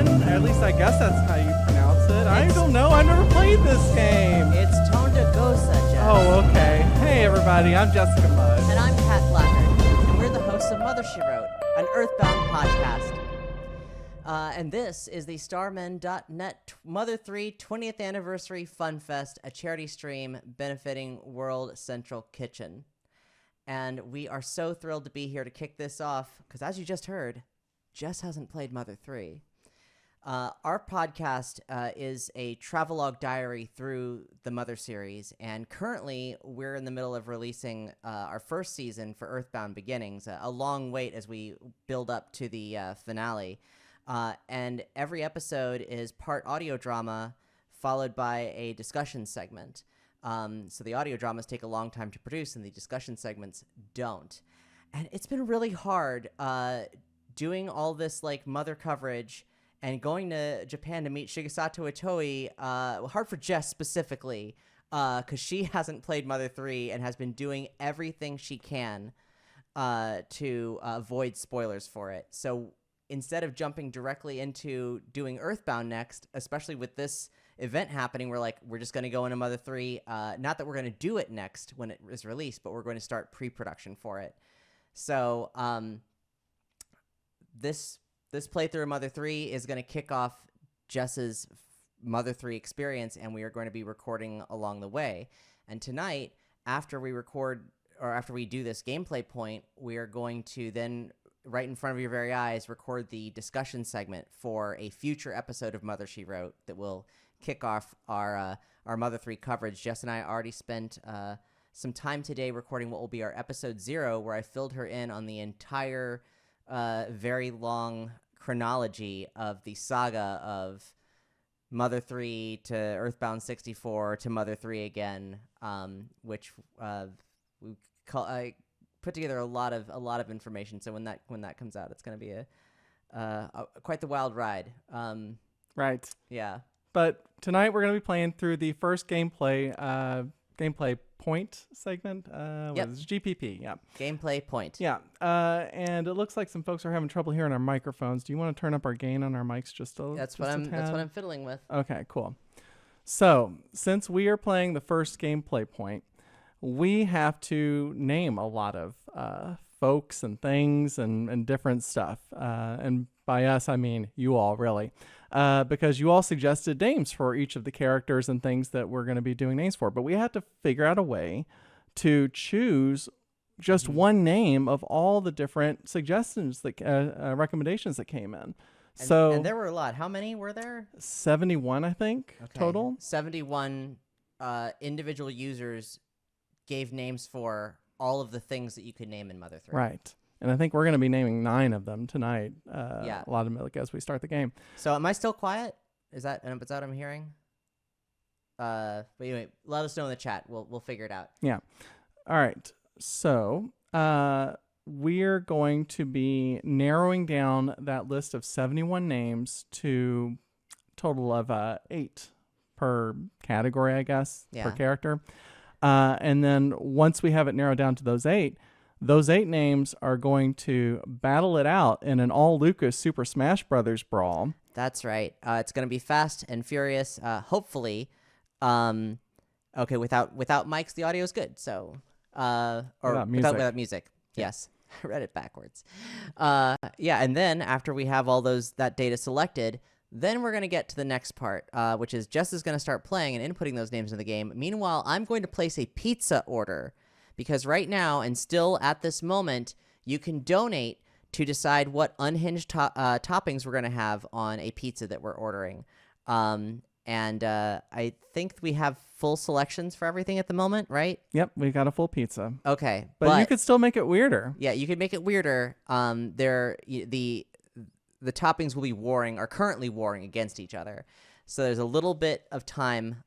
Starman. At least I guess that's how you pronounce it. I don't know. I've never played this game. It's Tonda Gosa, Jess. Oh, okay. Hey, everybody. I'm Jessica Mudd. And I'm Pat Blackard. And we're the hosts of Mother She Wrote, an EarthBound podcast. And this is the Starmen.net Mother 3 20th Anniversary Funfest, a charity stream benefiting World Central Kitchen. And we are so thrilled to be here to kick this off, because as you just heard, Jess hasn't played Mother 3. Our podcast is a travelogue diary through the Mother series, and currently we're in the middle of releasing our first season for EarthBound Beginnings, a long wait as we build up to the finale. And every episode is part audio drama followed by a discussion segment. So the audio dramas take a long time to produce and the discussion segments don't. And it's been really hard doing all this like Mother coverage and going to Japan to meet Shigesato Itoi, hard for Jess specifically, because she hasn't played Mother 3 and has been doing everything she can to avoid spoilers for it. So instead of jumping directly into doing EarthBound next, especially with this event happening, we're just going to go into Mother 3. Not that we're going to do it next when it is released, but we're going to start pre-production for it. So this playthrough of Mother 3 is going to kick off Jess's Mother 3 experience, and we are going to be recording along the way. And tonight, after we do this gameplay point, we are going to then, right in front of your very eyes, record the discussion segment for a future episode of Mother She Wrote that will kick off our Mother 3 coverage. Jess and I already spent some time today recording what will be our episode 0, where I filled her in on the entire very long chronology of the saga of Mother 3 to EarthBound 64 to Mother 3 again, which I put together a lot of information. So when that comes out, it's going to be quite the wild ride. Right. Yeah. But tonight we're going to be playing through the first gameplay point segment. Yep. What is it? GPP. Yeah. Gameplay point. Yeah. And it looks like some folks are having trouble hearing our microphones. Do you want to turn up our gain on our mics just a That's just what I'm fiddling with. Okay. Cool. So since we are playing the first gameplay point, we have to name a lot of folks and things and different stuff. And by us, I mean you all, really. Because you all suggested names for each of the characters and things that we're going to be doing names for. But we had to figure out a way to choose just one name of all the different suggestions, recommendations that came in. And there were a lot. How many were there? 71, I think, total. 71 individual users gave names for all of the things that you could name in Mother 3. Right. And I think we're going to be naming 9 of them tonight. Yeah. A lot of them as we start the game. So am I still quiet? Is that what I'm hearing? But anyway, let us know in the chat. We'll figure it out. Yeah. All right. So we're going to be narrowing down that list of 71 names to a total of 8 per category, I guess, per character. And then once we have it narrowed down to those 8 names are going to battle it out in an all-Lucas Super Smash Brothers brawl. That's right. It's going to be fast and furious, hopefully. Okay, without mics, the audio is good. So, without music. Yeah. Yes, I read it backwards. And then after we have all that data selected, then we're going to get to the next part, which is Jess is going to start playing and inputting those names in the game. Meanwhile, I'm going to place a pizza order, because right now, and still at this moment, you can donate to decide what unhinged toppings we're going to have on a pizza that we're ordering. And I think we have full selections for everything at the moment, right? Yep, we got a full pizza. Okay. But you could still make it weirder. Yeah, you could make it weirder. The toppings are currently warring against each other. So there's a little bit of time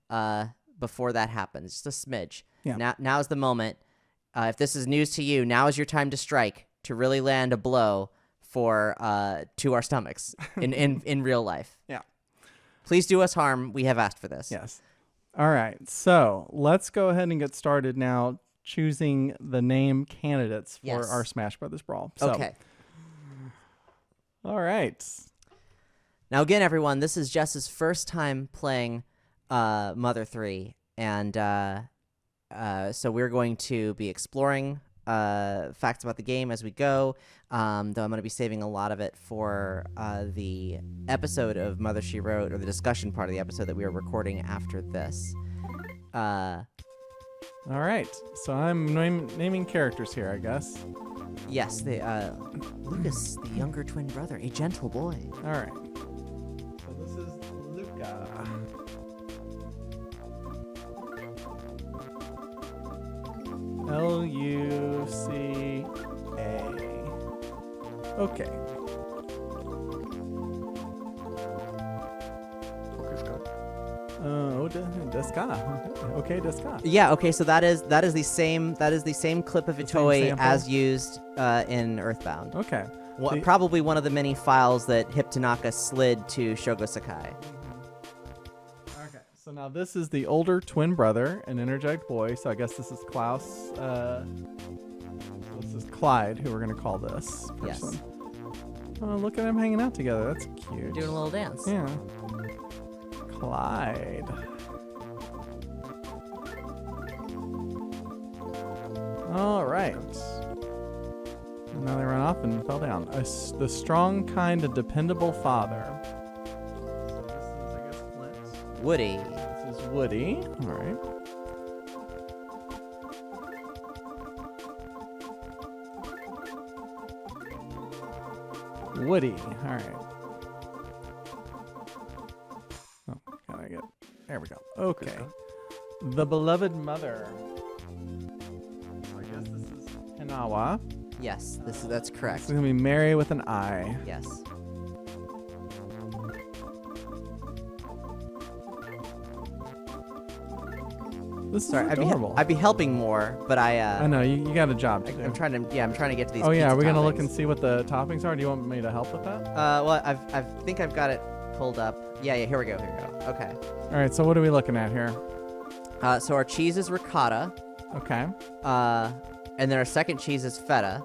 before that happens, just a smidge. Yeah. Now's the moment. If this is news to you, now is your time to strike, to really land a blow to our stomachs in real life. Yeah. Please do us harm. We have asked for this. Yes. All right. So let's go ahead and get started now choosing the name candidates for our Smash Brothers Brawl. So, okay. All right. Now, again, everyone, this is Jess's first time playing Mother 3, and so we're going to be exploring facts about the game as we go, though I'm going to be saving a lot of it for the episode of Mother She Wrote, or the discussion part of the episode that we are recording after this. All right, so I'm naming characters here, I guess. Yes, Lucas, the younger twin brother, a gentle boy. All right. So this is Luca. Luca. Okay. Deska. Okay, Deska. Yeah. Okay. So that is the same clip of Itoy as used in EarthBound. Okay. Well, probably one of the many files that Hip Tanaka slid to Shogo Sakai. Okay. So now this is the older twin brother, an energetic boy. So I guess this is Klaus. This is Clyde, who we're gonna call this person. Yes. Oh, look at them hanging out together. That's cute. Doing a little dance. Yeah. Clyde. All right. And now they ran off and fell down. The strong, kind, and dependable father. So this is, I guess, Flint. Woody. This is Woody. All right. Woody. All right. Oh, gotta get. There we go. Okay. The beloved mother. I guess this is Hinawa. Yes, that's correct. It's gonna be Mary with an I. Yes. This Sorry, is adorable. I'd be helping more, but I know you got a job to do. I'm trying to get to these. Oh yeah, pizza are we gonna toppings. look and see what the toppings are? Do you want me to help with that? Well, I think I've got it pulled up. Yeah, here we go. Okay. All right, so what are we looking at here? So our cheese is ricotta. Okay. And then our second cheese is feta.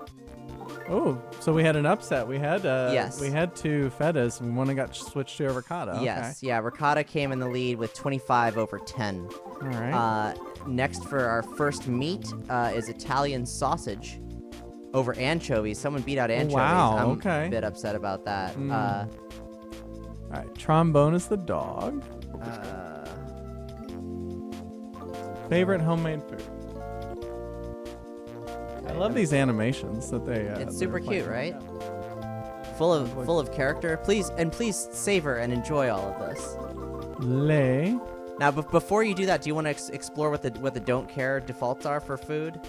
Oh, so we had an upset. We had Yes. we had two fetas, and one got switched to avocado. Yes, yeah. Ricotta came in the lead with 25/10. All right. Next for our first meat is Italian sausage over anchovies. Someone beat out anchovies. wow, I'm okay. a bit upset about that. All right. Trombone is the dog. Favorite homemade food. I love these animations that they. It's they're super cute, playing. right? Full of character. Please savor and enjoy all of this. Lay. Now, before you do that, do you want to explore what the don't care defaults are for food?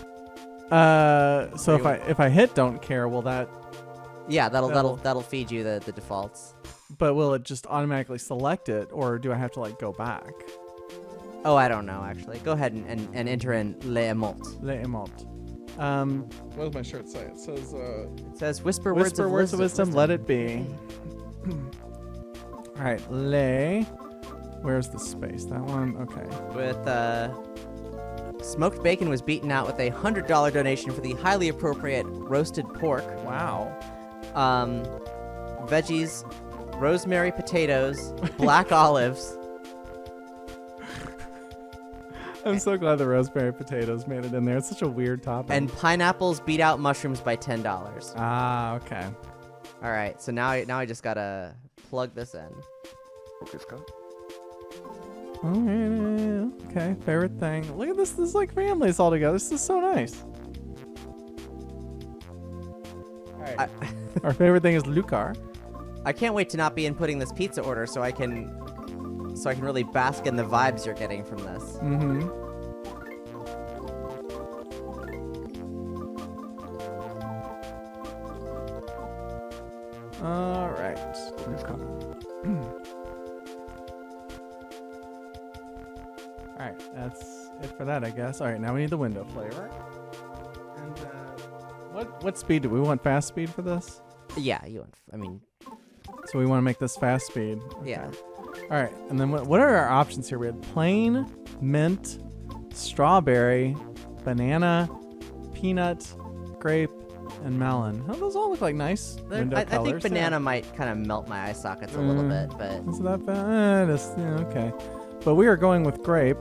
So if I hit don't care, will that? Yeah, that'll feed you the defaults. But will it just automatically select it, or do I have to go back? Oh, I don't know actually. Go ahead and enter in les emotes. Les emotes. What does my shirt say? It says. It says whisper words of wisdom. Let it be. All right, lay. Where's the space? That one? Okay. With smoked bacon was beaten out with a $100 donation for the highly appropriate roasted pork. Wow. Veggies, rosemary potatoes, black olives. I'm so glad the rosemary potatoes made it in there. It's such a weird topping. And pineapples beat out mushrooms by $10. Ah, okay. All right, so now I just gotta plug this in. Okay, favorite thing. Look at this. This is like families all together. This is so nice. All right. Our favorite thing is Lucar. I can't wait to not be inputting this pizza order so I can really bask in the vibes you're getting from this. Mm-hmm. All right. All right, that's it for that, I guess. All right, now we need the window flavor. And what speed do we want? Fast speed for this? Yeah, So we want to make this fast speed. Okay. Yeah. All right, and then what are our options here? We had plain, mint, strawberry, banana, peanut, grape, and melon. Oh, those all look like nice window I colors. think banana might kind of melt my eye sockets a little bit, but Is that bad? Okay. But we are going with grape,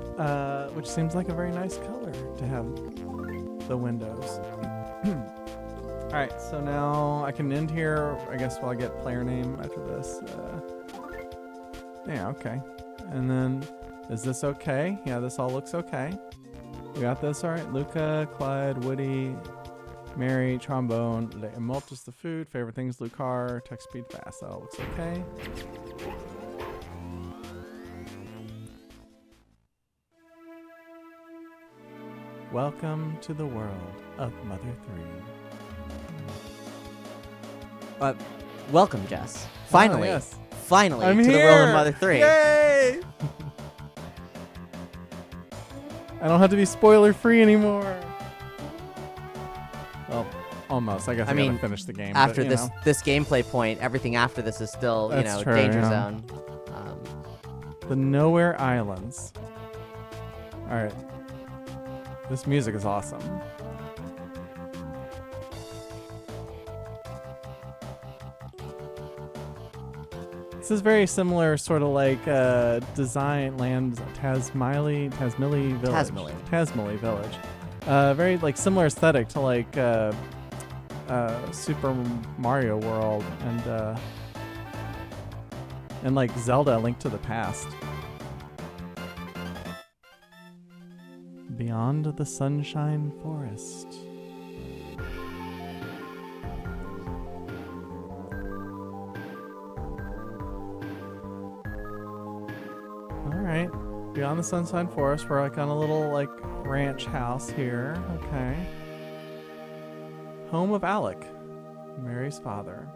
which seems like a very nice color to have the windows. All right, so now I can end here. I guess while I get player name after this. Yeah, okay. And then, is this okay? Yeah, this all looks okay. We got this, all right. Luca, Clyde, Woody, Mary, trombone, Malt is the food. Favorite things, Lucar, text speed fast. That all looks okay. Welcome to the world of Mother 3. welcome, Jess. Finally, yes. finally I'm to here. the world of Mother 3. Yay! I don't have to be spoiler free anymore. Well, almost. I guess I mean, gotta finish the game. After but, this gameplay point, everything after this is still, That's true, danger yeah. zone. The Nowhere Islands. All right. This music is awesome. This is very similar, sort of like design land Tasmili Village. Tasmili Village. Very like similar aesthetic to like Super Mario World and like Zelda: A Link to the Past. Beyond the Sunshine Forest. Alright. Beyond the Sunshine Forest, we're like on a little like ranch house here. Okay. Home of Alec, Mary's father.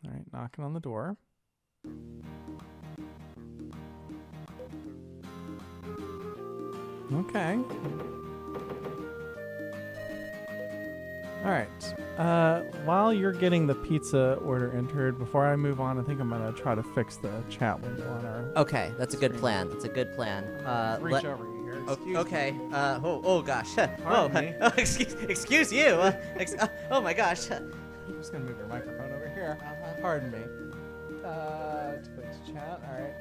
Alright, knocking on the door. Okay. All right. While you're getting the pizza order entered, before I move on, I think I'm gonna try to fix the chat window on our. Okay, that's a good plan. That's a good plan. Reach over here. Excuse Okay. me. Oh gosh. Pardon me. Excuse you. Oh my gosh. I'm just gonna move your microphone over here. Pardon me. To put to chat. All right.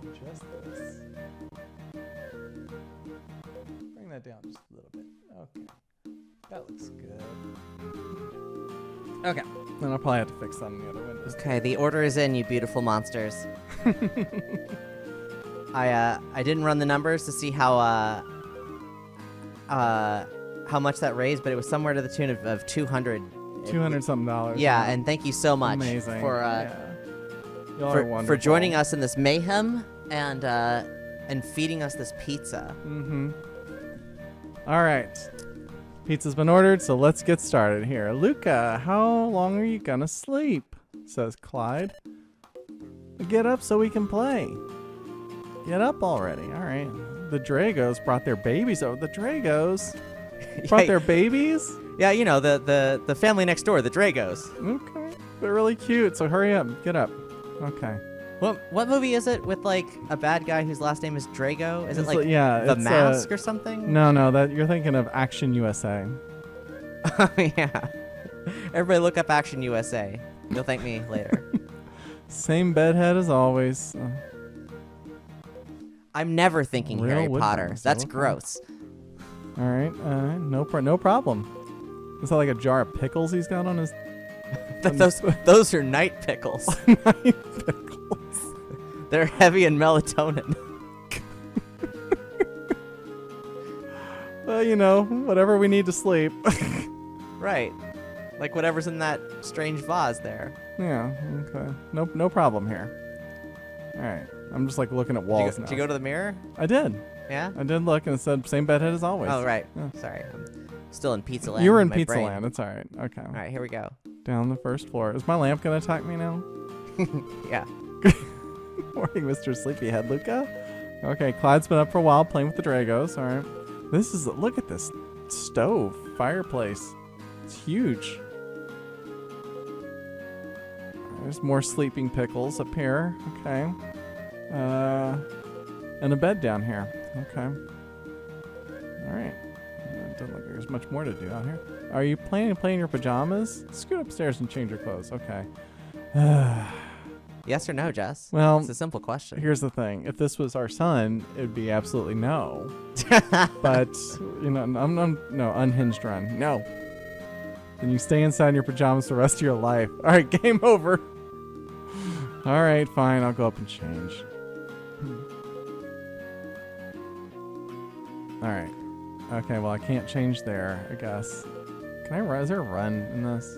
Adjust this. Bring that down just a little bit. Okay. That looks good. Okay. Then I'll probably have to fix that on the other windows. Okay, the order is in, you beautiful monsters. I didn't run the numbers to see how much that raised, but it was somewhere to the tune of $200. $200-something. Yeah, and thank you so much Amazing. for Y'all are wonderful. for joining us in this mayhem and feeding us this pizza. Mm-hmm. All right. Pizza's been ordered, so let's get started here. Luca, how long are you gonna sleep? Says Clyde. Get up so we can play. Get up already. All right. The Dragos brought their babies over. The Dragos brought their babies? Yeah, you know, the family next door, the Dragos. Okay. They're really cute, so hurry up. Get up. Okay. What movie is it with like a bad guy whose last name is Drago? Is it It's like yeah, The it's, Mask or something? No, that you're thinking of Action USA. Oh, yeah. Everybody look up Action USA. You'll thank me later. Same bedhead as always. I'm never thinking Real Harry wood Potter. bones, That's okay. gross. All right. No problem. Is that like a jar of pickles he's got on his? Those are night pickles. Night pickles. They're heavy in melatonin. Well, you know, whatever we need to sleep. Right. Like whatever's in that strange vase there. Yeah. Okay. No problem here. All right. I'm just like looking at walls now. Did you go to the mirror? I did. Yeah? I did look and it said same bedhead as always. Oh, right. Yeah. Sorry. I'm still in pizza land. You were in my Pizza brain. Land. It's all right. Okay. All right, here we go. Down the first floor. Is my lamp gonna attack me now? Yeah. Morning, Mr. Sleepyhead, Luca. Okay, Clyde's been up for a while playing with the Dragos. All right. Look at this stove, fireplace. It's huge. There's more sleeping pickles up here. Okay. And a bed down here. Okay. All right. doesn't look like there's much more to do out here. Are you planning to play in your pajamas? Scoot upstairs and change your clothes. Okay. Yes or no, Jess? Well, it's a simple question. Here's the thing. If this was our son, it'd be absolutely no. But, no, unhinged run. No. Then you stay inside in your pajamas the rest of your life. All right, game over. All right, fine. I'll go up and change. All right. Okay, well, I can't change there, I guess. Can I run? Is there a run in this?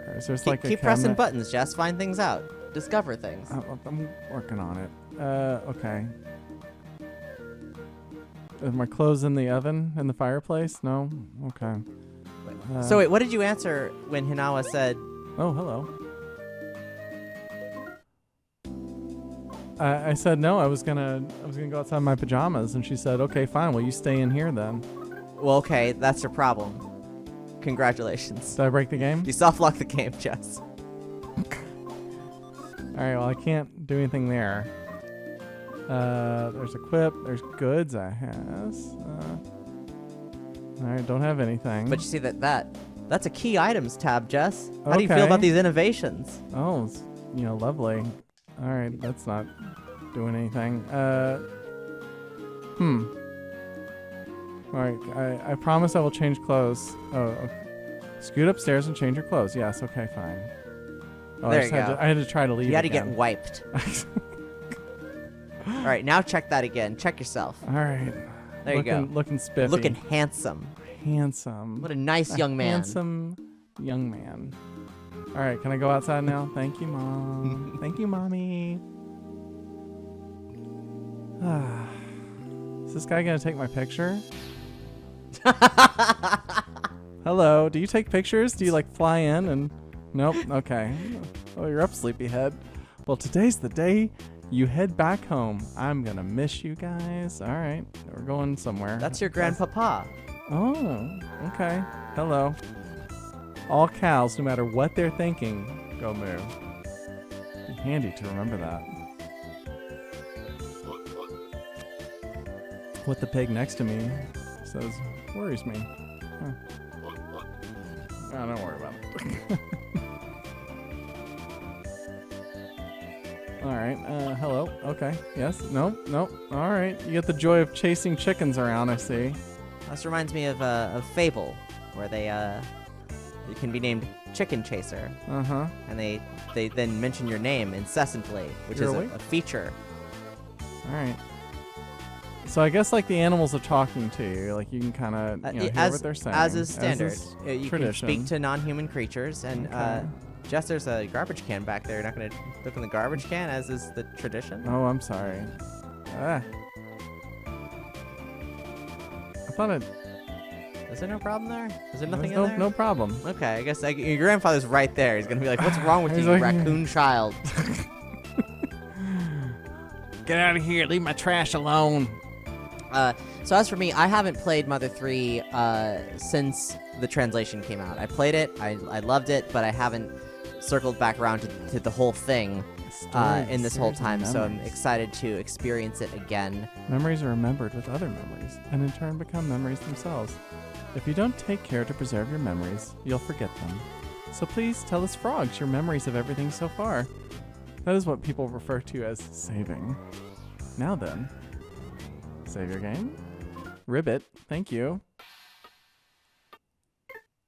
Or is there like keep pressing buttons, Jess. Find things out. Discover things. I'm working on it. Okay. Are my clothes in the oven? In the fireplace? No? Okay. So wait, what did you answer when Hinawa said... Oh, hello. I said no. I was gonna go outside in my pajamas, and she said, "Okay, fine. Well, you stay in here then." Well, okay, that's your problem. Congratulations. Did I break the game? You soft-locked the game, Jess. All right. Well, I can't do anything there. There's equip. There's goods. I has. All right. Don't have anything. But you see that's a key items tab, Jess. How do you feel about these innovations? Oh, it's, lovely. All right, that's not doing anything. All right, I promise I will change clothes. Oh, okay. Scoot upstairs and change your clothes. Yes, okay, fine. Oh, There you go. I had to try to leave. You had to again. get wiped. All right, now check that again. Check yourself. All right. There you go. Looking spiffy. Looking handsome. Handsome. What a nice young man. Handsome young man. All right, can I go outside now? Thank you, Mom. Thank you, Mommy. Is this guy going to take my picture? Hello, do you take pictures? Do you, fly in and... Nope, okay. Oh, you're up, sleepyhead. Well, today's the day you head back home. I'm going to miss you guys. All right, we're going somewhere. That's your grandpapa. Oh, okay. Hello. All cows, no matter what they're thinking, go moo. Be handy to remember that. What the pig next to me says worries me. Huh. Oh, don't worry about it. All right. Hello. Okay. Yes. No. No. All right. You get the joy of chasing chickens around, I see. This reminds me of a Fable, where they can be named Chicken Chaser. Uh-huh. And they then mention your name incessantly, which is a feature. All right. So I guess the animals are talking to you, you can kind of hear what they're saying. As is standard. You tradition. can speak to non-human creatures, and Okay. Jess, there's a garbage can back there. You're not going to look in the garbage can, as is the tradition. Oh, I'm sorry. I thought it... Is there no problem there? Is there nothing in there? No problem. Okay, I guess your grandfather's right there. He's going to be like, what's wrong with you, raccoon child? Get out of here. Leave my trash alone. So as for me, I haven't played Mother 3 since the translation came out. I played it, I loved it, but I haven't circled back around to the whole thing in this whole time, so I'm excited to experience it again. Memories are remembered with other memories, and in turn become memories themselves. If you don't take care to preserve your memories, you'll forget them. So please tell us frogs your memories of everything so far. That is what people refer to as saving. Now then, save your game. Ribbit, thank you.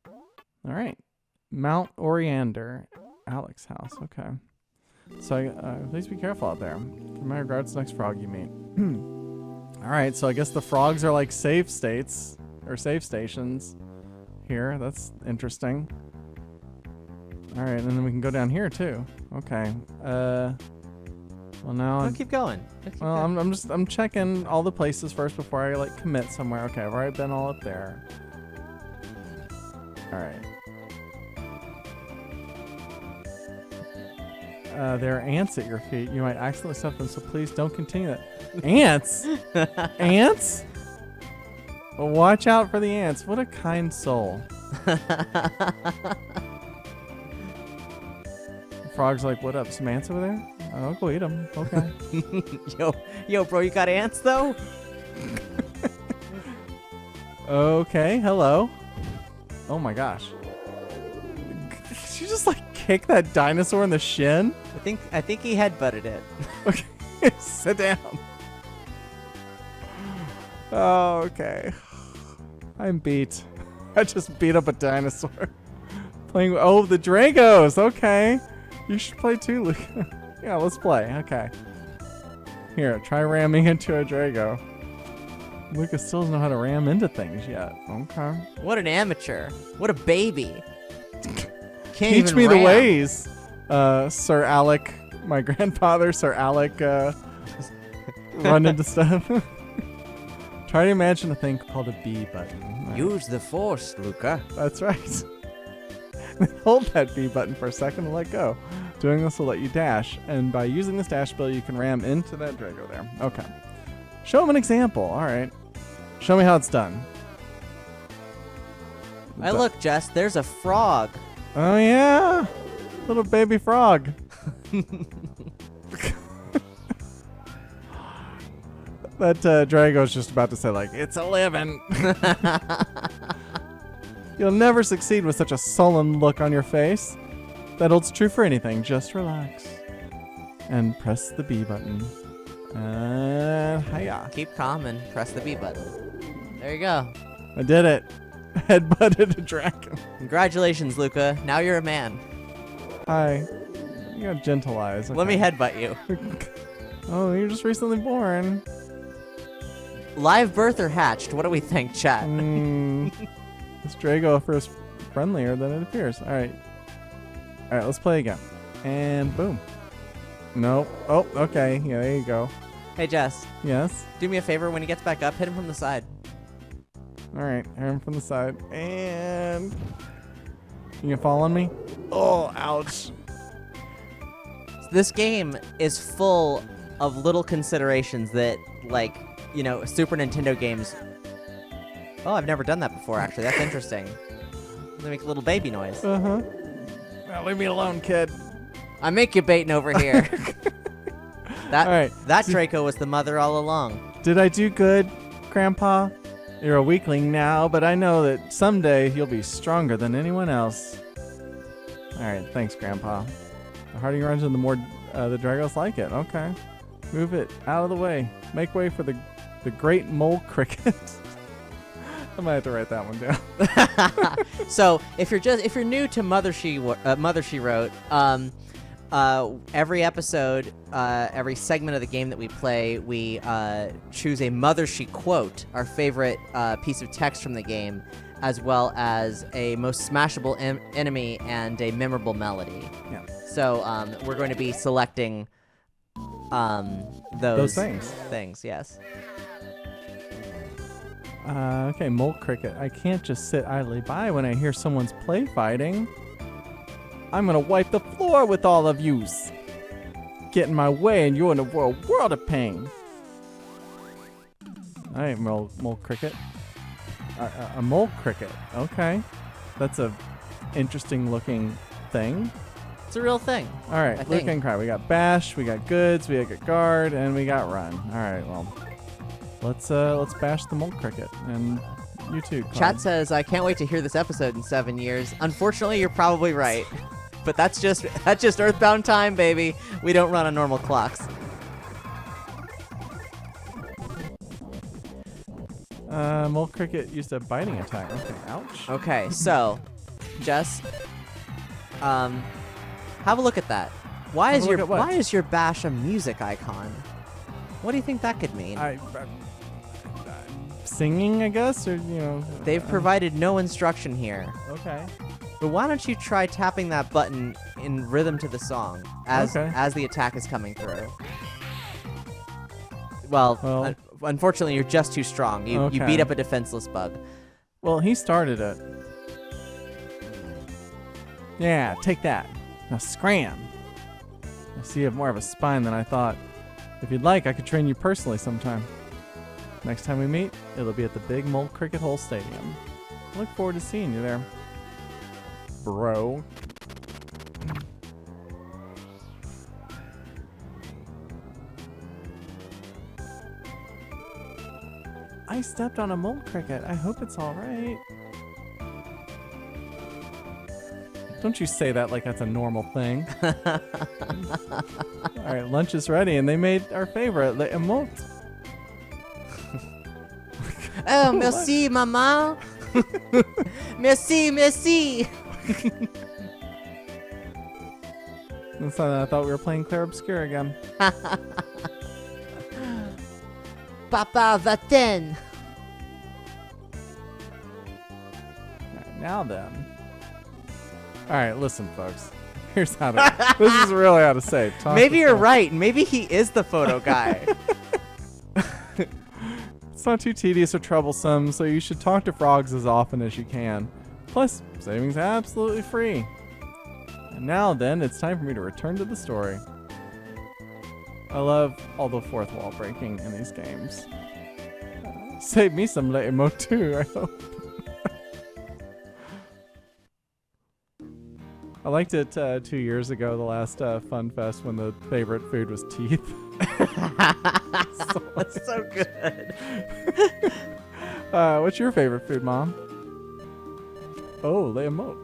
All right. Mount Oriander, Alex's house. Okay. So please be careful out there. Give my regards to the next frog you meet. All right. So I guess the frogs are like save states or save stations here. That's interesting. All right, and then we can go down here too. Okay. Well now. Keep going. I'm checking all the places first before I commit somewhere. Okay, I've already been all up there. All right. There are ants at your feet. You might accidentally step them, so please don't continue that. Ants? Ants? Well, watch out for the ants. What a kind soul. Frog's like, what up? Some ants over there? I'll go eat them. Okay. Yo, bro, you got ants though? Okay, hello. Oh my gosh. Did you just like kick that dinosaur in the shin? I think he headbutted it. Okay, sit down. Oh, okay. I'm beat. I just beat up a dinosaur. Playing. Oh, the Dragos. Okay. You should play too, Luke. Yeah, let's play. Okay. Here, try ramming into a Drago. Lucas still doesn't know how to ram into things yet. Okay. What an amateur. What a baby. Can't Teach even me the ram. ways, Sir Alec. My grandfather, Sir Alec, run into stuff. Try to imagine a thing called a B button. Right. Use the force, Luca. That's right. Hold that B button for a second and let go. Doing this will let you dash, and by using this dash ability, you can ram into that Drago there. Okay. Show him an example. All right. Show me how it's done. Hey, look, Jess, there's a frog. Oh, yeah. Little baby frog. That Drago's just about to say, like, it's a living. You'll never succeed with such a sullen look on your face. That holds true for anything. Just relax. And press the B button. And hiya. Keep calm and press the B button. There you go. I did it. Headbutted a dragon. Congratulations, Luca. Now you're a man. Hi. You got gentle eyes. Okay. Let me headbutt you. Oh, you're just recently born. Live birth or hatched? What do we think, chat? This Drago first friendlier than it appears. All right, let's play again. And boom. Nope. Oh, okay. Yeah, there you go. Hey, Jess. Yes. Do me a favor. When he gets back up, hit him from the side. All right, hit him from the side. And you can fall on me? Oh, ouch. This game is full of little considerations that, like, you know, Super Nintendo games. Oh, I've never done that before, actually. That's interesting. They make a little baby noise. Uh-huh. Now leave me alone, kid. I make you baiting over here. That All right. that Draco was the mother all along. Did I do good, Grandpa? You're a weakling now, but I know that someday you'll be stronger than anyone else. All right, thanks, Grandpa. The harder you run into, the more the Dragos like it. Okay. Move it out of the way. Make way for the great mole cricket. I might have to write that one down. So if you're new to Mother She Wrote, every episode, every segment of the game that we play, we choose a Mother She quote, our favorite piece of text from the game, as well as a most smashable enemy and a memorable melody. Yeah. So we're going to be selecting those things. Yes. Okay, mole cricket. I can't just sit idly by when I hear someone's play fighting. I'm gonna wipe the floor with all of yous. Get in my way and you're in a world of pain. All right, mole cricket. A mole cricket. Okay, that's a interesting looking thing. It's a real thing. All right, Luke and Cry. We got bash, we got goods, we got guard, and we got run. All right, well, let's bash the mole cricket and you too. Card. Chat says I can't wait to hear this episode in 7 years. Unfortunately, you're probably right, but that's just EarthBound time, baby. We don't run on normal clocks. Mole cricket used a biting attack. Okay, ouch. Okay, so Jess, have a look at that. Why is your bash a music icon? What do you think that could mean? Singing, I guess, or you know. They've provided no instruction here. Okay. But why don't you try tapping that button in rhythm to the song as the attack is coming through? Well, unfortunately, you're just too strong. You beat up a defenseless bug. Well, he started it. Yeah, take that. Now scram. I see you have more of a spine than I thought. If you'd like, I could train you personally sometime. Next time we meet, it'll be at the big Mole Cricket Hole Stadium. I look forward to seeing you there, bro. I stepped on a mold cricket. I hope it's all right. Don't you say that like that's a normal thing. All right, lunch is ready, and they made our favorite, the emote. Oh, merci, maman. Merci, merci. I thought we were playing Clair Obscur again. Papa va-t'en. Now then. All right, listen, folks. Here's how to. This is really how to say. Maybe you're right. Maybe he is the photo guy. It's not too tedious or troublesome, so you should talk to frogs as often as you can. Plus, saving's absolutely free. And now then, it's time for me to return to the story. I love all the fourth wall breaking in these games. Save me some late emo too, I hope. I liked it 2 years ago, the last Funfest, when the favorite food was teeth. That's so good. What's your favorite food, Mom? Oh, lay a moat.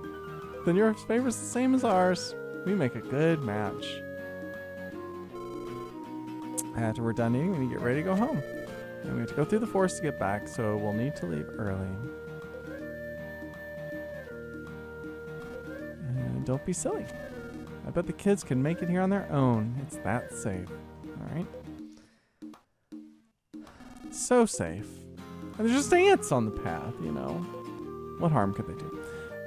Then your favorite's the same as ours. We make a good match. After we're done eating, we need to get ready to go home. And we have to go through the forest to get back, so we'll need to leave early. And don't be silly. I bet the kids can make it here on their own. It's that safe. All right? So safe. And there's just ants on the path, you know. What harm could they do?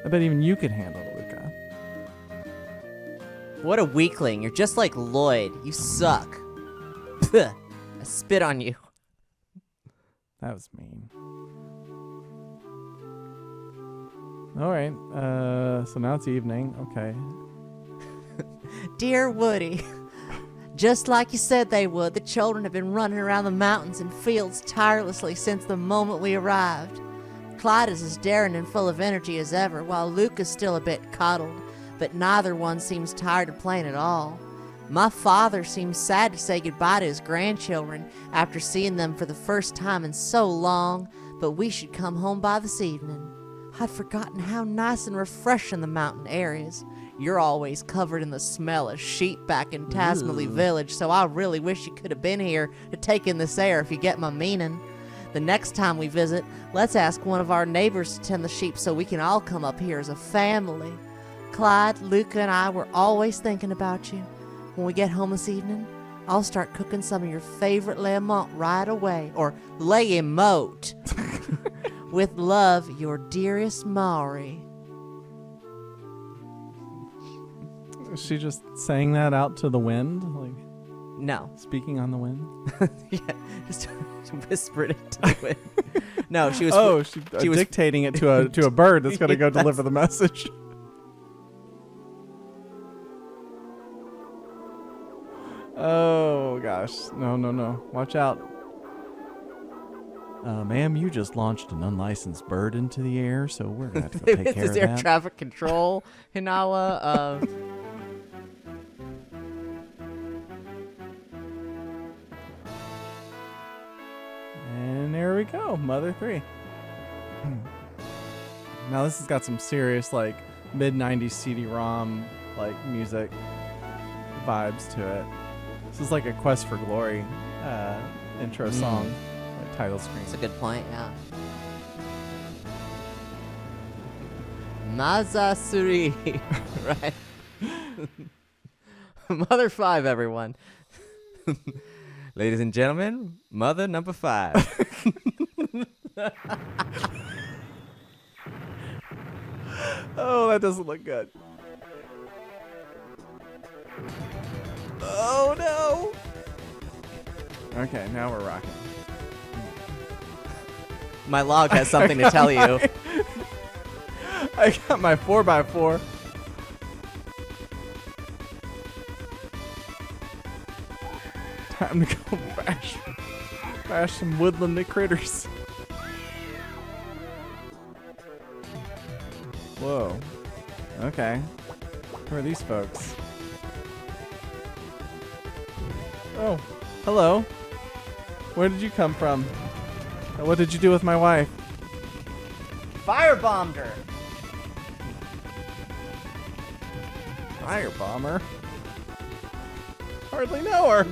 I bet even you could handle it, Luca. What a weakling. You're just like Lloyd. You suck. I spit on you. That was mean. All right. So now it's evening. Okay. Dear Woody, just like you said they would, the children have been running around the mountains and fields tirelessly since the moment we arrived. Clyde is as daring and full of energy as ever, while Luke is still a bit coddled, but neither one seems tired of playing at all. My father seems sad to say goodbye to his grandchildren after seeing them for the first time in so long, but we should come home by this evening. I'd forgotten how nice and refreshing the mountain air is. You're always covered in the smell of sheep back in Tasmally Village, so I really wish you could have been here to take in this air, if you get my meaning. The next time we visit, let's ask one of our neighbors to tend the sheep so we can all come up here as a family. Clyde, Luca, and I were always thinking about you. When we get home this evening, I'll start cooking some of your favorite lemont right away, or lay-emote. With love, your dearest Maury. Is she just saying that out to the wind? Like No. speaking on the wind? Yeah, just whispered it to the wind. No, she was. Oh, she was dictating it to a bird that's going to go Yes. deliver the message. Oh, gosh. No. Watch out. Ma'am, you just launched an unlicensed bird into the air, so we're going to have to go take care Is of there that. traffic control, Hinawa? And there we go. Mother 3. Now this has got some serious, like, mid-90s CD-ROM, like, music vibes to it. This is like a Quest for Glory intro song, like title screen. That's a good point, yeah. Mazasuri. Right. Mother 5, everyone. Ladies and gentlemen, Mother number 5. Oh, that doesn't look good. Oh, no. Okay, now we're rocking. My log has something to tell you. I got my 4x4. Time to go bash some woodland critters. Whoa. Okay. Who are these folks? Oh, hello. Where did you come from? What did you do with my wife? Firebombed her. Firebomber? Hardly know her.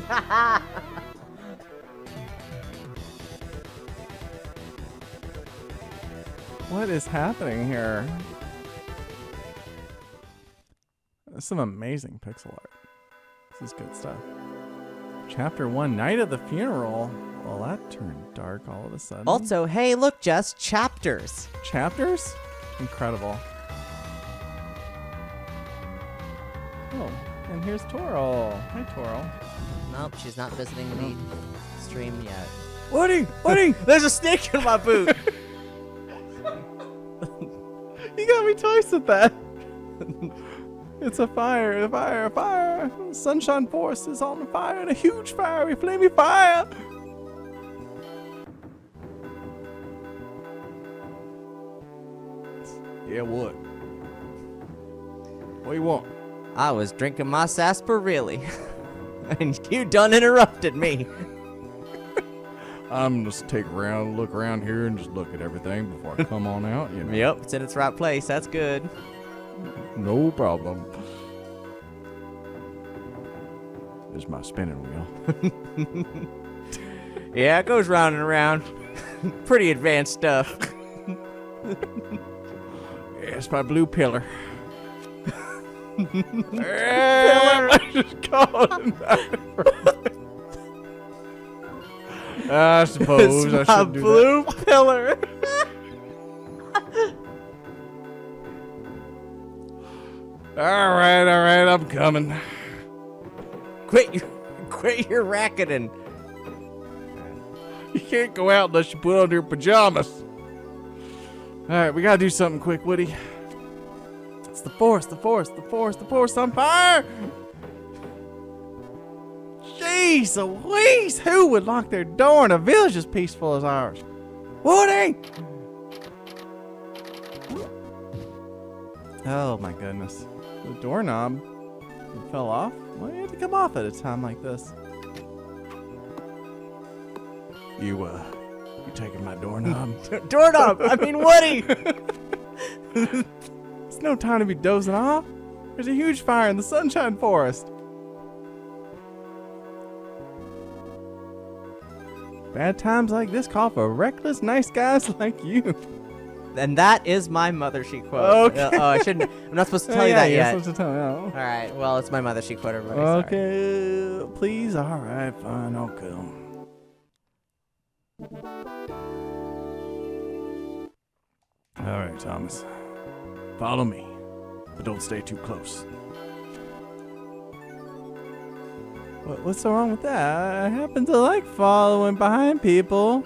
What is happening here? Some amazing pixel art. This is good stuff. Chapter 1, Night of the Funeral. Well, that turned dark all of a sudden. Also, hey, look, Jess, chapters. Chapters? Incredible. Oh, and here's Toro. Hi, Toro. Nope, she's not visiting the stream yet. Woody! Woody! There's a snake in my boot. You got me twice with that. It's a fire, a fire, a fire. Sunshine Force is on fire, and a huge fiery, flaming fire. Yeah, what? What do you want? I was drinking my sarsaparilla, and you done interrupted me. I'm just take around, look around here, and just look at everything before I come on out. You know. Yep, it's in its right place. That's good. No problem. There's my spinning wheel. Yeah, it goes round and around. Pretty advanced stuff. Yeah, it's my blue pillar. I just called him I suppose I should do blue pillar. All right, I'm coming. Quit your racketing. You can't go out unless you put on your pajamas. All right, we gotta do something quick, Woody. It's the forest on fire! Jeez Louise, who would lock their door in a village as peaceful as ours? Woody! Oh my goodness. The doorknob fell off? Why do you have to come off at a time like this? You taking my doorknob? Doorknob! I mean, Woody! It's no time to be dozing off. There's a huge fire in the Sunshine Forest. Bad times like this call for reckless, nice guys like you. And that is my mother she quote. Okay. Oh, I shouldn't. I'm not supposed to tell you that you're yet. supposed to tell me. All right. Well, it's my mother she quote. Everybody. Sorry. Okay, please. All right, fine. I'll come. All right, Thomas. Follow me, but don't stay too close. What's so wrong with that? I happen to like following behind people.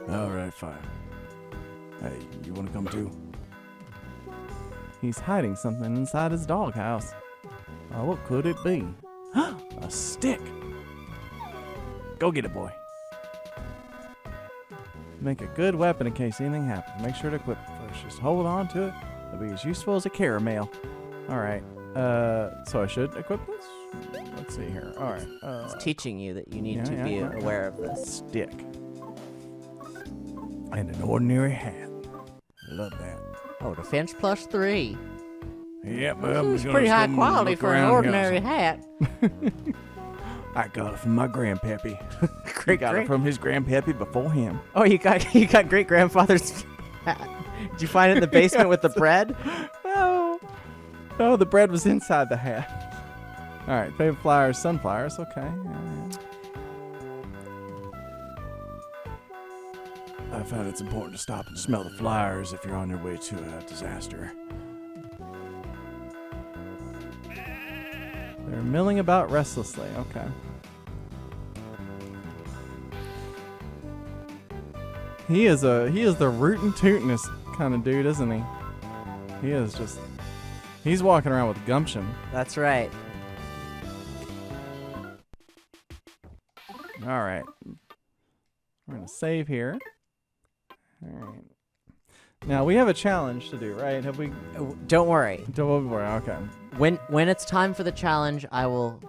All right, fine. Hey, you want to come too? He's hiding something inside his doghouse. What could it be? A stick. Go get it, boy. Make a good weapon in case anything happens. Make sure to equip it first. Just hold on to it. It'll be as useful as a caramel. All right. So I should equip this? Let's see here. All right. It's teaching you that you need to be aware of this. Stick. And an ordinary hat. Love that. Oh, defense +3. Yep. Well, It's pretty high quality for an ordinary hat. I got it from my grandpappy. Got it from his grandpappy before him. Oh, you got great grandfather's hat. Did you find it in the basement with the bread? No, the bread was inside the hat. All right, favorite flowers, sunflowers. Okay. Yeah. I found it's important to stop and smell the flowers if you're on your way to a disaster. They're milling about restlessly. Okay. He is the rootin' tootin'est kind of dude, isn't he? He's walking around with gumption. That's right. All right. We're going to save here. All right. Now, we have a challenge to do, right? Have we? Don't worry. Don't worry. Okay. When it's time for the challenge, I will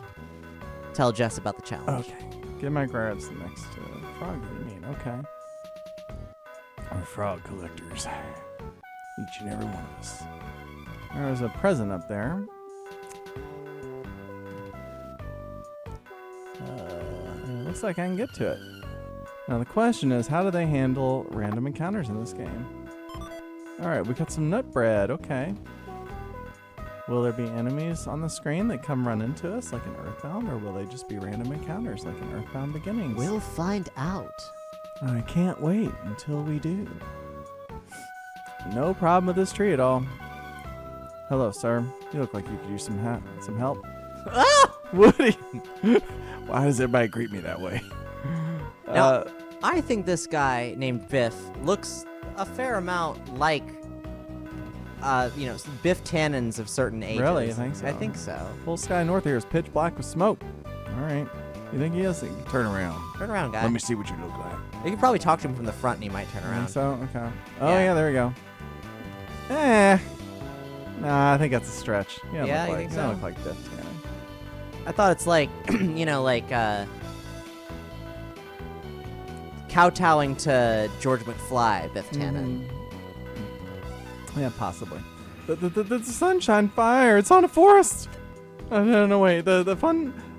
tell Jess about the challenge. Okay. Get my grabs next to frog that you mean. Okay. frog collectors. Each and every one of us. There's a present up there. It looks like I can get to it. Now the question is, how do they handle random encounters in this game? Alright, we got some nut bread. Okay. Will there be enemies on the screen that come run into us like in EarthBound, or will they just be random encounters like in EarthBound Beginnings? We'll find out. I can't wait until we do. No problem with this tree at all. Hello, sir. You look like you could use some help. Ah! Woody! Why does everybody greet me that way? Now, I think this guy named Biff looks a fair amount like, Biff Tannins of certain ages. Really? You think so? I think so. Full sky north here is pitch black with smoke. All right. You think he is? Turn around. Turn around, guy. Let me see what you look like. You can probably talk to him from the front and he might turn around. So, okay. Oh, Yeah. yeah, there we go. Nah, I think that's a stretch. You don't Yeah, look you like, think you don't so? look like Biff Tannen. I thought it's like, kowtowing to George McFly, Biff Tannen. Yeah, possibly. The sunshine fire, it's on a forest. No, wait. The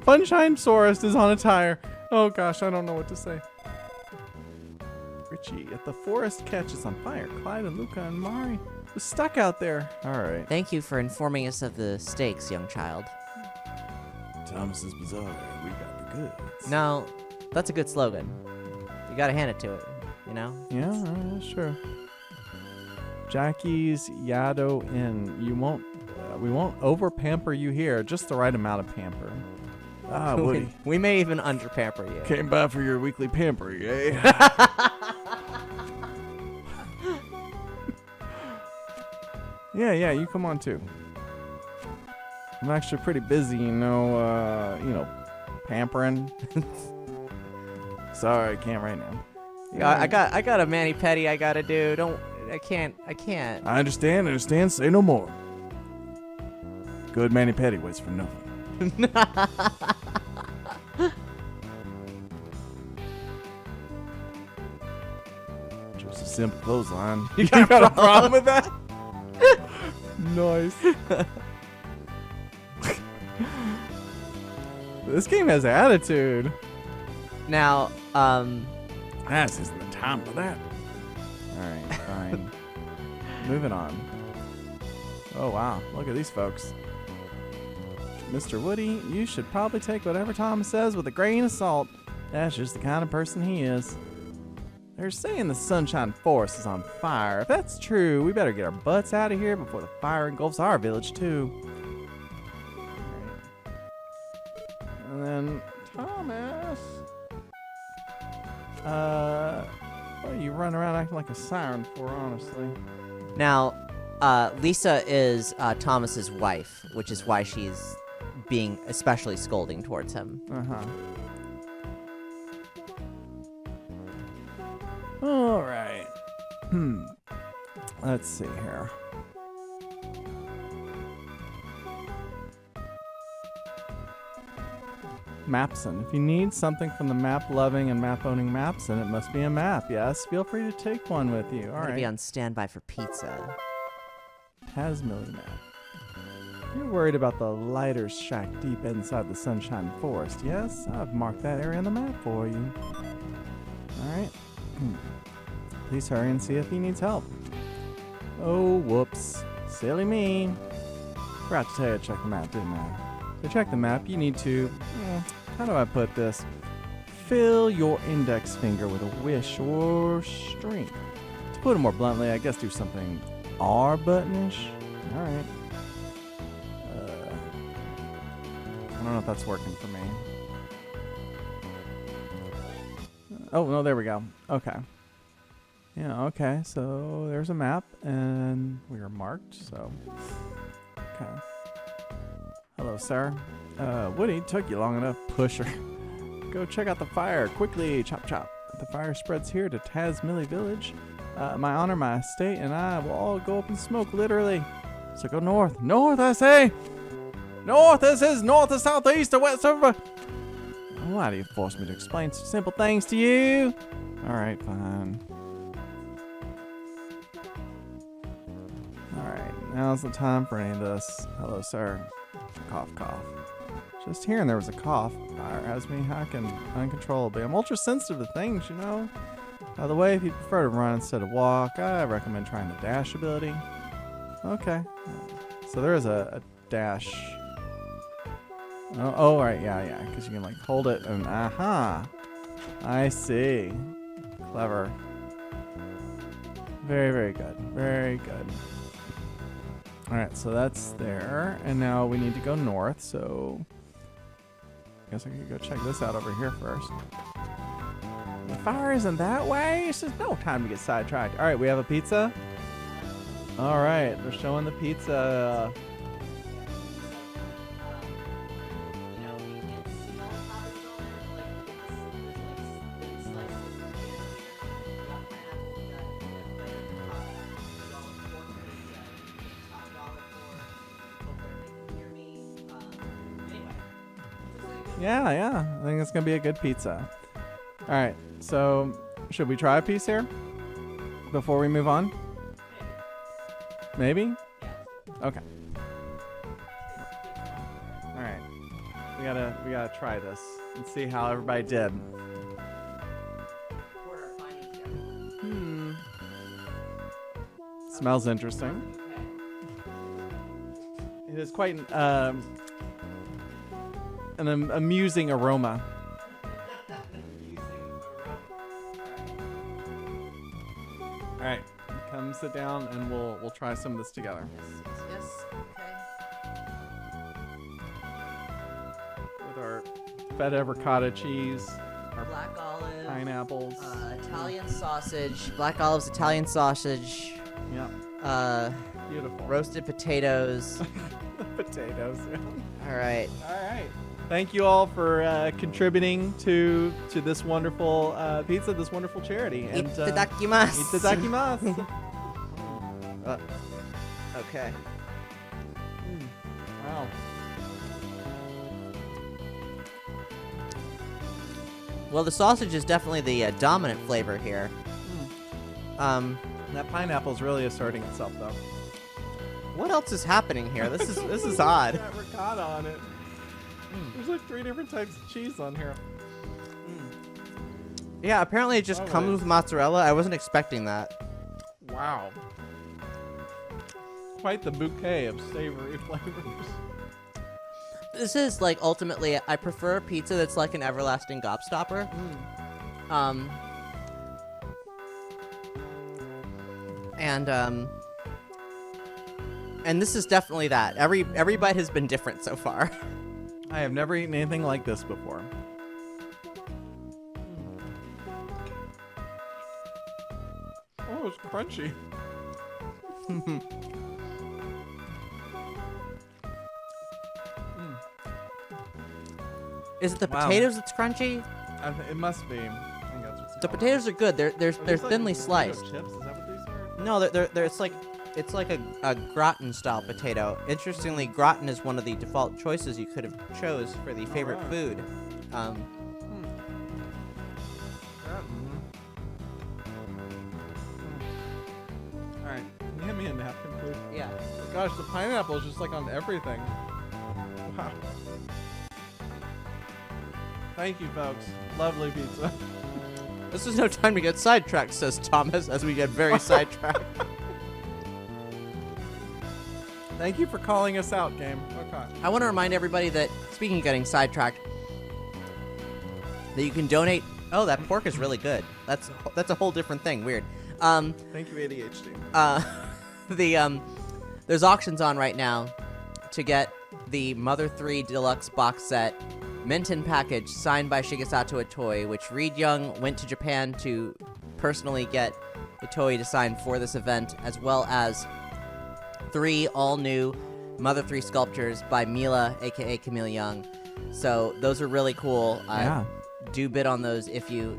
funshine forest is on a tire. Oh, gosh, I don't know what to say. Richie, if the forest catches on fire, Clyde and Luca and Mari are stuck out there. All right. Thank you for informing us of the stakes, young child. Thomas's Bazaar, we got the goods. No, that's a good slogan. You gotta hand it to it, you know? Yeah, all right, that's true. Jackie's Yado Inn. We won't over pamper you here. Just the right amount of pamper. Ah, Woody. We may even under pamper you. Came by for your weekly pampering, eh? Yeah, you come on too. I'm actually pretty busy, pampering. Sorry, I can't right now. Yeah, I got a mani-pedi I gotta do. I can't. I understand. Say no more. Good mani-pedi waits for nothing. Just a simple clothesline. You got a problem with that? Nice. This game has attitude. Now, This isn't the time for that. Alright, fine. Moving on. Oh, wow. Look at these folks. Mr. Woody, you should probably take whatever Thomas says with a grain of salt. That's just the kind of person he is. They're saying the Sunshine Forest is on fire. If that's true, we better get our butts out of here before the fire engulfs our village, too. Alright. And then, Thomas. What are you running around acting like a siren for, honestly? now, Lisa is Thomas's wife, which is why she's being especially scolding towards him. All right. Let's see here. Mapson. If you need something from the map-loving and map-owning Mapson, it must be a map. Yes, feel free to take one with you. All I'm gonna right. be on standby for pizza. Tasmilly map. You're worried about the lighter's shack deep inside the Sunshine Forest, yes? I've marked that area on the map for you. Alright. Please hurry and see if he needs help. Oh, whoops. Silly me. Forgot to tell you to check the map, didn't I? To check the map, you need to... how do I put this? Fill your index finger with a wish or string. To put it more bluntly, I guess do something R buttonish. Alright. I don't know if that's working for me. Oh, no, there we go. Okay. Yeah, okay. So there's a map, and we are marked, so... Okay. Hello, sir. Woody, took you long enough, pusher. Go check out the fire, quickly, chop chop. If the fire spreads here to Tasmilly Village, my honor, my estate, and I will all go up in smoke, literally. So go north. North, I say! North, this is north or south, east or west or... Why do you force me to explain such simple things to you? Alright, fine. Now's the time for any of this. Hello, sir. Cough, cough. Just hearing there was a cough. Fire has me hacking uncontrollably. I'm ultra sensitive to things, you know. By the way, if you prefer to run instead of walk, I recommend trying the dash ability. Okay. So there is a dash. Oh, right, yeah, because you can like hold it and aha. I see. Clever. Very, very good. Very good. All right, so that's there, and now we need to go north. So I guess I could go check this out over here first. The fire isn't that way. It's just no time to get sidetracked. All right, we have a pizza. All right, they're showing the pizza. Yeah. I think it's going to be a good pizza. All right. So, should we try a piece here before we move on? Maybe? Okay. All right. We got to try this and see how everybody did. Smells interesting. It is quite an amusing aroma. All right, come sit down and we'll try some of this together. Yes. Okay. With our feta ricotta cheese, our Black olive. pineapples. Italian sausage. Black olives, Italian sausage. Yep. Beautiful. Roasted potatoes. Potatoes. All right. All right. Thank you all for contributing to this wonderful pizza, this wonderful charity. And Itadakimasu. Itadakimasu. Okay. Wow. Well, the sausage is definitely the dominant flavor here. That pineapple's really asserting itself, though. What else is happening here? This is odd. Got ricotta on it. There's like 3 different types of cheese on here. Yeah, apparently it just comes with mozzarella. I wasn't expecting that. Wow. Quite the bouquet of savory flavors. This is like ultimately, I prefer a pizza that's like an everlasting gobstopper. And this is definitely that. Every bite has been different so far. I have never eaten anything like this before. Oh, it's crunchy. Is it the potatoes that's crunchy? It must be. I think that's what's The going potatoes are good. They're on. thinly Like sliced. potato chips? Is that what these are? No, they're it's like a gratin style potato. Interestingly, gratin is one of the default choices you could have chose for the favorite right. food. Alright, can you hand me a napkin, please? Yeah. Gosh, the pineapple is just like on everything. Wow. Thank you, folks. Lovely pizza. This is no time to get sidetracked, says Thomas, as we get very sidetracked. Thank you for calling us out, game. Okay. I want to remind everybody that, speaking of getting sidetracked, that you can donate. Oh, that pork is really good. That's a whole different thing. Weird. Thank you, ADHD. There's auctions on right now to get the Mother 3 Deluxe box set, mint-in package, signed by Shigesato Itoi, which Reed Young went to Japan to personally get Itoi to sign for this event, as well as 3 all-new Mother 3 sculptures by Mila, aka Camille Young. So those are really cool. Yeah. Do bid on those if you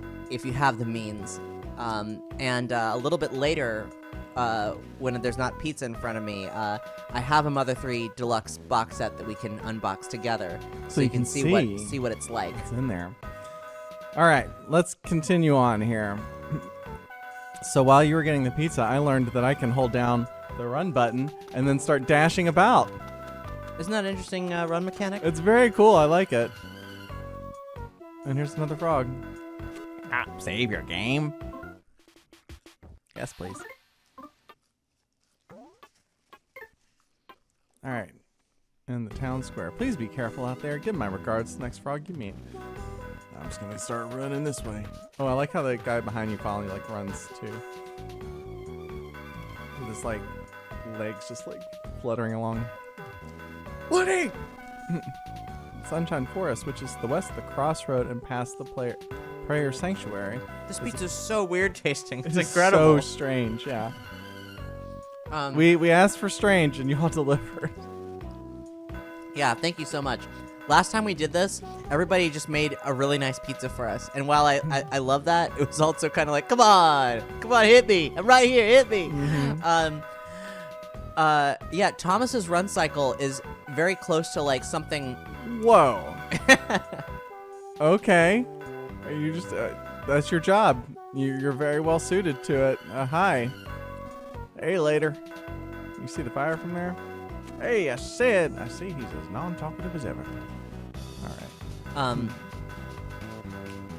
have the means. And a little bit later, when there's not pizza in front of me, I have a Mother 3 Deluxe box set that we can unbox together, so you can see what it's like. It's in there. All right, let's continue on here. So while you were getting the pizza, I learned that I can hold down the run button and then start dashing about. Isn't that an interesting run mechanic? It's very cool. I like it. And here's another frog. Save your game. Yes, please. All right. In the town square. Please be careful out there. Give my regards to the next frog you meet. I'm just going to start running this way. Oh, I like how the guy behind you following you, like, runs, too. With his, like, legs just, like, fluttering along. Woody! Sunshine Forest, which is the west of the crossroad and past the prayer sanctuary. This pizza's so weird tasting. It's It's incredible. so strange, yeah. We asked for strange, and you all delivered. Yeah, thank you so much. Last time we did this, everybody just made a really nice pizza for us. And while I love that, it was also kind of like, come on, hit me. I'm right here, hit me. Mm-hmm. Yeah, Thomas's run cycle is very close to like something. Whoa. Okay. You just, that's your job. You're very well suited to it. Hi. Hey, later. You see the fire from there? Hey, I see he's as non-talkative as ever. All right.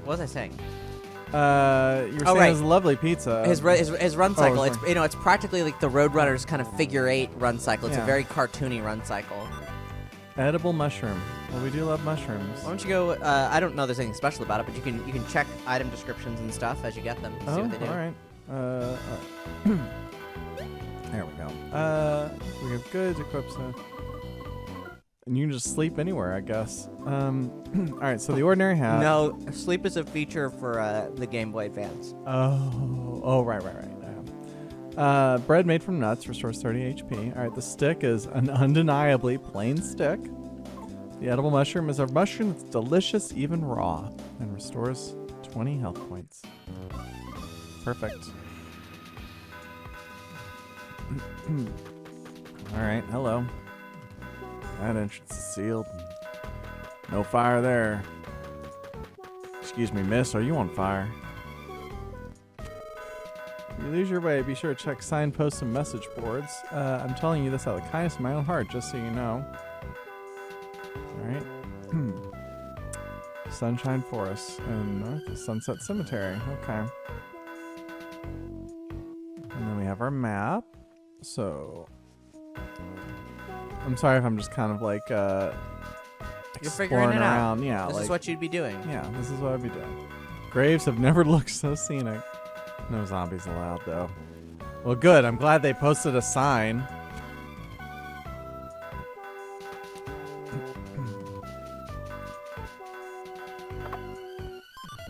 What was I saying? You were saying right. his lovely pizza. His run cycle. sorry. It's practically like the Roadrunner's kind of figure 8 run cycle. It's a Yeah. very cartoony run cycle. Edible mushroom. Well, we do love mushrooms. Why don't you go? I don't know there's anything special about it, but you can check item descriptions and stuff as you get them. See what they do. All right. There we go. We have goods, equips, and you can just sleep anywhere, I guess. All right. So the ordinary hat. No, sleep is a feature for the Game Boy Advance. Oh, right. Bread made from nuts restores 30 HP. All right. The stick is an undeniably plain stick. The edible mushroom is a mushroom that's delicious, even raw, and restores 20 health points. Perfect. All right, hello. That entrance is sealed. No fire there. Excuse me, miss, are you on fire? If you lose your way, be sure to check signposts and message boards. I'm telling you this out of the kindness of my own heart, just so you know. All right. Sunshine Forest and north is Sunset Cemetery. Okay. And then we have our map. So, I'm sorry if I'm just kind of like You're exploring figuring it out. around. Yeah, This like, is what you'd be doing. yeah, this is what I'd be doing. Graves have never looked so scenic. No zombies allowed, though. Well, good. I'm glad they posted a sign.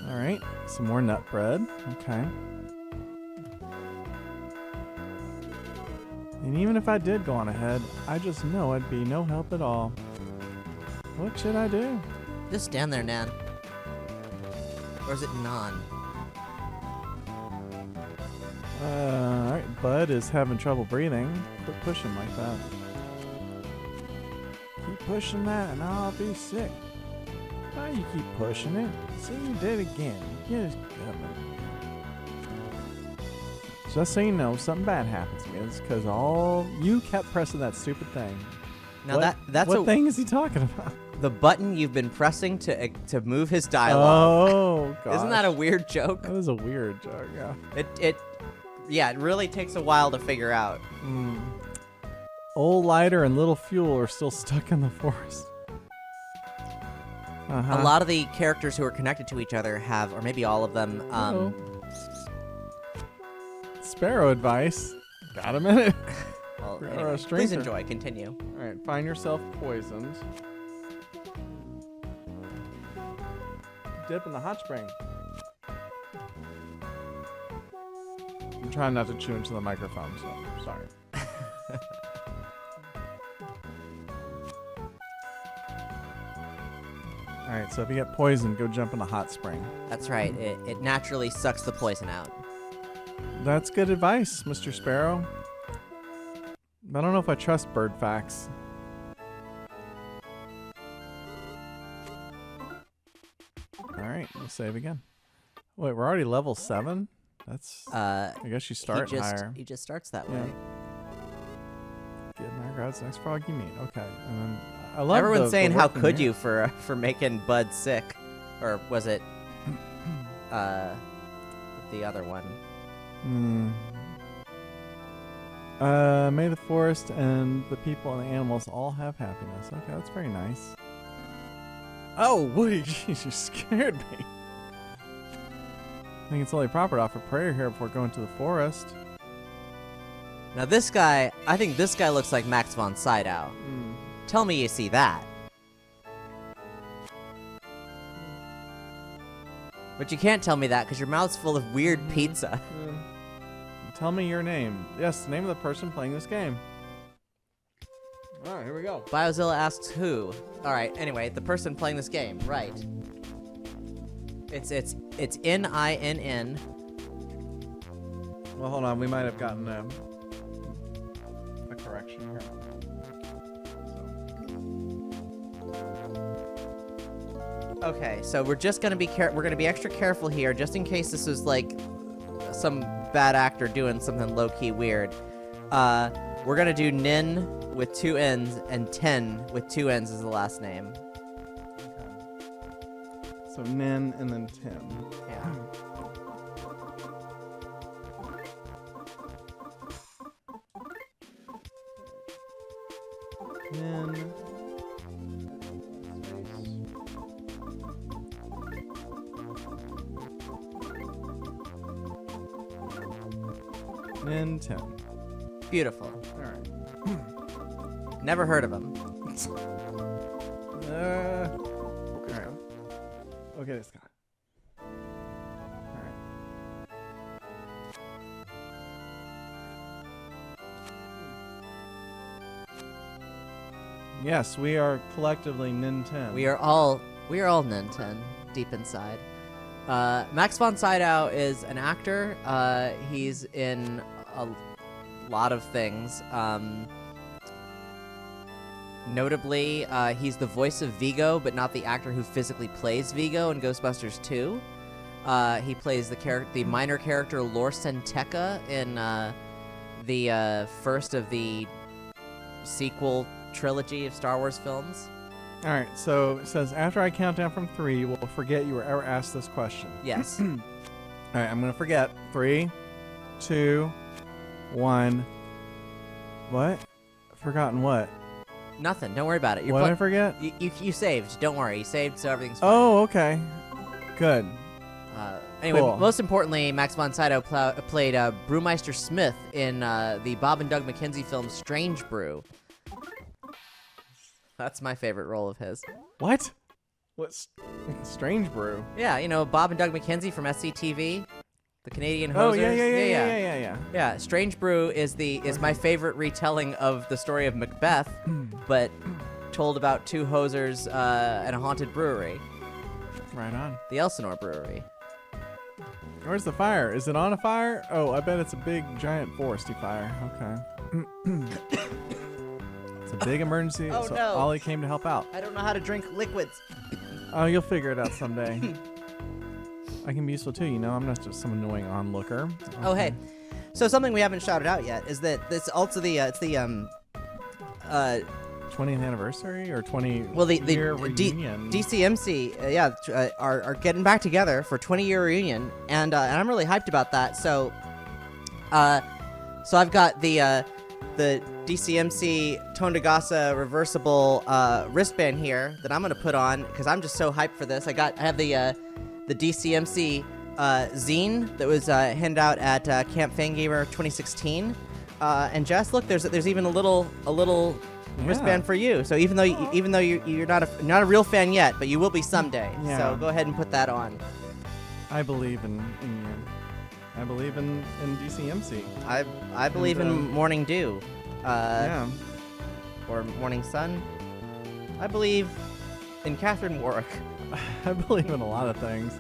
All right, some more nut bread. Okay. And even if I did go on ahead, I just know I'd be no help at all. What should I do? Just stand there, Nan. Or is it non? Alright, Bud is having trouble breathing. Quit pushing like that. Keep pushing that and I'll be sick. Why you keep pushing it? See, you did again. Just Just so you know, something bad happens to me. It's because all you kept pressing that stupid thing. Now that's what thing is he talking about? the button you've been pressing to move his dialogue. Oh, gosh. Isn't that a weird joke? That is a weird joke, yeah. It really takes a while to figure out. Old lighter and little fuel are still stuck in the forest. A lot of the characters who are connected to each other have, or maybe all of them, Sparrow advice. Got a minute. well, Or anyway, a please stranger. enjoy. Continue. All right, find yourself poisoned. Dip in the hot spring. I'm trying not to chew into the microphone, so sorry. All right, so if you get poisoned, go jump in the hot spring. That's right. It naturally sucks the poison out. That's good advice, Mr. Sparrow. I don't know if I trust bird facts. All right, we'll save again. Wait, we're already level 7? That's. I guess you start higher. He just starts that Yeah. way. Brad's next frog you meet. Okay, and then I love. Everyone's saying, the "How working could here. you for making Bud sick?" Or was it the other one? May the forest and the people and the animals all have happiness. Okay, that's very nice. Oh, Woody, jeez, you scared me. I think it's only proper to offer prayer here before going to the forest. Now this guy, I think this guy looks like Max von Sydow. Tell me you see that. But you can't tell me that because your mouth's full of weird pizza. Tell me your name. Yes, the name of the person playing this game. All right, here we go. Biozilla asks who. All right. Anyway, the person playing this game, right? It's N-I-N-N. Well, hold on. We might have gotten a correction here. Okay, so we're just gonna be we're gonna be extra careful here, just in case this is like some bad actor doing something low-key weird. We're gonna do Nin with 2 N's and Ten with 2 N's as the last name. Okay. So Nin and then 10. Yeah. Nin. Nin 10. Beautiful. All right. Never heard of him. Okay. Okay, this guy. All right. Yes, we are collectively Nin 10. We are all Nin 10 deep inside. Max von Sydow is an actor. He's in a lot of things. Notably, he's the voice of Vigo, but not the actor who physically plays Vigo in Ghostbusters 2. He plays the minor character Lor Senteca in the first of the sequel trilogy of Star Wars films. All right, so it says, after I count down from 3, we'll forget you were ever asked this question. Yes. All right, I'm going to forget. 3, 2, 1. What? Forgotten what? Nothing. Don't worry about it. What did I forget? You saved. Don't worry. You saved, so everything's fine. Oh, okay. Good. Anyway, Cool. most importantly, Max von Sydow played Brewmeister Smith in the Bob and Doug McKenzie film Strange Brew. That's my favorite role of his. What? What's Strange Brew? Yeah, you know, Bob and Doug McKenzie from SCTV, the Canadian hosers. Oh, yeah. Yeah, Strange Brew is my favorite retelling of the story of Macbeth, but told about 2 hosers and a haunted brewery. Right on. The Elsinore Brewery. Where's the fire? Is it on a fire? Oh, I bet it's a big, giant foresty fire. Okay. It's a big emergency, Oh, so no. Ollie came to help out. I don't know how to drink liquids. Oh, you'll figure it out someday. I can be useful too, you know. I'm not just some annoying onlooker. Oh, hey. So something we haven't shouted out yet is that this also it's the 20th anniversary or 20 well the year reunion. DCMC are getting back together for 20-year reunion, and I'm really hyped about that. So I've got the DCMC Tondagasa reversible wristband here that I'm gonna put on because I'm just so hyped for this. I have the DCMC zine that was handed out at Camp Fangamer 2016. And Jess, look, there's even a little wristband for you. So even though you're not a real fan yet, but you will be someday. Yeah. So go ahead and put that on. I believe in you. I believe in DCMC. I believe in Morning Dew. Yeah. Or Morning Sun. I believe in Catherine Warwick. I believe in a lot of things.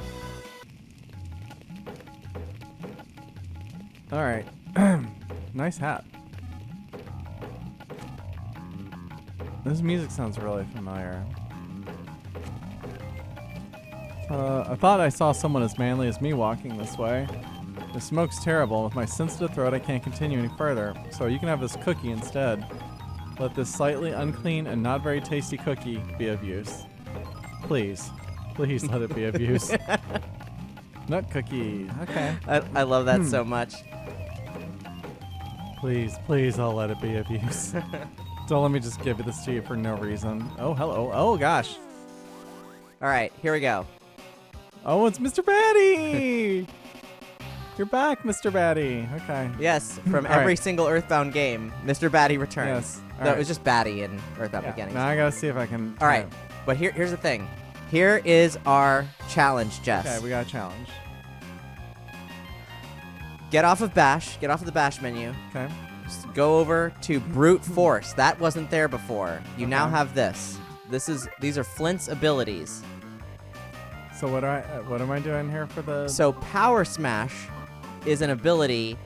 All right. Nice hat. This music sounds really familiar. I thought I saw someone as manly as me walking this way. The smoke's terrible. With my sensitive throat, I can't continue any further. So you can have this cookie instead. Let this slightly unclean and not very tasty cookie be of use. Please. Please let it be of use. Nut cookie. Okay. I love that so much. Please, I'll let it be of use. Don't let me just give this to you for no reason. Oh, hello. Oh, gosh. All right, here we go. Oh, it's Mr. Batty! You're back, Mr. Batty. Okay. Yes, from All every right. single EarthBound game, Mr. Batty returns. Yes. All No, right. it was just Batty in EarthBound Yeah. Beginnings. Now I gotta see if I can. All right, but here's the thing. Here is our challenge, Jess. Okay, we got a challenge. Get off of Bash. Get off of the Bash menu. Okay. Just go over to Brute Force. That wasn't there before. You now Okay. have this. These are Flint's abilities. So what am I doing here for the? So Power Smash is an ability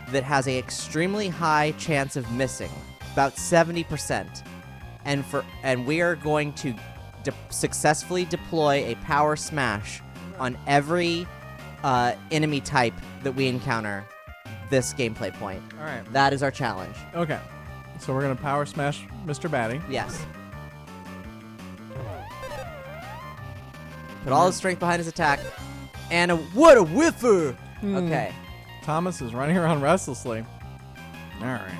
that has a extremely high chance of missing, about 70%. And we are going to successfully deploy a Power Smash on every enemy type that we encounter this gameplay point. All right. That is our challenge. Okay. So we're gonna power smash Mr. Batty. Yes. Put all his strength behind his attack. And what a whiffer! Okay. Thomas is running around restlessly. All right.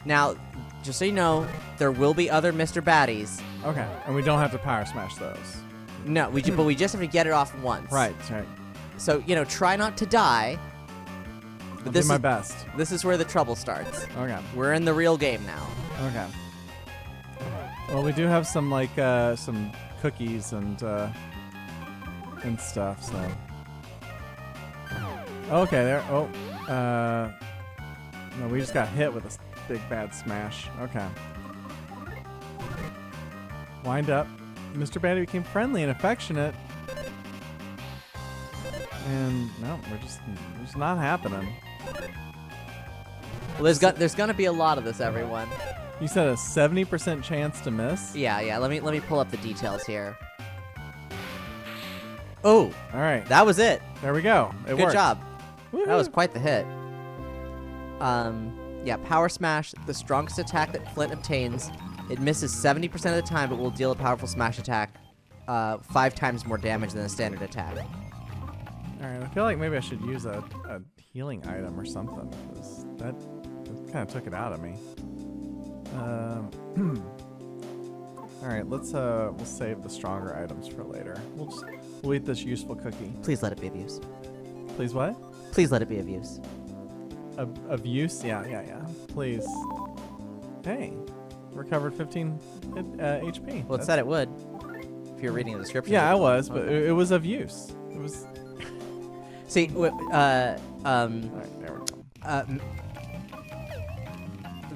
Now, just so you know, there will be other Mr. Baddies. Okay. And we don't have to power smash those. No, but we just have to get it off once. Right. So, try not to die. I'll But do my best. This is where the trouble starts. Okay. We're in the real game now. Okay. Well, we do have some some cookies and stuff. So. Okay. There. Oh. No, we just got hit with a big bad smash. Okay. Wind up. Mr. Batty became friendly and affectionate. And no, we're just not happening. Well, there's gonna be a lot of this, everyone. You said a 70% chance to miss? Yeah. Let me pull up the details here. Oh, All right. that was it. There we go. It Good worked. job. That was Woohoo. quite the hit. Yeah, Power Smash, the strongest attack that Flint obtains. It misses 70% of the time, but will deal a powerful smash attack 5 times more damage than a standard attack. All right. I feel like maybe I should use a healing item or something, because that kind of took it out of me. All right. We'll save the stronger items for later. We'll eat this useful cookie. Please let it be of use. Please what? Please let it be of use. Of use? Yeah. Please. Hey, recovered 15 HP. Well, it said it would. If you're reading the description. Yeah, I was, but Okay. it was of use. It was. See, All right, there we go.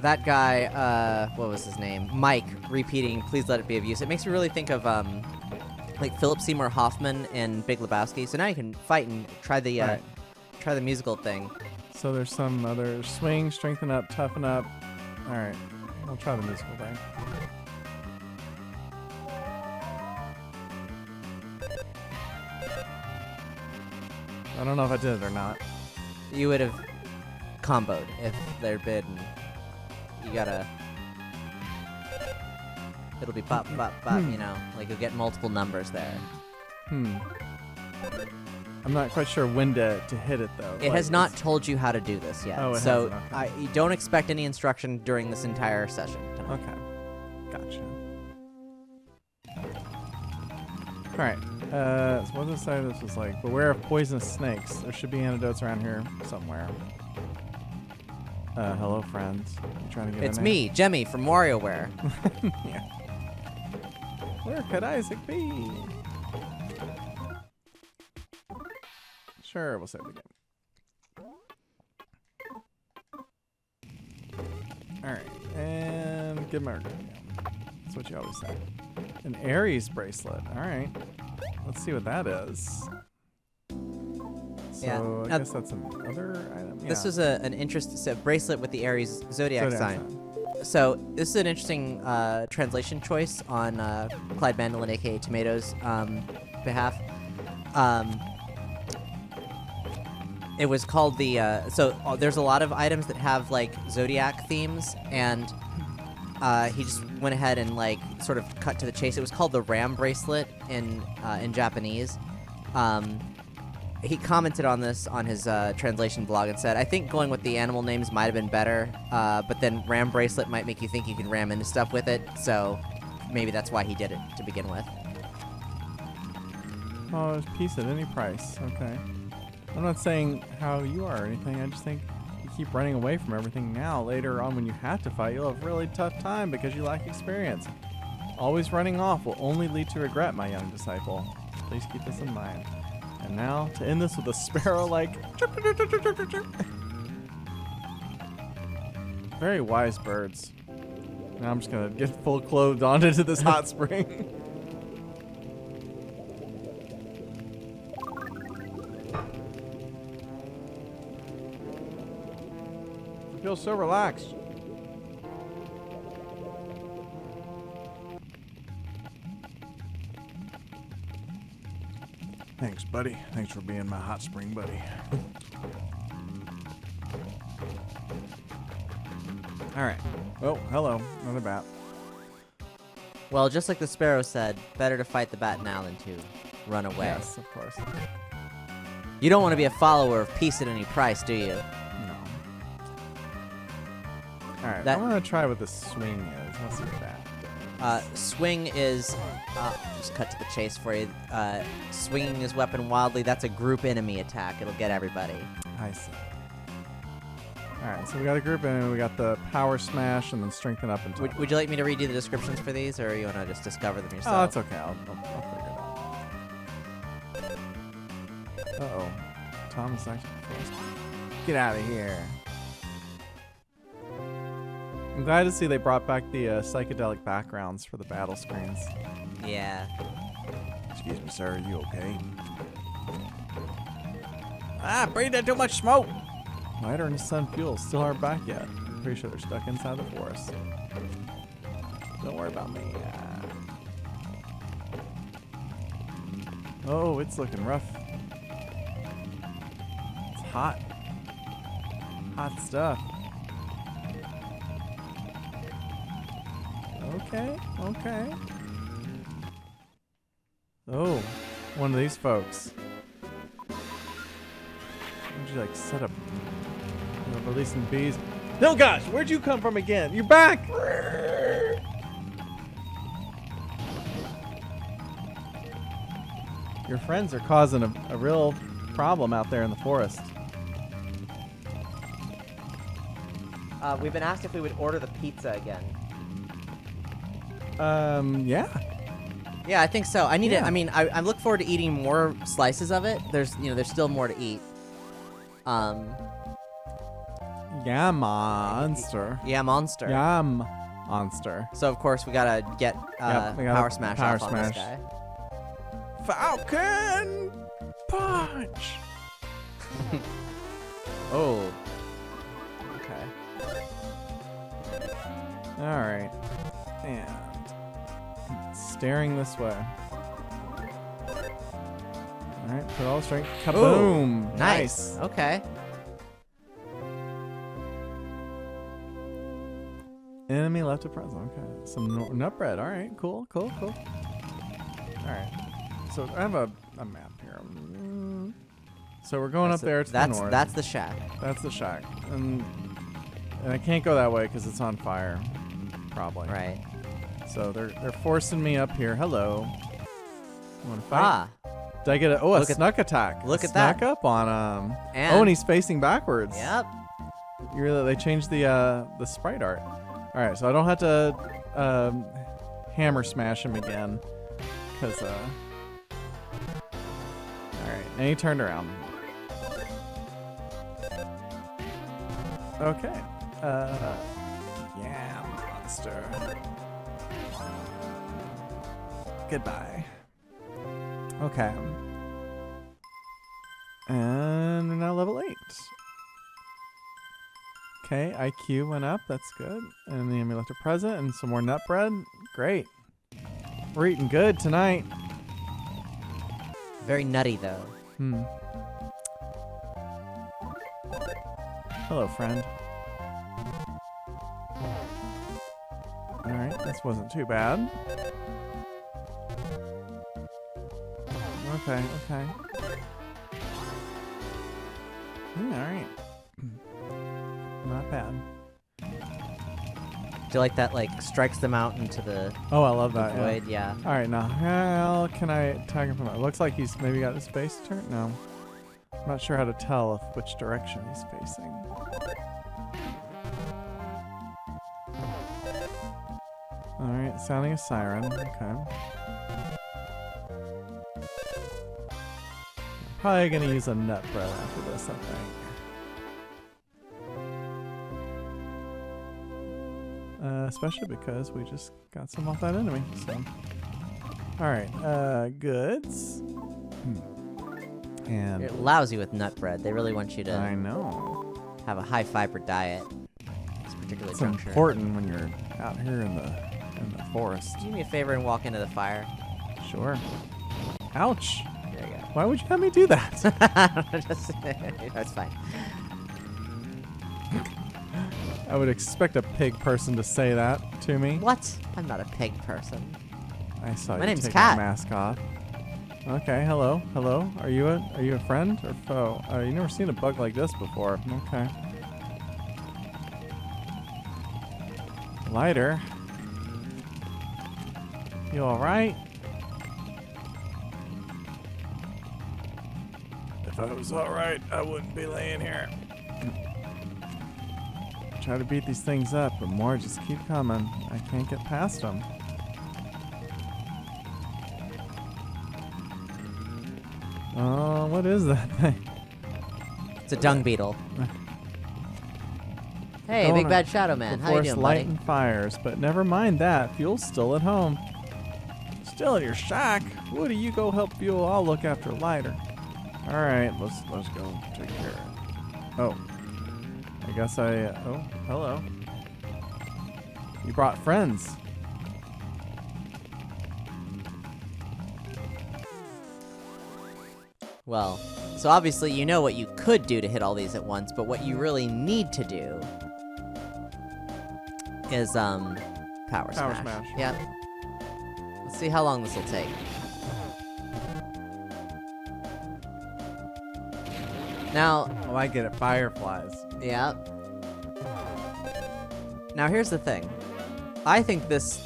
that guy, what was his name? Mike, repeating, please let it be of use. It makes me really think of, like Philip Seymour Hoffman in Big Lebowski. So now you can fight and try the, Right. try the musical thing. So there's some other swing, strengthen up, toughen up. All right, we'll try the musical thing. I don't know if I did it or not. You would have comboed if there'd been, you gotta, it'll be pop, pop, pop, like you'll get multiple numbers there. I'm not quite sure when to hit it though. It has not told you how to do this yet. Oh, it so hasn't, okay. you don't expect any instruction during this entire session tonight. Okay, gotcha. All right. So what did it say this was like? Beware of poisonous snakes. There should be antidotes around here somewhere. Hello, friends. You trying to get It's in me, Jemmy from WarioWare. there? Yeah. Where could Isaac be? Sure, we'll save the game. All right, and give my That's what you always say. An Aries bracelet. All right. Let's see what that is. So Yeah. I Now, guess that's another item. This Yeah. was an interesting bracelet with the Aries zodiac sign. sign. So this is an interesting translation choice on Clyde Mandolin, aka Tomatoes, behalf. It was called the. So there's a lot of items that have like zodiac themes, and he just went ahead and like sort of cut to the chase. It was called the Ram Bracelet in Japanese. He commented on this on his translation blog and said, I think going with the animal names might have been better, but then Ram Bracelet might make you think you can ram into stuff with it, so maybe that's why he did it to begin with. Oh, it's peace at any price. Okay. I'm not saying how you are or anything. I just think you keep running away from everything now. Later on when you have to fight, you'll have a really tough time because you lack experience. Always running off will only lead to regret, my young disciple. Please keep this in mind. And now, to end this with a sparrow-like... Very wise birds. Now I'm just going to get full clothed on into this hot spring. I feel so relaxed. Thanks, buddy. Thanks for being my hot spring buddy. All right. Oh, hello. Another bat. Well, just like the sparrow said, better to fight the bat now than to run away. Yes, of course. You don't want to be a follower of peace at any price, do you? No. All right. That- I'm going to try what the swing is. Let's see what that. Swing is, just cut to the chase for you. Swinging his weapon wildly, that's a group enemy attack. It'll get everybody. I see. All right, so we got a group and we got the power smash and then strengthen up and Would you like me to read you the descriptions for these, or you want to just discover them yourself? Oh, that's okay. I'll figure it out. Uh-oh. Thomas actually first. Get out of here. I'm glad to see they brought back the psychedelic backgrounds for the battle screens. Yeah. Excuse me, sir. Are you okay? Breathing too much smoke. Lighter and sun fuels still aren't back yet. I'm pretty sure they're stuck inside the forest. Don't worry about me. Oh, it's looking rough. It's hot. Hot stuff. Okay, okay. Oh, one of these folks. Would you like set up releasing bees? No, gosh, where'd you come from again? You're back! Your friends are causing a real problem out there in the forest. We've been asked if we would order the pizza again. Yeah. Yeah, I think so. I need Yeah. to. I mean, I look forward to eating more slices of it. There's still more to eat. Yeah, monster. Yeah, monster. Yum, monster. So of course we gotta get Yep, we gotta power smash power off on this smash. guy. Falcon punch. Oh. Okay. All right. And staring this way. All right, put all the strength. Kaboom! Nice. Okay. Enemy left to present. Okay. Some nut bread. All right. Cool. All right. So I have a map here. So we're going up there to the north. That's the shack. That's the shack. And I can't go that way because it's on fire. Probably. Right. So they're forcing me up here. Hello. You want to fight? Ah. Did I get a Look at- snuck attack? look at Snuck that. up on him. And- and he's facing backwards. Yep. They changed the sprite art. All right, so I don't have to hammer smash him again, because all right, now he turned around. Okay. Yeah, monster. Goodbye. Okay. And we're now level 8. Okay, IQ went up. That's good. And the enemy left a present and some more nut bread. Great. We're eating good tonight. Very nutty though. Hello, friend. All right, this wasn't too bad. Okay. Yeah, all right. Not bad. Do you like that? Like strikes them out into the Oh, I love that. void. Yeah. All right, now how can I tag him from? It looks like he's maybe got his face turned. No, I'm not sure how to tell which direction he's facing. All right, sounding a siren. Okay. Probably gonna use a nut bread after this, I think. Especially because we just got some off that enemy. So, all right, goods. And It allows you with nut bread. They really want you to I know have a high fiber diet. This particular it's juncture. important when you're out here in the forest. Do me a favor and walk into the fire. Sure. Ouch. There you go. Why would you have me do that? That's fine. I would expect a pig person to say that to me. What? I'm not a pig person. I saw My you name's take Kat. your mask off. Okay, hello. Are you a friend or foe? You never seen a bug like this before. Okay. Lighter. You all right? If I was all right, I wouldn't be laying here. Try to beat these things up, but more just keep coming. I can't get past them. Oh, what is that thing? It's a dung beetle. Hey, Going big bad shadow man. How you doing, buddy? Lighting fires, but never mind that. Fuel's still at home. Still in your shack. Woody, you go help Fuel. I'll look after Lighter. All right, let's go take care of it. Oh, I guess oh, hello. You brought friends. Well, so obviously you know what you could do to hit all these at once, but what you really need to do is power smash. Yeah. Let's see how long this will take. Now, Oh, I get it. Fireflies. yeah. Now here's the thing. I think this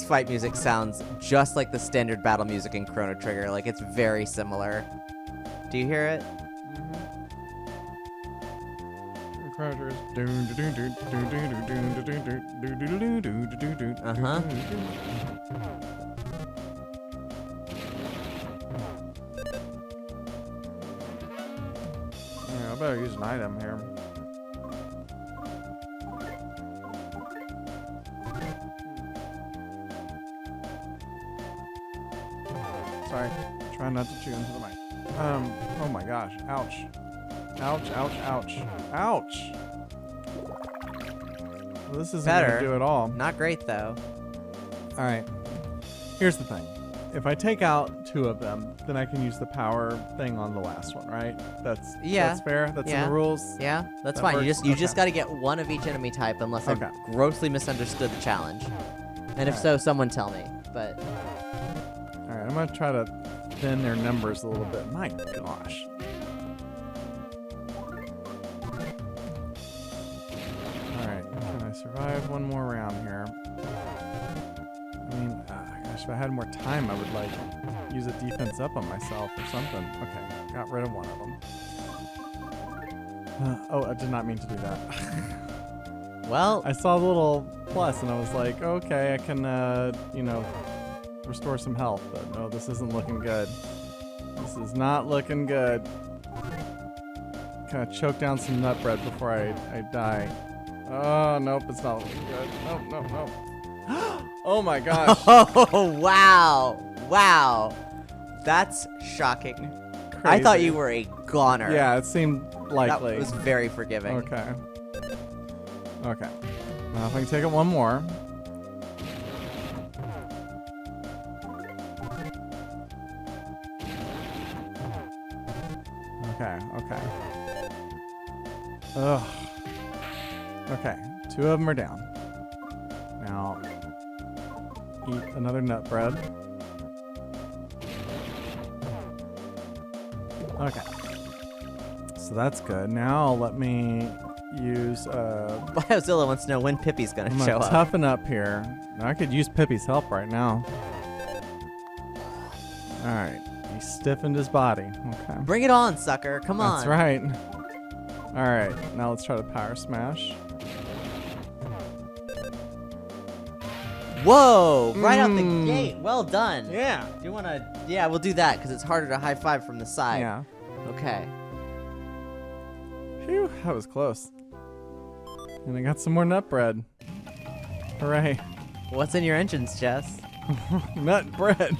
fight music sounds just like the standard battle music in Chrono Trigger. Like, it's very similar. Do you hear it? Uh-huh. Yeah, I better use an item here. Sorry, try not to chew into the mic. Oh my gosh, ouch. Ouch, ouch, ouch. Ouch! Well, this isn't Better. gonna do it all. Not great, though. Alright, here's the thing. If I take out 2 of them, then I can use the power thing on the last one, right? That's fair? That's in the rules? Yeah, that's That fine. works? You just Okay. got to get one of each enemy type unless Okay. I grossly misunderstood the challenge. And if Alright. so, someone tell me. But Alright, I'm gonna try to thin their numbers a little bit. My gosh. Alright, can I survive one more round here? I mean, gosh, if I had more time, I would, like, use a defense up on myself or something. Okay, got rid of one of them. Oh, I did not mean to do that. well, I saw the little plus, and I was like, okay, I can, restore some health. But no, this isn't looking good. This is not looking good. Kind of choke down some nut bread before I die. Oh, nope, it's not looking good. Nope, nope, nope. Oh my gosh. oh wow, that's shocking. I thought Crazy. you were a goner. Yeah, it seemed that likely. was very forgiving. Okay. Okay. Now if I can take it one more. Okay, okay. Ugh. Okay, 2 of them are down. eat another nut bread. Okay. So that's good. Now let me use Biozilla wants to know when Pippi's gonna I'm show gonna up. toughen up here. I could use Pippi's help right now. Alright. He stiffened his body. Okay. Bring it on, sucker. Come on. That's right. Alright, now let's try to power smash. Whoa! Right out the gate. Well done. Yeah. Do you want to... Yeah, we'll do that because it's harder to high five from the side. Yeah. Okay. Phew, that was close. And I got some more nut bread. Hooray. What's in your engines, Jess? Nut bread.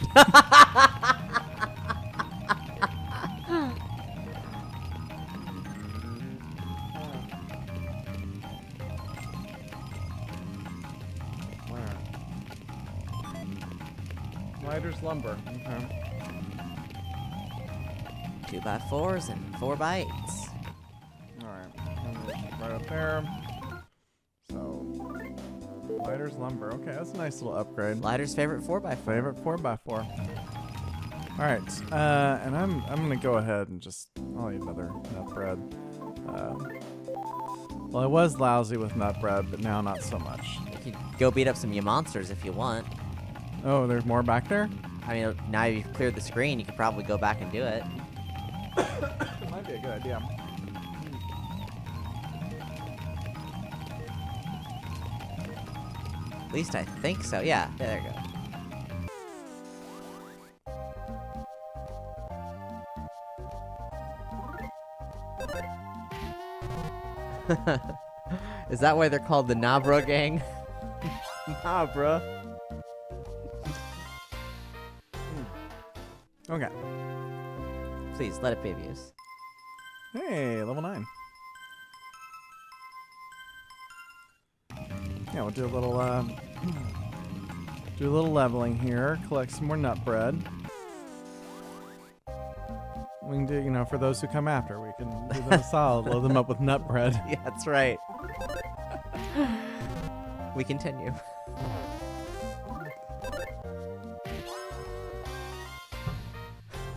Lighter's lumber. Okay. 2x4s and 4x8s. Alright. Right up there. So, lighter's lumber. Okay, that's a nice little upgrade. Lighter's favorite 4x4. Favorite 4x4. Alright, and I'm gonna go ahead and just I'll eat another nut bread. Well, I was lousy with nut bread, but now not so much. You can go beat up some monsters if you want. Oh, there's more back there? I mean, now you've cleared the screen, you could probably go back and do it. It might be a good idea. At least I think so. Yeah, there you go. Is that why they're called the Nabra gang? Nabra. Okay. Please, let it be abuse. Hey, level 9. Yeah, we'll do a little leveling here. Collect some more nut bread. We can do, for those who come after, we can do them a solid, load them up with nut bread. Yeah, that's right. We continue.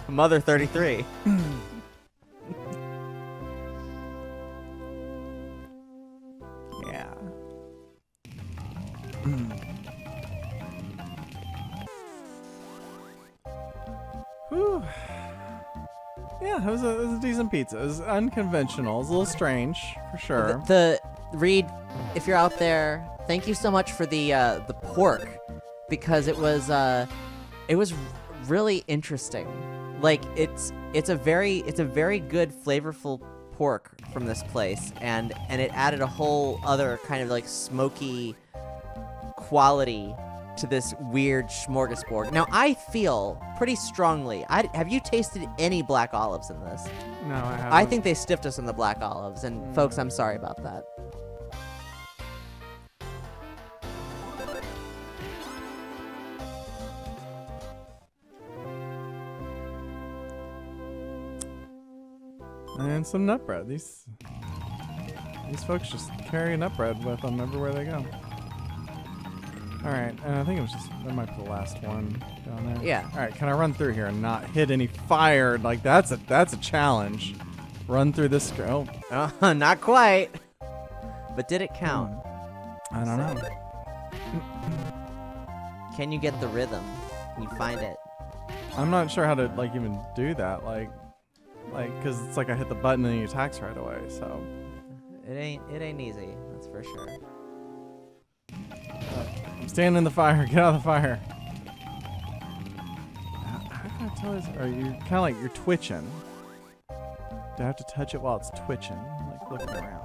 Mother 33. Yeah. Whew. Yeah, it was a decent pizza. It was unconventional. It was a little strange, for sure. Reed, if you're out there, thank you so much for the pork, because it was really interesting. Like it's a very good flavorful pork from this place, and it added a whole other kind of like smoky quality to this weird smorgasbord. Now I feel pretty strongly. Have you tasted any black olives in this? No, I haven't. I think they stiffed us on the black olives, and folks, I'm sorry about that. And some nut bread. These folks just carry nut bread with them everywhere they go. Alright, and I think that might be the last one down there. Yeah. Alright, can I run through here and not hit any fire? Like, that's a challenge. Run through this. Oh, Not quite. But did it count? I don't know. Can you get the rhythm? Can you find it? I'm not sure how to, like, even do that. Like, because it's like I hit the button and he attacks right away, so. It ain't easy, that's for sure. I'm standing in the fire. Get out of the fire. How can I tell this? Are you kind of like you're twitching? Do I have to touch it while it's twitching? Like looking around.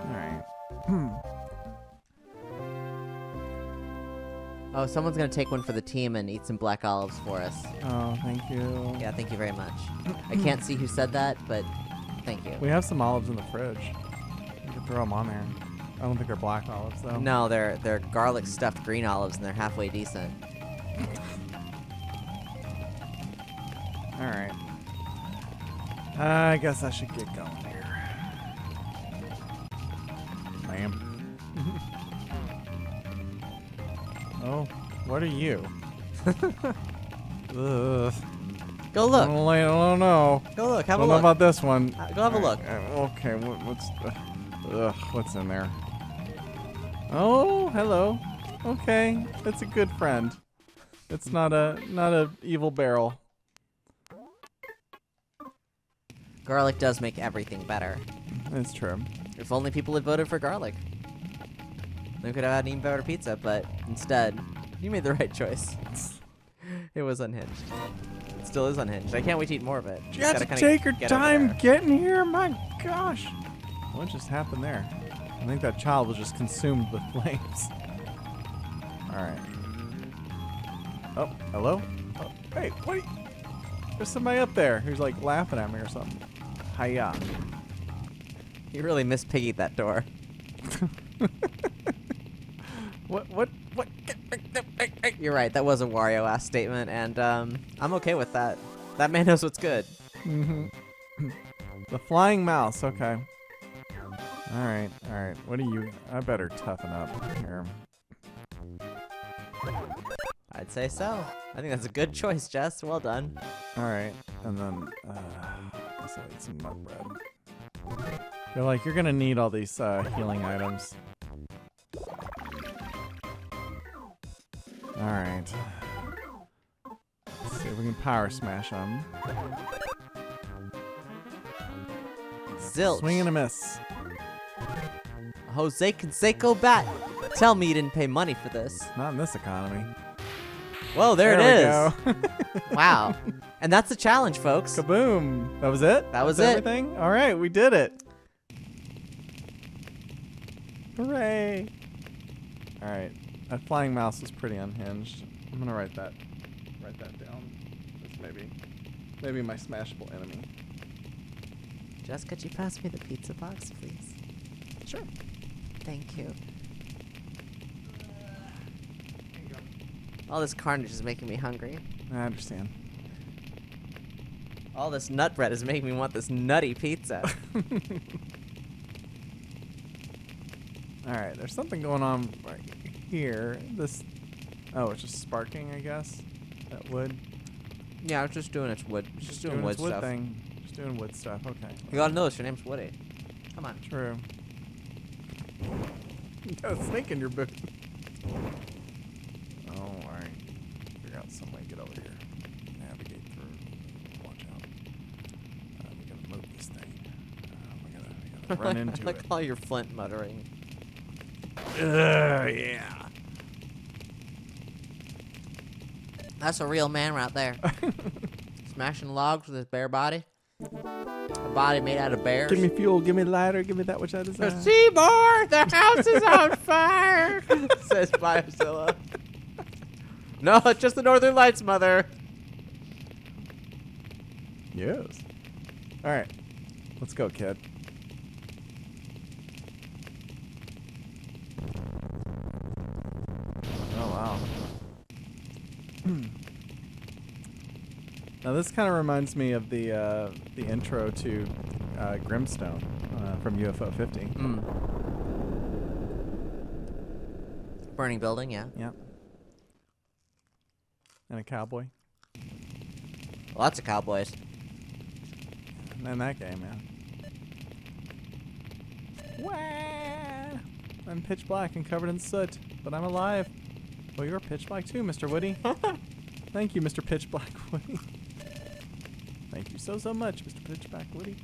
Alright. Oh, someone's gonna take one for the team and eat some black olives for us. Oh, thank you. Yeah, thank you very much. I can't see who said that, but thank you. We have some olives in the fridge. You can throw them on there. I don't think they're black olives, though. No, they're garlic stuffed green olives, and they're halfway decent. Alright. I guess I should get going here. ma'am. Oh, what are you? Ugh. Go look. I don't know. Go look. Have a Don't know look. about this one. Go have a look. Okay, what's in there? Oh, hello. Okay, it's a good friend. It's not a evil barrel. Garlic does make everything better. It's true. If only people had voted for garlic. They could have had an even better pizza, but instead, you made the right choice. It was unhinged. It still is unhinged. I can't wait to eat more of it. You have to take your time getting here. My gosh. What just happened there? I think that child was just consumed with flames. All right. Oh, hello? Oh, hey, what are you? There's somebody up there who's like laughing at me or something. Hiya. You really mispiggied that door. What? You're right. That was a Wario-ass statement, and I'm okay with that. That man knows what's good. Mm-hmm. The flying mouse. Okay. All right. What are you? I better toughen up here. I'd say so. I think that's a good choice, Jess. Well done. All right, and then let's eat some mud bread. They're like, you're gonna need all these healing items. All right. Let's see if we can power smash them. Zilch. Swing and a miss. Jose Canseco bat. Tell me you didn't pay money for this. Not in this economy. Whoa, there it we is. go. Wow. And that's the challenge, folks. Kaboom. That was it? That was That's it. everything? All right, we did it. Hooray. All right. That flying mouse was pretty unhinged. I'm going to write that down. That's maybe my smashable enemy. Jess, could you pass me the pizza box, please? Sure. Thank you. All this carnage is making me hungry. I understand. All this nut bread is making me want this nutty pizza. All right, there's something going on right here. Oh, it's just sparking, I guess. That wood. Yeah, it's just doing its wood. It's just doing wood its wood stuff. thing. Just doing wood stuff. Okay. You gotta know this. Your name's Woody. Come on. True. You got a snake in your boot. Oh, all right. Figure out some way to get over here. Navigate through. Watch out. We gotta move this thing. We gotta run into I like it. all your Flint muttering. Yeah. That's a real man right there. Smashing logs with his bare body. A body made out of bears. Give me fuel. Give me lighter. Give me that which I desire. Seymour, the house is on fire, says Biozilla. No, it's just the Northern Lights, Mother. Yes. All right. Let's go, kid. Oh, wow. Now, this kind of reminds me of the intro to Grimstone from UFO 50. Mm. Burning building, yeah. Yep. And a cowboy. Lots of cowboys. And that game, yeah. Wah! I'm pitch black and covered in soot, but I'm alive. Well, you're pitch black too, Mr. Woody. Thank you, Mr. Pitch Black Woody. Thank you so much, Mr. Pitch Black Woody.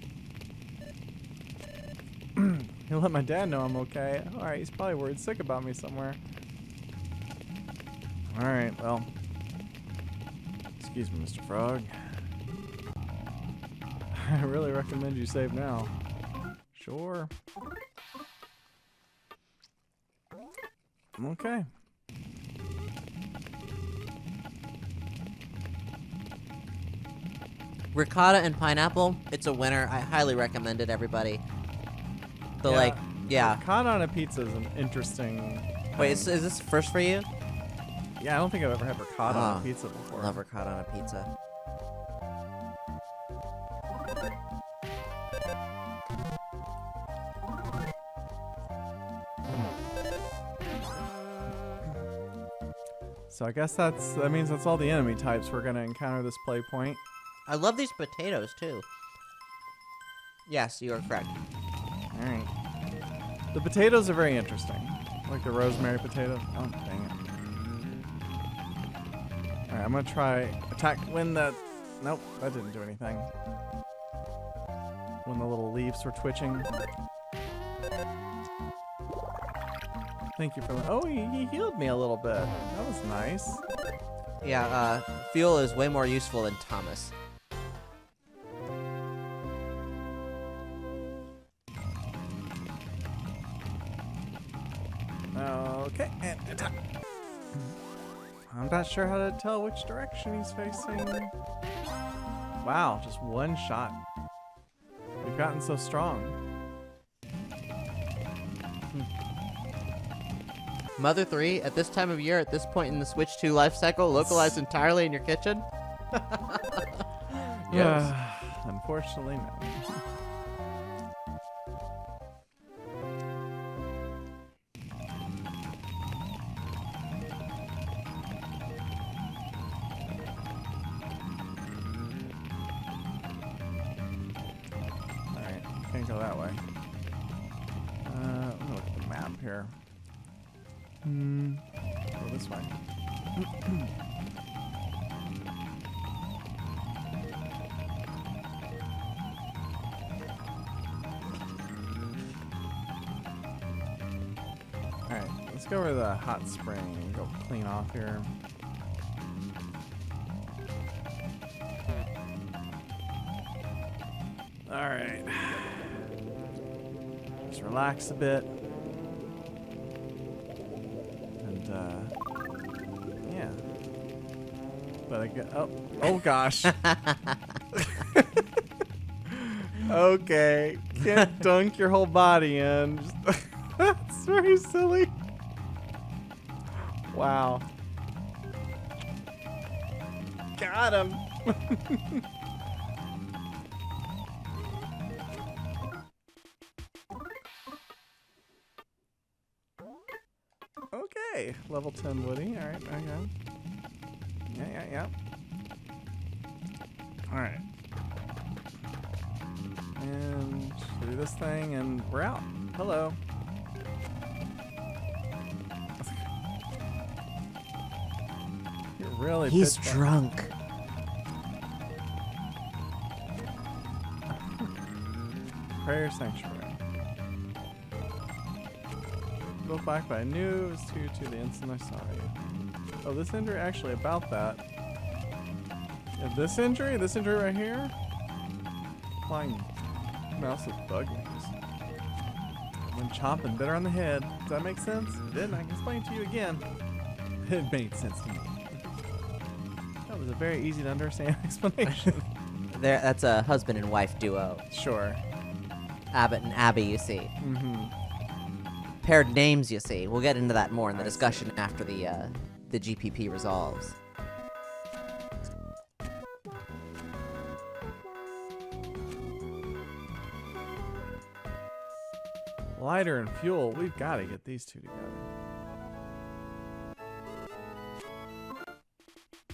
He'll let my dad know I'm okay. Alright, he's probably worried sick about me somewhere. Alright, well. Excuse me, Mr. Frog. I really recommend you save now. Sure. Okay. Ricotta and pineapple, it's a winner. I highly recommend it, everybody. The yeah. Ricotta on a pizza is an interesting. Wait, is this first for you? Yeah, I don't think I've ever had ricotta on a pizza I before. love ricotta on a pizza. So I guess that means that's all the enemy types we're gonna encounter this play point. I love these potatoes too. Yes, you are correct. All right. The potatoes are very interesting, like the rosemary potato. Oh, dang it! All right, I'm gonna try attack when the. Nope, that didn't do anything. When the little leaves were twitching. Thank you for that. Oh, he healed me a little bit. That was nice. Yeah, fuel is way more useful than Thomas. Okay, and attack. I'm not sure how to tell which direction he's facing. Wow, just one shot. We've gotten so strong. Mother 3, at this time of year, at this point in the Switch 2 life cycle, localized entirely in your kitchen? Yes. Unfortunately, no. Alright, can't go that way. I'm gonna look at the map here. Go this way. Alright, let's go over the hot spring and go clean off here. Alright. Just relax a bit. Yeah. But I get oh gosh. Okay. Can't dunk your whole body in. That's very silly. Wow. Got him. Okay, level 10 Woody. All right, okay. Yeah. All right. And do this thing, and we're out. Hello. You're really. He's drunk. Prayer Sanctuary. Built back by new to the instant I saw you. Oh, this injury actually about that. Yeah, this injury right here. Flying mouse with bug wings. When chomping bitter on the head. Does that make sense? If it didn't, I can explain to you again. It made sense to me. That was a very easy to understand explanation. That's a husband and wife duo. Sure. Abbott and Abby, you see. Mm-hmm. Paired names, you see. We'll get into that more in the discussion after the GPP resolves. Lighter and fuel, we've got to get these two together.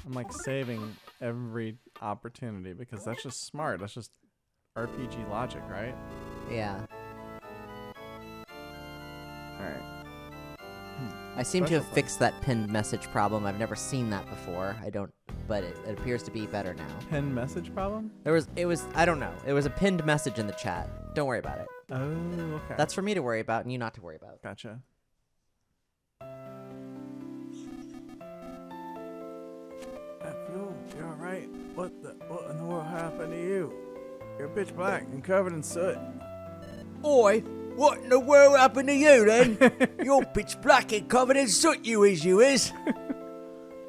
I'm like saving every opportunity because that's just smart. That's just RPG logic, right? Yeah. Alright. I seem to have fixed that pinned message problem. I've never seen that before. But it appears to be better now. Pinned message problem? I don't know. It was a pinned message in the chat. Don't worry about it. Oh, okay. That's for me to worry about and you not to worry about. Gotcha. Fuel, you alright? What in the world happened to you? You're pitch black and covered in soot. Oi! What in the world happened to you then? You're pitch black and covered in soot, you is.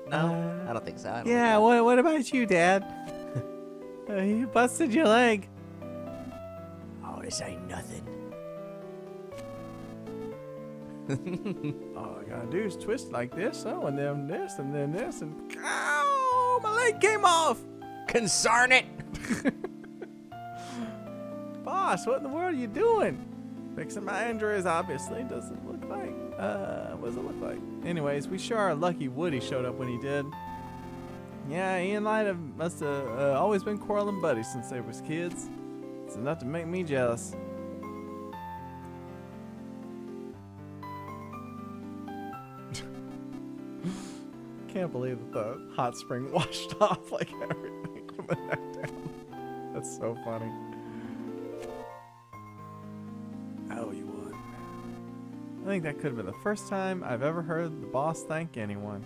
No, I don't think so. Yeah, what about you, Dad? You busted your leg. Oh, this ain't nothing. All I gotta do is twist like this, and then this, and then this, and ow! My leg came off! Concern it! Boss, what in the world are you doing? Fixing my injuries, obviously. Doesn't look like What does it look like? Anyways, we sure are lucky Woody showed up when he did. Yeah, he and Lyda must have always been quarreling buddies since they was kids. It's enough to make me jealous. Can't believe that the hot spring washed off like everything from the neck down. That's so funny. Oh, you won. I think that could have been the first time I've ever heard the boss thank anyone.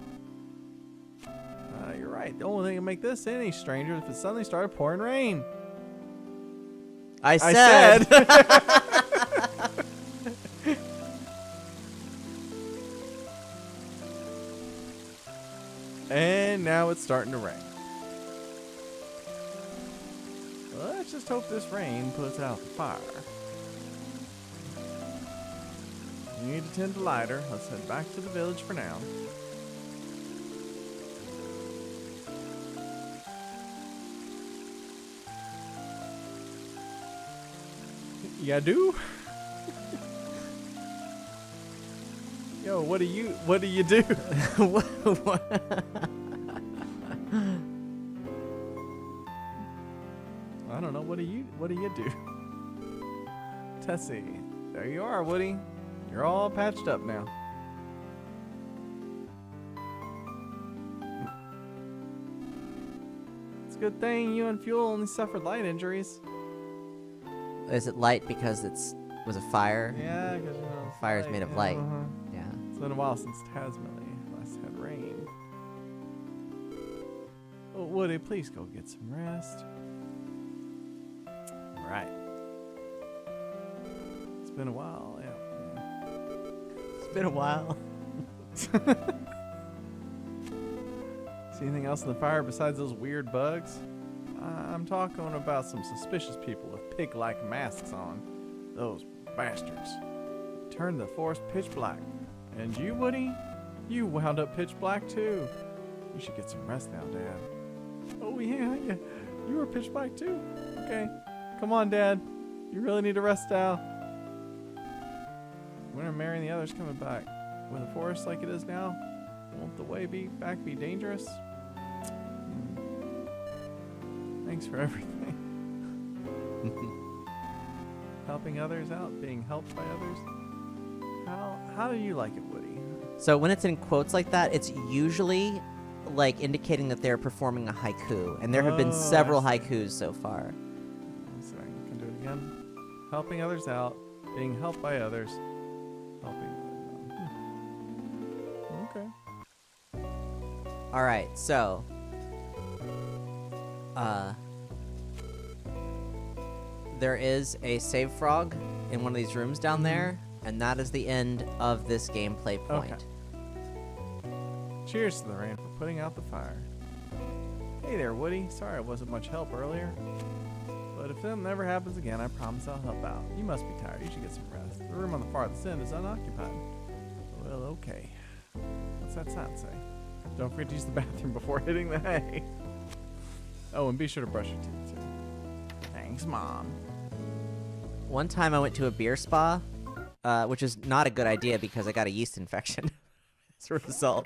You're right. The only thing that make this any stranger is if it suddenly started pouring rain. I said. And now it's starting to rain. Well, let's just hope this rain puts out the fire. You need to tend to lighter. Let's head back to the village for now. Yeah, do? Yo, what do you do? What? I don't know. What do you do? Tessie, there you are, Woody. You're all patched up now. It's a good thing you and Fuel only suffered light injuries. Is it light because was a fire? Yeah, because Fire's made of light. Yeah. It's been a while since Tasmily last had rain. Oh, Woody, please go get some rest. Right. It's been a while, yeah. It's been a while. See anything else in the fire besides those weird bugs? I'm talking about some suspicious people with pig-like masks on. Those bastards. Turned the forest pitch black. And you, Woody? You wound up pitch black too. You should get some rest now, Dad. Oh yeah, you were pitch black too. Okay. Come on, Dad. You really need to rest now. When are Mary and the others coming back? With a forest like it is now, won't the way back be dangerous? Thanks for everything. Helping others out, being helped by others. How do you like it, Woody? So when it's in quotes like that, it's usually like indicating that they're performing a haiku, and there have been several haikus so far. Sorry, I can do it again. Helping others out, being helped by others, helping. Okay. All right, so there is a save frog in one of these rooms down there, and that is the end of this gameplay point. Okay. Cheers to the rain for putting out the fire. Hey there, Woody. Sorry I wasn't much help earlier. But if that never happens again, I promise I'll help out. You must be tired. You should get some rest. The room on the farthest end is unoccupied. Well, okay. What's that sign say? Don't forget to use the bathroom before hitting the hay. Oh, and be sure to brush your teeth, too. Thanks, Mom. One time I went to a beer spa, which is not a good idea because I got a yeast infection as a result.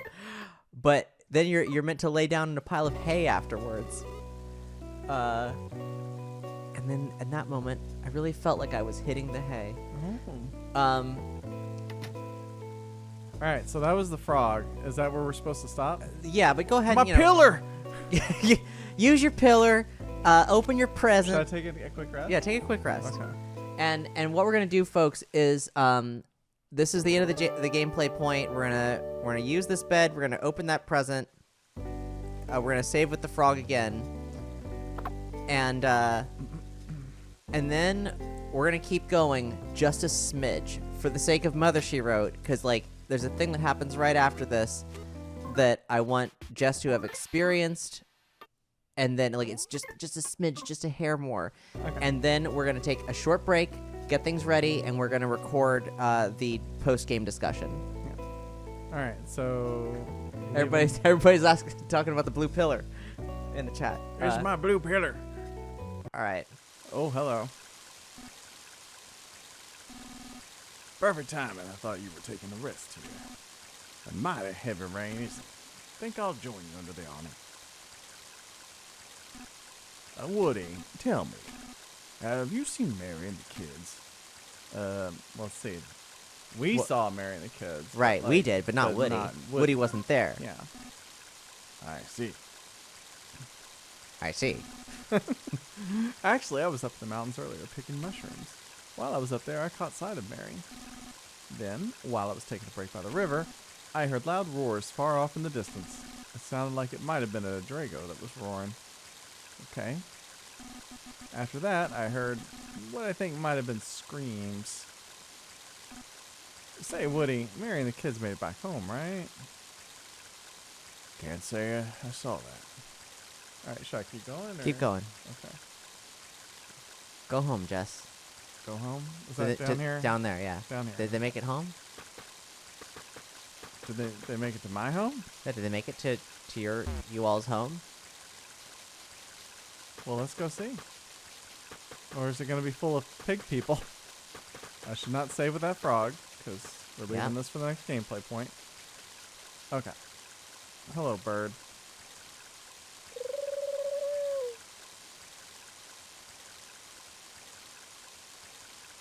But then you're meant to lay down in a pile of hay afterwards. And then in that moment, I really felt like I was hitting the hay. All right, so that was the frog. Is that where we're supposed to stop? Yeah, but go ahead. My pillar! Use your pillar. Open your present. Should I take a quick rest? Yeah, take a quick rest. Okay. And what we're gonna do, folks, is this is the end of the gameplay point. We're gonna use this bed. We're gonna open that present. We're gonna save with the frog again, and then we're gonna keep going just a smidge for the sake of Mother She Wrote, because like there's a thing that happens right after this that I want Jess to have experienced. And then, like, it's just a smidge, just a hair more. Okay. And then we're going to take a short break, get things ready, and we're going to record the post-game discussion. Yeah. All right, so... Everybody's talking about the blue pillar in the chat. Here's my blue pillar. All right. Oh, hello. Perfect timing. I thought you were taking a rest here. A mighty heavy rain, isn't it? Think I'll join you under the awning. Woody, tell me, have you seen Mary and the kids? Let's see. We saw Mary and the kids. Right, we did, but not Woody. Woody wasn't there. Yeah. I see. I see. Actually, I was up in the mountains earlier picking mushrooms. While I was up there, I caught sight of Mary. Then, while I was taking a break by the river, I heard loud roars far off in the distance. It sounded like it might have been a Drago that was roaring. Okay. After that, I heard what I think might have been screams. Say, Woody, Mary and the kids made it back home, right? Can't say I saw that. Alright, should I keep going? Keep going. Okay. Go home, Jess. Go home? Is that down here? Down there, yeah. Down here. Did they make it home? Did they make it to my home? Yeah, did they make it to you all's home? Well, let's go see. Or is it going to be full of pig people? I should not save with that frog, because we're leaving this for the next gameplay point. Okay. Hello, bird.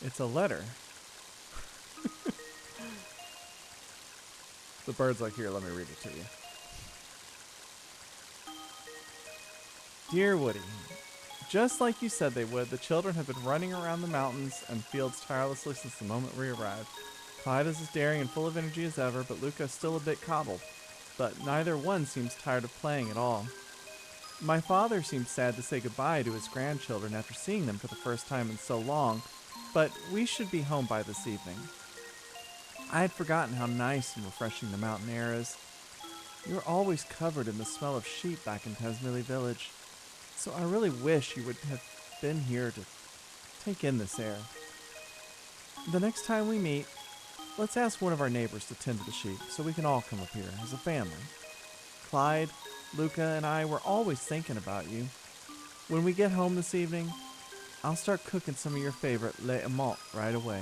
It's a letter. The bird's like, here, let me read it to you. Dear Woody, just like you said they would, the children have been running around the mountains and fields tirelessly since the moment we arrived. Clyde is as daring and full of energy as ever, but Luca is still a bit coddled. But neither one seems tired of playing at all. My father seems sad to say goodbye to his grandchildren after seeing them for the first time in so long, but we should be home by this evening. I had forgotten how nice and refreshing the mountain air is. You're always covered in the smell of sheep back in Tasmili village, so I really wish you would have been here to take in this air. The next time we meet, let's ask one of our neighbors to tend to the sheep so we can all come up here as a family. Clyde, Luca, and I were always thinking about you. When we get home this evening, I'll start cooking some of your favorite le amont right away.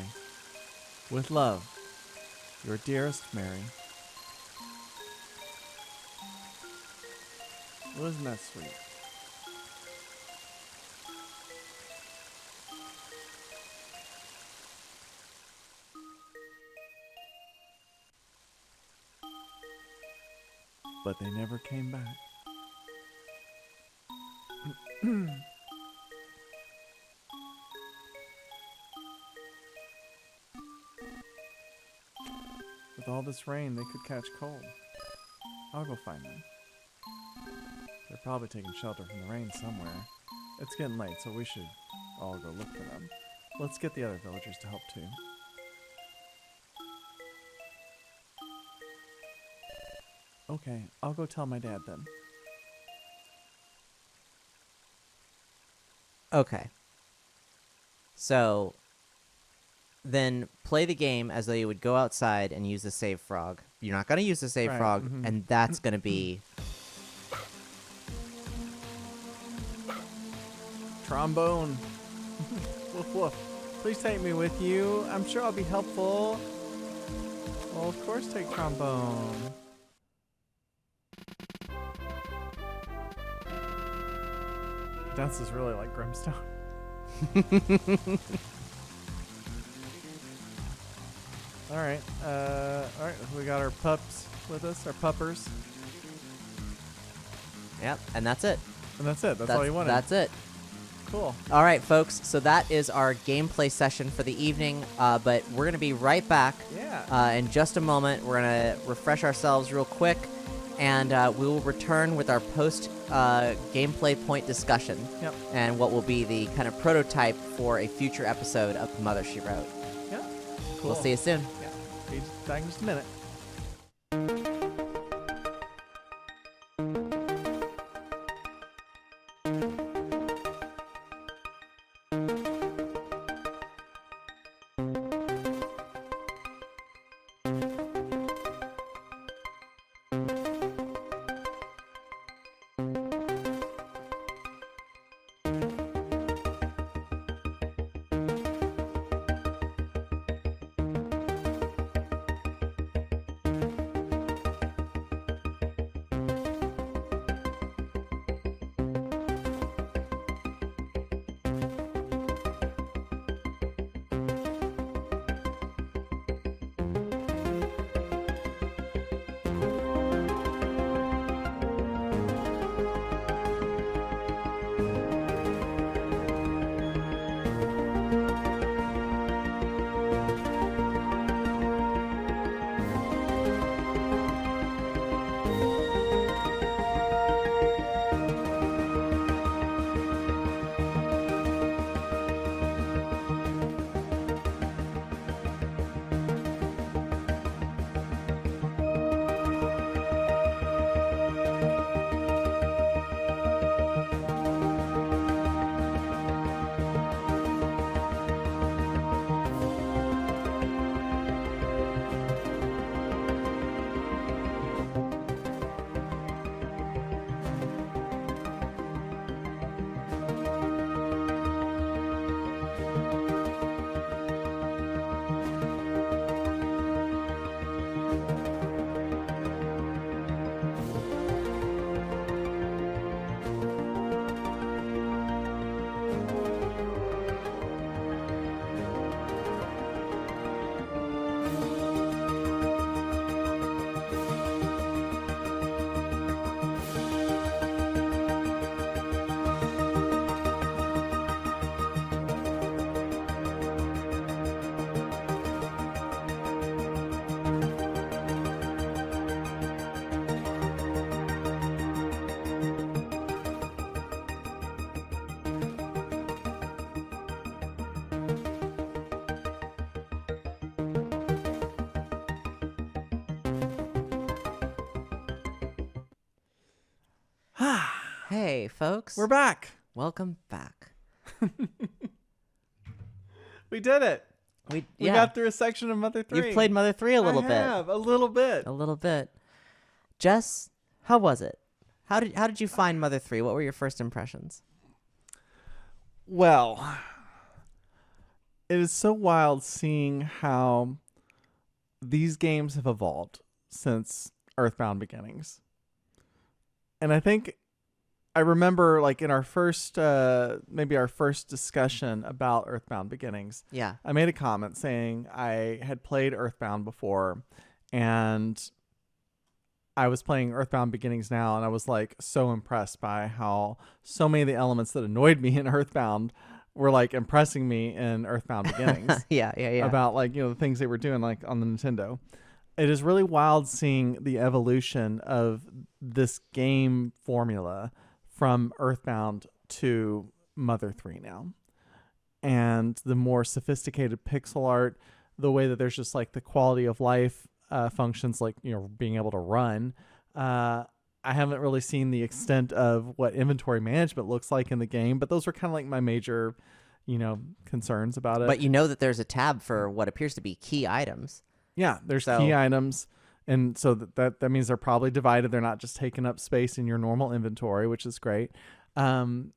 With love, your dearest Mary. Wasn't that sweet? But they never came back. With all this rain, they could catch cold. I'll go find them. They're probably taking shelter from the rain somewhere. It's getting late, so we should all go look for them. Let's get the other villagers to help too. Okay, I'll go tell my dad then. Okay. So then play the game as though you would go outside and use the save frog. You're not going to use the save frog, and that's going to be... Trombone. Woof woof. Please take me with you. I'm sure I'll be helpful. Well, of course take trombone. Dances really like Grimstone. Alright, we got our pups with us, our puppers. Yep, and that's it. And that's it, that's all you wanted. That's it. Cool. All right, folks, so that is our gameplay session for the evening, but we're going to be right back in just a moment. We're going to refresh ourselves real quick, and we will return with our post-gameplay point discussion and what will be the kind of prototype for a future episode of Mother, She Wrote. Yeah, cool. We'll see you soon. Yeah, be back in just a minute. Hey, folks. We're back. Welcome back. We did it. We got through a section of Mother 3. You've played Mother 3 a little bit. A little bit. A little bit. Jess, how was it? How did you find Mother 3? What were your first impressions? Well, it is so wild seeing how these games have evolved since EarthBound Beginnings. And I think I remember like in our first maybe our first discussion about EarthBound Beginnings. Yeah. I made a comment saying I had played EarthBound before and I was playing EarthBound Beginnings now, and I was like so impressed by how so many of the elements that annoyed me in EarthBound were like impressing me in EarthBound Beginnings. Yeah. About like, the things they were doing like on the Nintendo. It is really wild seeing the evolution of this game formula from EarthBound to Mother 3 now. And the more sophisticated pixel art, the way that there's just like the quality of life functions like being able to run. I haven't really seen the extent of what inventory management looks like in the game, but those were kind of like my major concerns about it. But that there's a tab for what appears to be key items. Yeah, there's key items, and so that means they're probably divided. They're not just taking up space in your normal inventory, which is great. And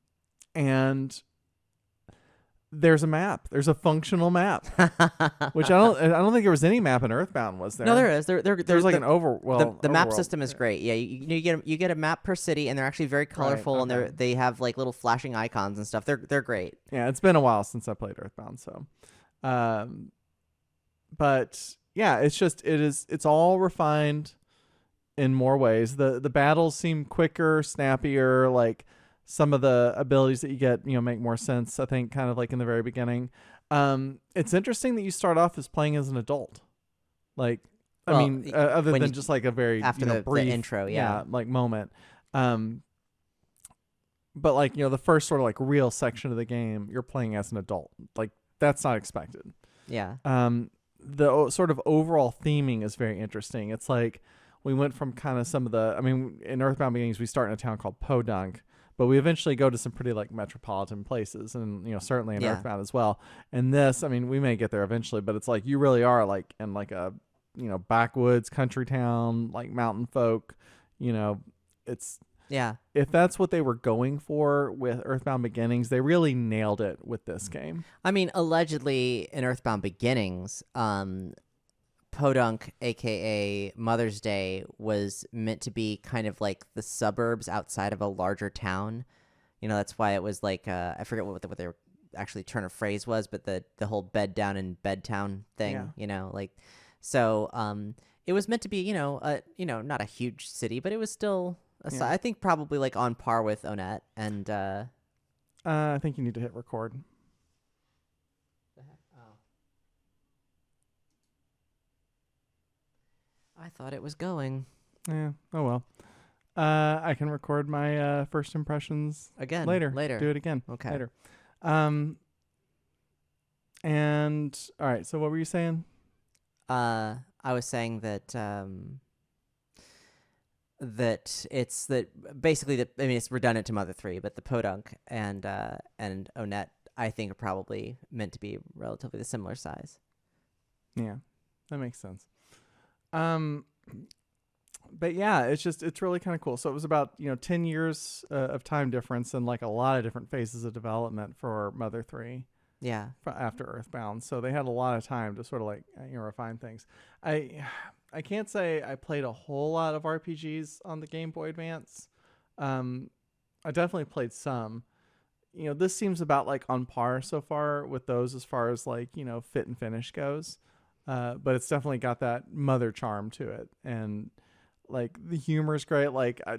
there's a map. There's a functional map, which I don't think there was any map in EarthBound, was there? No, there is. There's like the map system is great. Yeah, you get a map per city, and they're actually very colorful, right, okay. and they have like little flashing icons and stuff. They're great. Yeah, it's been a while since I played EarthBound, so, but yeah, it's all refined in more ways. The battles seem quicker, snappier, like. Some of the abilities that you get, make more sense, I think, kind of like in the very beginning. It's interesting that you start off as playing as an adult. Like, other than just like a very after brief the intro, like moment. But like, the first sort of like real section of the game, you're playing as an adult. Like, that's not expected. Yeah. The sort of overall theming is very interesting. It's like we went from kind of some of the, in EarthBound Beginnings, we start in a town called Podunk. But we eventually go to some pretty like metropolitan places, and certainly in EarthBound as well. And this, we may get there eventually, but it's like you really are like in like a backwoods country town, like mountain folk. It's if that's what they were going for with EarthBound Beginnings, they really nailed it with this game. Allegedly in EarthBound Beginnings, Podunk, aka Mother's Day, was meant to be kind of like the suburbs outside of a larger town. That's why it was like I forget what their actually turn of phrase was, but the whole bed down in Bedtown thing. Yeah. So it was meant to be not a huge city, but it was still I think probably like on par with Onett and. I think you need to hit record. I thought it was going. Yeah. Oh well. I can record my first impressions again later. Do it again. Okay. Later. And all right. So what were you saying? I was saying that it's basically it's redundant to Mother 3, but the Podunk and Onett I think are probably meant to be relatively the similar size. Yeah, that makes sense. But yeah, it's really kind of cool. So it was about 10 years of time difference and like a lot of different phases of development for Mother 3. Yeah. After EarthBound, so they had a lot of time to sort of like refine things. I can't say I played a whole lot of RPGs on the Game Boy Advance. I definitely played some. This seems about like on par so far with those as far as like fit and finish goes. But it's definitely got that Mother charm to it, and like the humor is great. Like I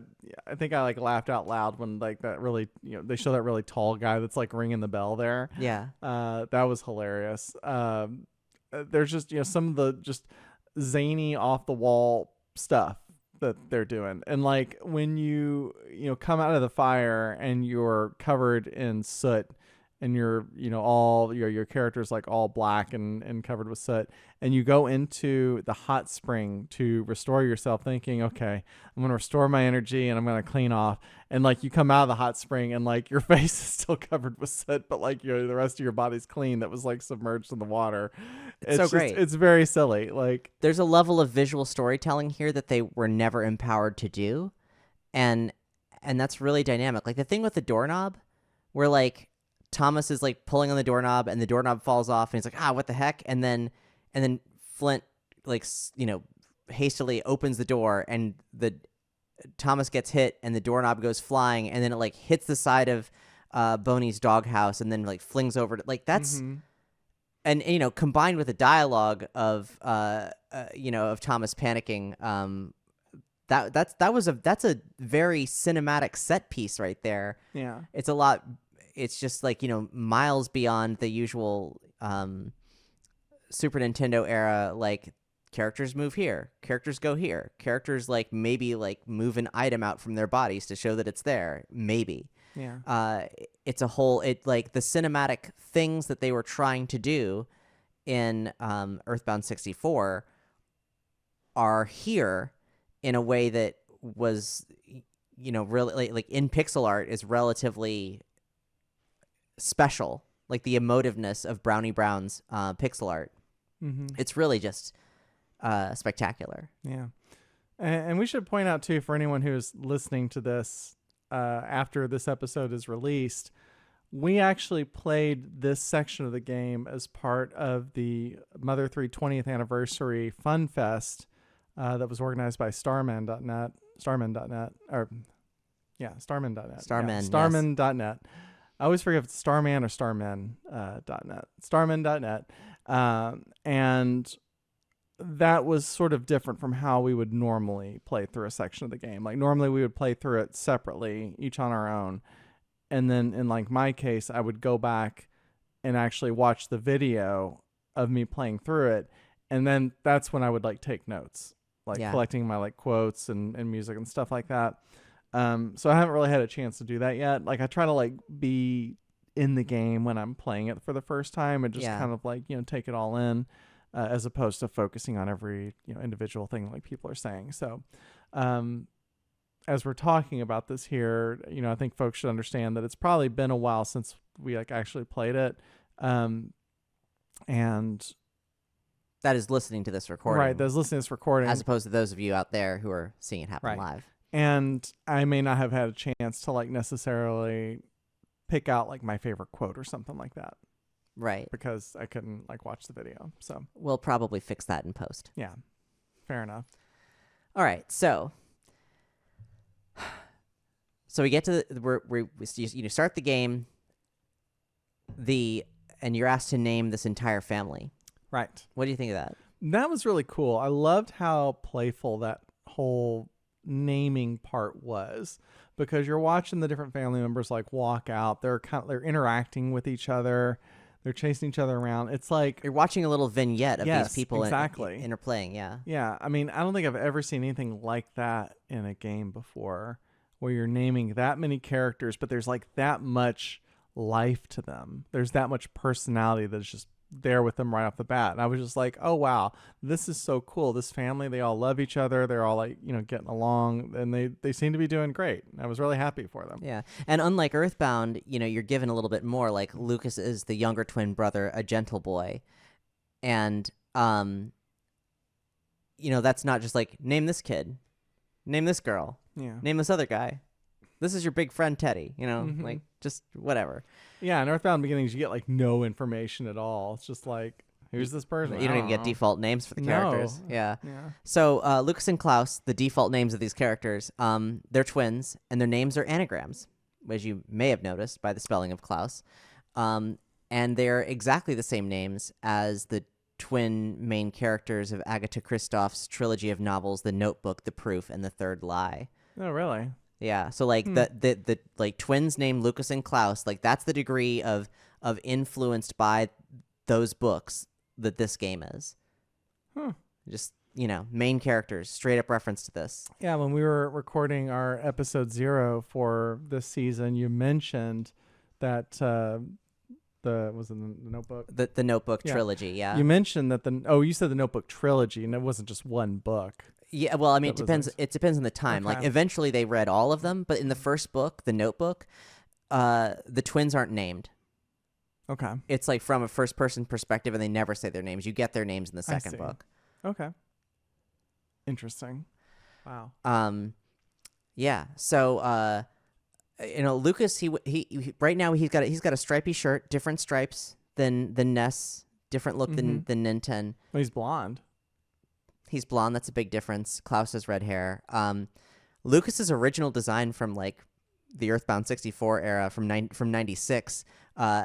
think I like laughed out loud when like that really they show that really tall guy that's like ringing the bell there. Yeah. That was hilarious. There's just some of the just zany off the wall stuff that they're doing, and like when you come out of the fire and you're covered in soot and you're, all your character's like all black and covered with soot, and you go into the hot spring to restore yourself, thinking, okay, I'm going to restore my energy and I'm going to clean off. And like you come out of the hot spring and like your face is still covered with soot, but like the rest of your body's clean that was like submerged in the water. It's so great. It's very silly. Like there's a level of visual storytelling here that they were never empowered to do. And that's really dynamic. Like the thing with the doorknob where like Thomas is like pulling on the doorknob and the doorknob falls off and he's like, what the heck? And then Flint like, hastily opens the door and Thomas gets hit and the doorknob goes flying and then it like hits the side of Boney's doghouse and then like flings over to, like that's and combined with the dialogue of of Thomas panicking, that's a very cinematic set piece right there. Yeah. It's a lot. It's just like, miles beyond the usual Super Nintendo era, like characters move here, characters go here, characters like maybe like move an item out from their bodies to show that it's there. Maybe. Yeah. It's a whole, like the cinematic things that they were trying to do in EarthBound 64 are here in a way that was, really like in pixel art is relatively special. Like the emotiveness of Brownie Brown's pixel art. Mm-hmm. It's really just spectacular. Yeah. And we should point out too, for anyone who's listening to this after this episode is released, we actually played this section of the game as part of the Mother 3 20th Anniversary Funfest that was organized by Starman.net, or Starman.net. Starman.net. I always forget if it's Starman or Starman.net. Starman.net. And that was sort of different from how we would normally play through a section of the game. Like normally we would play through it separately, each on our own. And then in like my case, I would go back and actually watch the video of me playing through it. And then that's when I would like take notes, like collecting my like quotes and music and stuff like that. So I haven't really had a chance to do that yet. Like I try to like be in the game when I'm playing it for the first time and just kind of like, take it all in, as opposed to focusing on every, individual thing like people are saying. So, as we're talking about this here, I think folks should understand that it's probably been a while since we like actually played it. And that is listening to this recording. Right. That's listening to this recording. As opposed to those of you out there who are seeing it happen live. And I may not have had a chance to like necessarily pick out like my favorite quote or something like that. Right. Because I couldn't like watch the video. So we'll probably fix that in post. Yeah. Fair enough. All right. So we get to you start the game, and you're asked to name this entire family. Right. What do you think of that? That was really cool. I loved how playful that whole naming part was, because you're watching the different family members like walk out. They're interacting with each other. They're chasing each other around. It's like you're watching a little vignette of these people interplaying. Yeah. Yeah. I mean, I don't think I've ever seen anything like that in a game before, where you're naming that many characters, but there's like that much life to them. There's that much personality that's just there with them right off the bat. And I was just like, oh wow, this is so cool. This family, they all love each other. They're all like, getting along, and they seem to be doing great. I was really happy for them. Yeah. And unlike EarthBound, you're given a little bit more. Like Lucas is the younger twin brother, a gentle boy. And that's not just like name this kid, name this girl, name this other guy. This is your big friend Teddy, like just whatever. Yeah, in EarthBound Beginnings, you get like no information at all. It's just like, who's this person? You don't even get default names for the characters. No. Yeah. So Lucas and Klaus, the default names of these characters, they're twins, and their names are anagrams, as you may have noticed by the spelling of Klaus. And they're exactly the same names as the twin main characters of Agatha Christoph's trilogy of novels, The Notebook, The Proof, and The Third Lie. Oh, really? Yeah, so like the like twins named Lucas and Klaus, like that's the degree of influenced by those books that this game is. Just main characters, straight up reference to this. Yeah, when we were recording our episode 0 for this season, you mentioned that Was it the Notebook? The Notebook Yeah. trilogy. Yeah. You mentioned that you said the Notebook trilogy, and it wasn't just one book. Yeah, well, I mean, it That was depends. like- It depends on the time. Like, Okay. eventually they read all of them, but in the first book, the Notebook, the twins aren't named. Okay. It's like from a first-person perspective, and they never say their names. You get their names in the I second see. book. Okay. Interesting. Wow. Yeah. So, Lucas, he right now he's got a stripy shirt, different stripes than Ness, different look than Ninten. Well, he's blonde. He's blonde. That's a big difference. Klaus has red hair. Lucas's original design from like the EarthBound 64 era from 96.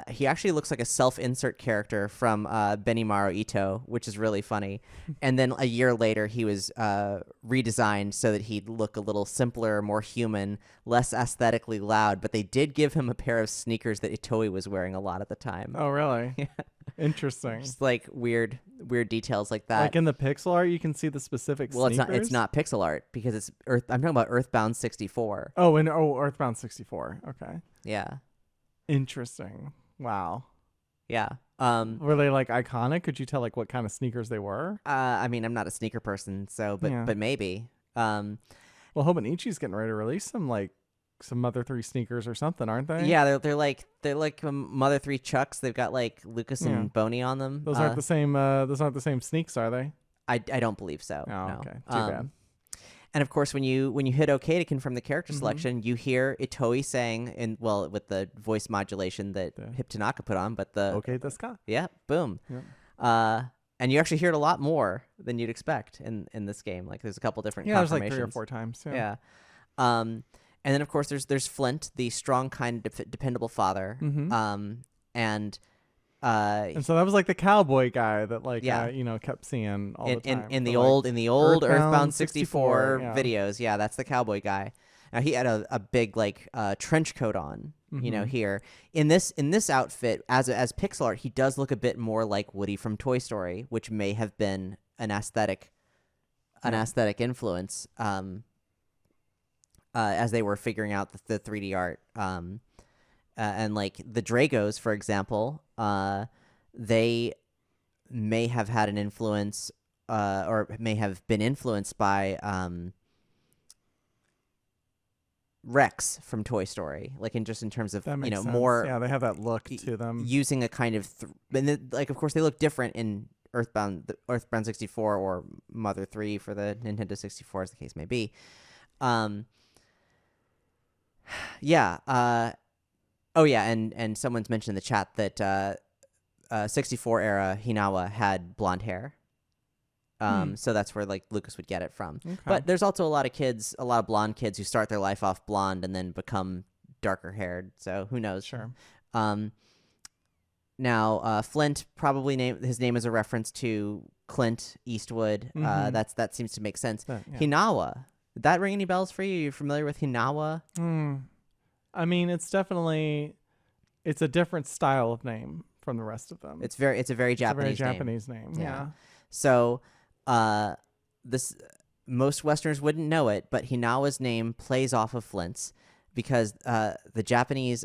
He actually looks like a self-insert character from Benimaru Ito, which is really funny. And then a year later, he was redesigned so that he'd look a little simpler, more human, less aesthetically loud. But they did give him a pair of sneakers that Itoi was wearing a lot at the time. Oh, really? Yeah. Interesting. Just like weird details like that. Like in the pixel art, you can see the specific Well, sneakers? it's not pixel art because it's I'm talking about EarthBound 64. Oh, EarthBound 64. Okay. Yeah. Interesting. Wow. Yeah. Were they like iconic? Could you tell like what kind of sneakers they were? I mean, I'm not a sneaker person, so but maybe. Well, Hobonichi's getting ready to release some Mother 3 sneakers or something, aren't they? Yeah, they're like Mother 3 Chucks. They've got like Lucas and Boney on them. Those aren't the same. Those aren't the same sneaks, are they? I don't believe so. Oh, no. okay. Too bad. And of course, when you hit OK to confirm the character selection, you hear Itoi saying, with the voice modulation that Hip Tanaka put on, but the Okay, desu ka? yeah, boom. Yep. And you actually hear it a lot more than you'd expect in this game. Like there's a couple different There's like 3 or confirmations. 4 times. Yeah. And then of course there's Flint, the strong, kind, dependable father. And so that was like the cowboy guy that kept seeing all the time. in the old EarthBound 64 yeah. videos. Yeah, that's the cowboy guy. Now he had a big trench coat on, here. In this outfit as pixel art, he does look a bit more like Woody from Toy Story, which may have been an aesthetic influence as they were figuring out the 3D art. And like the Dragos, for example, they may have had an influence or may have been influenced by Rex from Toy Story, like in terms of sense. more. Yeah, they have that look to them. Using a kind of of course they look different in EarthBound 64 or Mother 3 for the Nintendo 64, as the case may be. Oh yeah, and someone's mentioned in the chat that 64 era Hinawa had blonde hair. So that's where like Lucas would get it from. Okay. But there's also a lot of blonde kids who start their life off blonde and then become darker haired. So who knows? Sure. Now Flint probably his name is a reference to Clint Eastwood. That seems to make sense. Hinawa. Did that ring any bells for you? Are you familiar with Hinawa? I mean, it's a different style of name from the rest of them. It's a very Japanese name. Yeah. So, most Westerners wouldn't know it, but Hinawa's name plays off of Flint's because the Japanese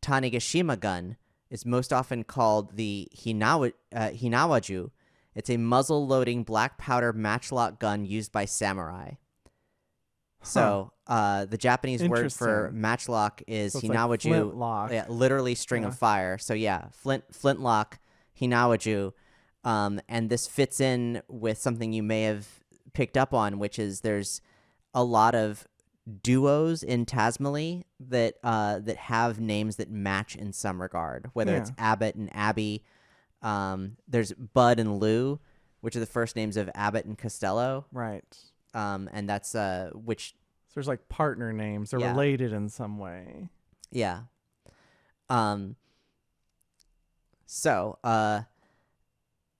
Tanegashima gun is most often called the Hinawaju. It's a muzzle-loading black powder matchlock gun used by samurai. So the Japanese word for matchlock is Hinawaju. Like flintlock. Yeah, literally string of fire. So yeah, flintlock, Hinawaju. And this fits in with something you may have picked up on, which is there's a lot of duos in Tasmally that have names that match in some regard, whether it's Abbott and Abby. There's Bud and Lou, which are the first names of Abbott and Costello. Right. And that's which. So there's like partner names. They're related in some way. Yeah. So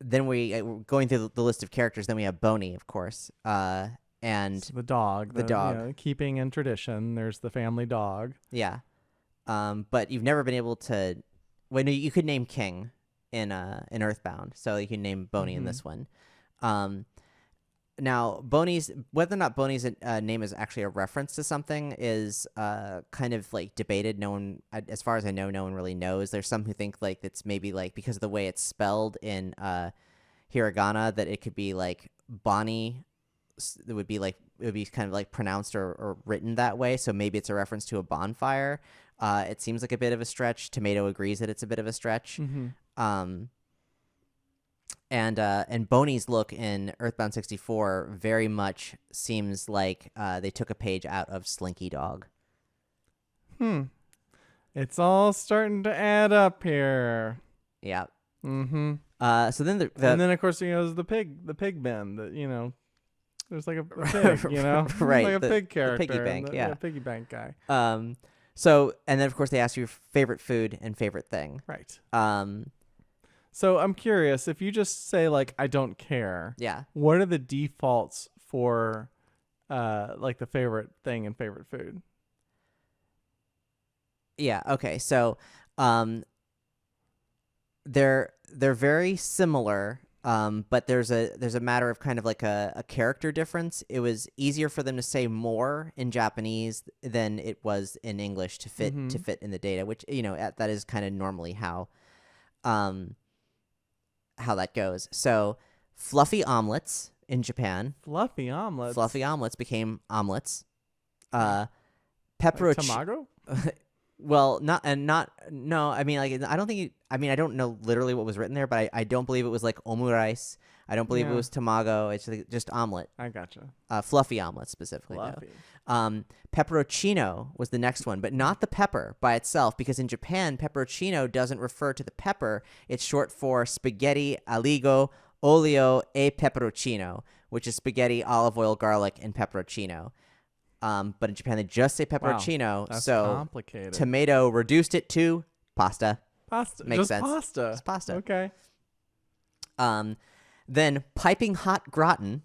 then we're going through the list of characters. Then we have Boney, of course, and so the dog. The dog. Keeping in tradition. There's the family dog. Yeah. But you've never been able to. Well, no, you could name King in EarthBound, so you can name Boney in this one. Now, Boney's, whether or not Boney's name is actually a reference to something is kind of like debated. No one, as far as I know, no one really knows. There's some who think like it's maybe like because of the way it's spelled in hiragana that it could be like Bonnie. It would be kind of like pronounced or written that way. So maybe it's a reference to a bonfire. It seems like a bit of a stretch. Tomato agrees that it's a bit of a stretch. Mm-hmm. And Boney's look in Earthbound 64 very much seems like they took a page out of Slinky Dog. It's all starting to add up here. Yeah. Mm-hmm. So then and then of course there's the pig man that there's like a pig, right? like a pig character, the piggy bank, the piggy bank guy. So and then of course they ask you your favorite food and favorite thing. Right. So I'm curious, if you just say like I don't care, what are the defaults for like the favorite thing and favorite food? Yeah, okay. So they're very similar, but there's a matter of kind of like a character difference. It was easier for them to say more in Japanese than it was in English to fit in the data, which that is kind of normally how that goes. So fluffy omelets in Japan. Fluffy omelets became omelets. Like tamago? Well, no. I mean, like, I don't think. I don't know literally what was written there, but I don't believe it was like omurice. I don't believe it was tamago. It's just omelet. I gotcha. Fluffy omelet specifically. Fluffy. Pepperoncino was the next one, but not the pepper by itself, because in Japan, pepperoncino doesn't refer to the pepper. It's short for spaghetti aligo olio e peperoncino, which is spaghetti, olive oil, garlic, and pepperoncino. But in Japan, they just say pepperoncino. Wow, that's so complicated. Tomato reduced it to pasta. Pasta. Makes just sense. Pasta. Just pasta. Okay. Then piping hot gratin.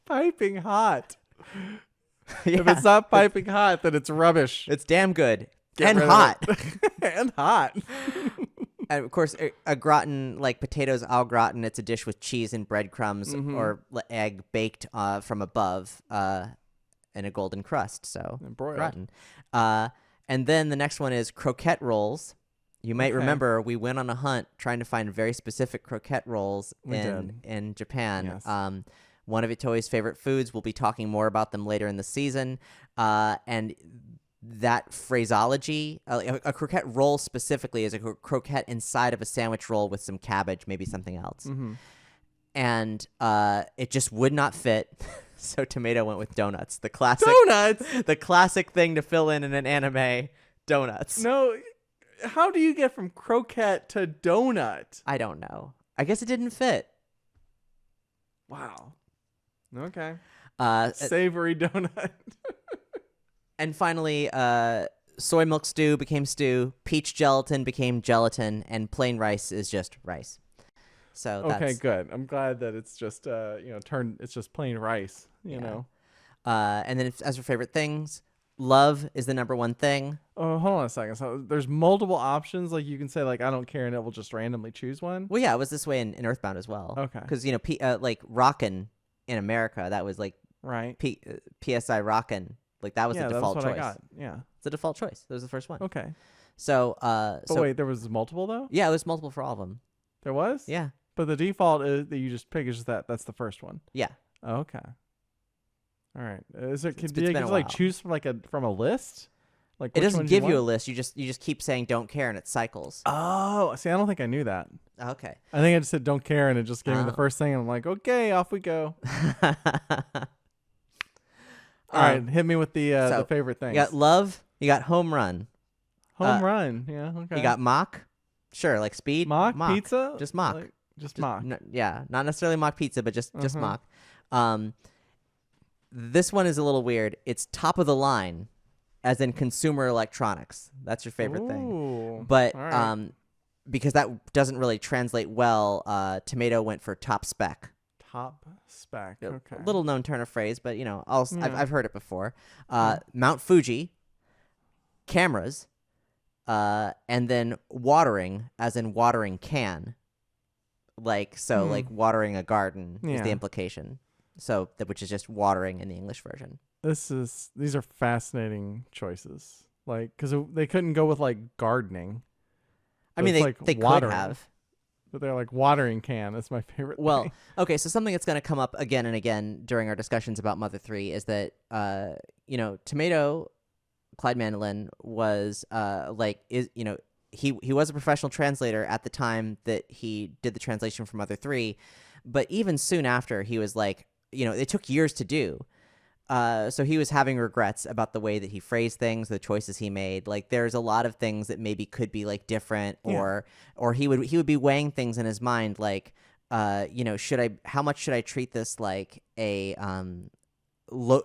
Piping hot. Yeah. If it's not piping hot, then it's rubbish. It's damn good. Get and rid of hot. it. And hot. And of course, a gratin, like potatoes au gratin, it's a dish with cheese and breadcrumbs or egg baked from above in a golden crust. So gratin. And then the next one is croquette rolls. You might remember we went on a hunt trying to find very specific croquette rolls in Japan. Yes. One of Itoi's favorite foods. We'll be talking more about them later in the season. And that phraseology, a croquette roll specifically, is a croquette inside of a sandwich roll with some cabbage, maybe something else. And it just would not fit. So Tomato went with donuts. The classic the classic thing to fill in an anime, donuts. No, how do you get from croquette to donut? I don't know. I guess it didn't fit. Wow. Okay. Savory donut. And finally, soy milk stew became stew, peach gelatin became gelatin, and plain rice is just rice. So okay, good. I'm glad that it's just it's just plain rice, you know. And then as for favorite things, love is the number one thing. Oh, hold on a second. So there's multiple options. Like you can say like I don't care, and it will just randomly choose one. Well, yeah, it was this way in Earthbound as well. Okay. Because like rockin' in America, that was like right. PSI rockin'. Like that was the default choice. I got. Yeah. It's the default choice. That was the first one. Okay. So But wait, there was multiple though? Yeah, it was multiple for all of them. There was? Yeah. But the default is that you just pick is just that's the first one. Yeah. Oh, okay. All right. Is it It's do you been a like while. choose from a list? Like it which doesn't ones give you a want? list. You just keep saying don't care and it cycles. Oh, see, I don't think I knew that. Okay. I think I just said don't care and it just gave me the Oh. first thing and I'm like, okay, off we go. All right, hit me with the favorite things. You got love. You got home run. Home run. Yeah, okay. You got mock. Sure, like speed. mock pizza? Just mock. Like, just mock. Yeah, not necessarily mock pizza, but just Uh-huh. mock. This one is a little weird. It's top of the line, as in consumer electronics. That's your favorite thing. Ooh, But all right. because that doesn't really translate well, Tomato went for top spec. Top spec. Okay. A little known turn of phrase, but I've heard it before. Yeah. Mount Fuji, cameras, and then watering, as in watering can. like watering a garden is the Yeah. implication. So which is just watering in the English version. These are fascinating choices. Like, because they couldn't go with like gardening. I mean, It's like they could watering, have. but they're like watering can. That's my favorite Well, thing. okay, so something that's going to come up again and again during our discussions about Mother 3 is that, Tomato, Clyde Mandelin, was, he was a professional translator at the time that he did the translation for Mother 3, but even soon after, he was like, it took years to do. So he was having regrets about the way that he phrased things, the choices he made. Like, there's a lot of things that maybe could be like different, or he would be weighing things in his mind, like, how much should I treat this like a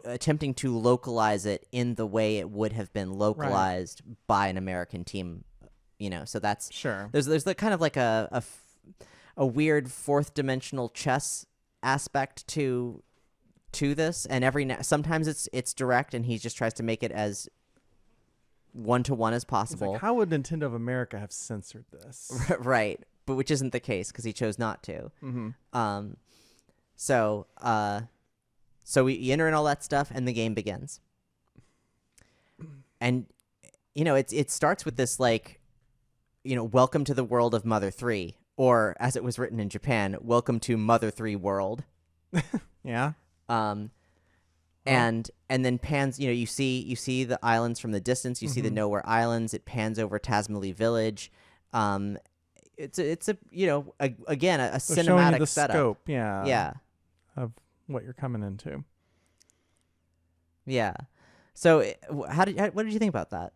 attempting to localize it in the way it would have been localized by an American team, So that's Sure. There's the kind of like a weird fourth dimensional chess aspect to this, and sometimes it's direct, and he just tries to make it as one-to-one as It's possible. like, how would Nintendo of America have censored this? Right, but which isn't the case because he chose not to. Mm-hmm. So we enter in all that stuff, and the game begins. And it starts with this like, welcome to the world of Mother 3, or as it was written in Japan, welcome to Mother 3 World. Yeah. And then pans, you see the islands from the distance. You see the Nowhere Islands. It pans over Tasmally Village. It's a again a So showing you cinematic the setup. scope, yeah. Yeah, Of what you're coming into. yeah. So what did you think about that?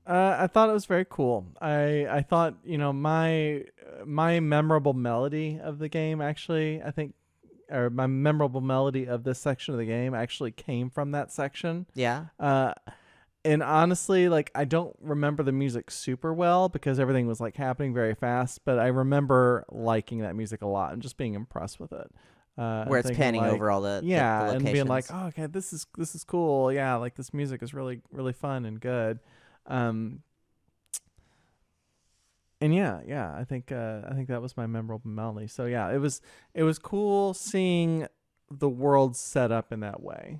I thought it was very cool. I thought, my memorable melody of the game actually, I think, or my memorable melody of this section of the game actually came from that section. Yeah. And honestly, like, I don't remember the music super well because everything was like happening very fast, but I remember liking that music a lot and just being impressed with it. Where it's panning over all the and being like, locations. oh, okay, this is cool. Yeah, like this music is really, really fun and good. And yeah, I think that was my memorable melody. So yeah, it was cool seeing the world set up in that way.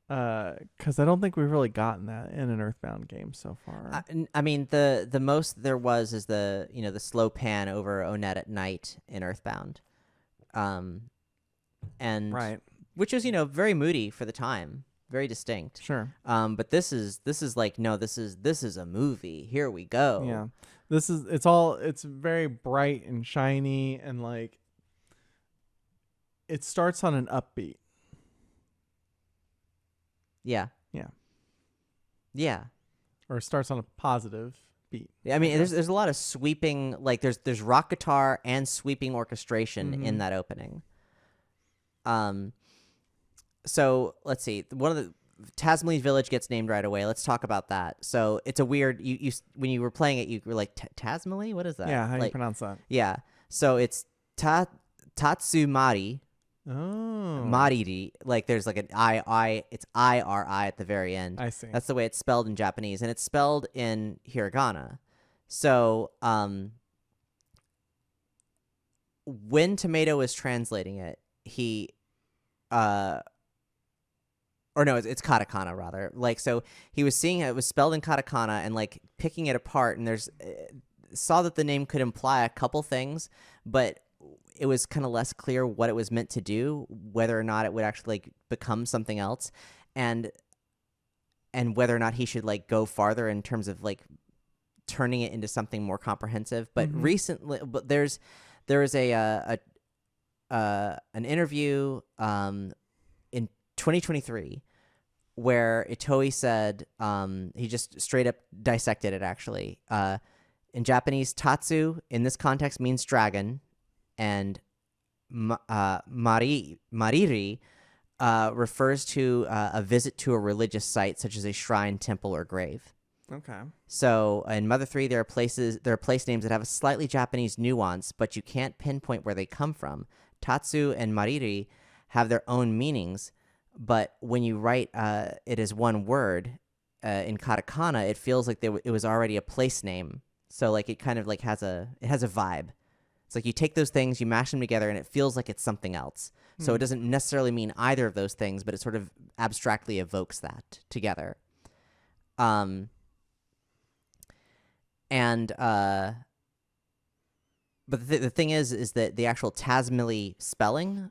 Because I don't think we've really gotten that in an EarthBound game so far. I mean, the most there was is the slow pan over Onett at night in EarthBound, and Right. which was very moody for the time, very distinct. Sure. But this is like, no, this is a movie. Here we go. Yeah. It's very bright and shiny, and like it starts on an upbeat. Yeah. Yeah. Yeah. Or it starts on a positive beat. I mean, there's a lot of sweeping, like there's rock guitar and sweeping orchestration in that opening. So let's see. One of the Tasmally Village gets named right away. Let's talk about that. So it's a weird. You when you were playing it, you were like, Tasmally? What is that? Yeah, how do you pronounce that? Yeah. So it's Tatsumari. Oh. Mariri. Like there's like an it's IRI at the very end. I see. That's the way it's spelled in Japanese, and it's spelled in hiragana. So when Tomato was translating it, he or no, it's katakana rather. Like, so he was seeing it was spelled in katakana and like picking it apart, and there's saw that the name could imply a couple things, but it was kind of less clear what it was meant to do, whether or not it would actually like become something else, and whether or not he should like go farther in terms of like turning it into something more comprehensive. But recently, there was an interview in 2023 where Itoi said he just straight up dissected it actually. In Japanese, tatsu in this context means dragon, and mariri refers to a visit to a religious site such as a shrine, temple, or grave. Okay. So in Mother 3, there are place names that have a slightly Japanese nuance, but you can't pinpoint where they come from. Tatsu and mariri have their own meanings, but when you write it as one word in katakana, it feels like it was already a place name. So like it kind of like has a vibe. It's like you take those things, you mash them together, and it feels like it's something else. So it doesn't necessarily mean either of those things, but it sort of abstractly evokes that together. But the thing is that the actual Tasmily spelling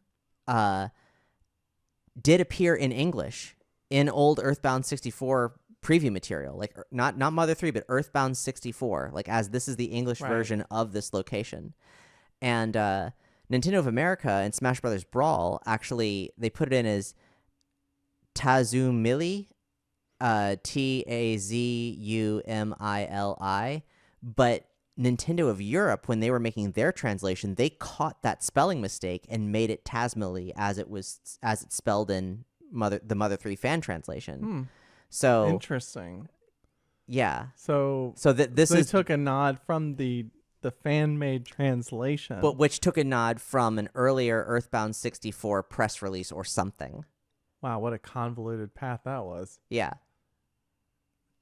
did appear in English in old EarthBound 64 preview material, like not Mother 3, but EarthBound 64, like as this is the English version of this location. And Nintendo of America and Smash Brothers Brawl, actually, they put it in as Tazumili, Tazumili, but Nintendo of Europe, when they were making their translation, they caught that spelling mistake and made it Tasmily as it's spelled in the Mother 3 fan translation. So interesting. Yeah. So they took a nod from the fan-made translation, but which took a nod from an earlier EarthBound 64 press release or something. Wow, what a convoluted path that was. Yeah.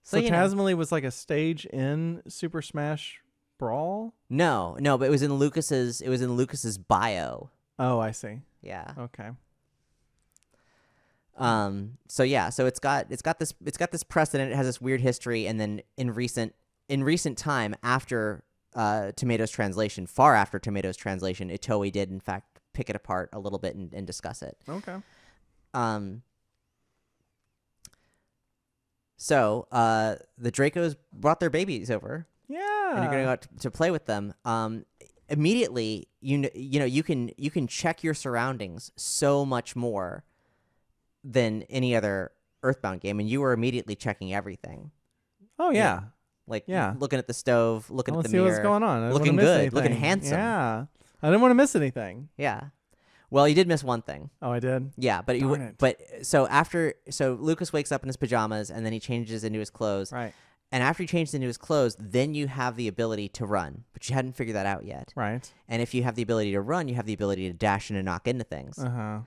So Tasmily was like a stage in Super Smash Brawl? No, but it was in Lucas's bio. Oh, I see. Yeah. Okay. So it's got this precedent. It has this weird history, and then in recent time, after Tomato's translation, far after Tomato's translation, Itoei did in fact pick it apart a little bit and discuss it. Okay. So the Dracos brought their babies over. Yeah. And you're gonna go out to play with them. Immediately, you can check your surroundings so much more than any other EarthBound game, and you were immediately checking everything. Oh yeah. Looking at the stove, looking at the mirror. Let's see what's going on. Looking good, looking handsome. Yeah. I didn't want to miss anything. Yeah. Well, you did miss one thing. Oh, I did? Yeah, but so Lucas wakes up in his pajamas and then he changes into his clothes. Right. And after he changes into his clothes, then you have the ability to run, but you hadn't figured that out yet. Right. And if you have the ability to run, you have the ability to dash in and knock into things. I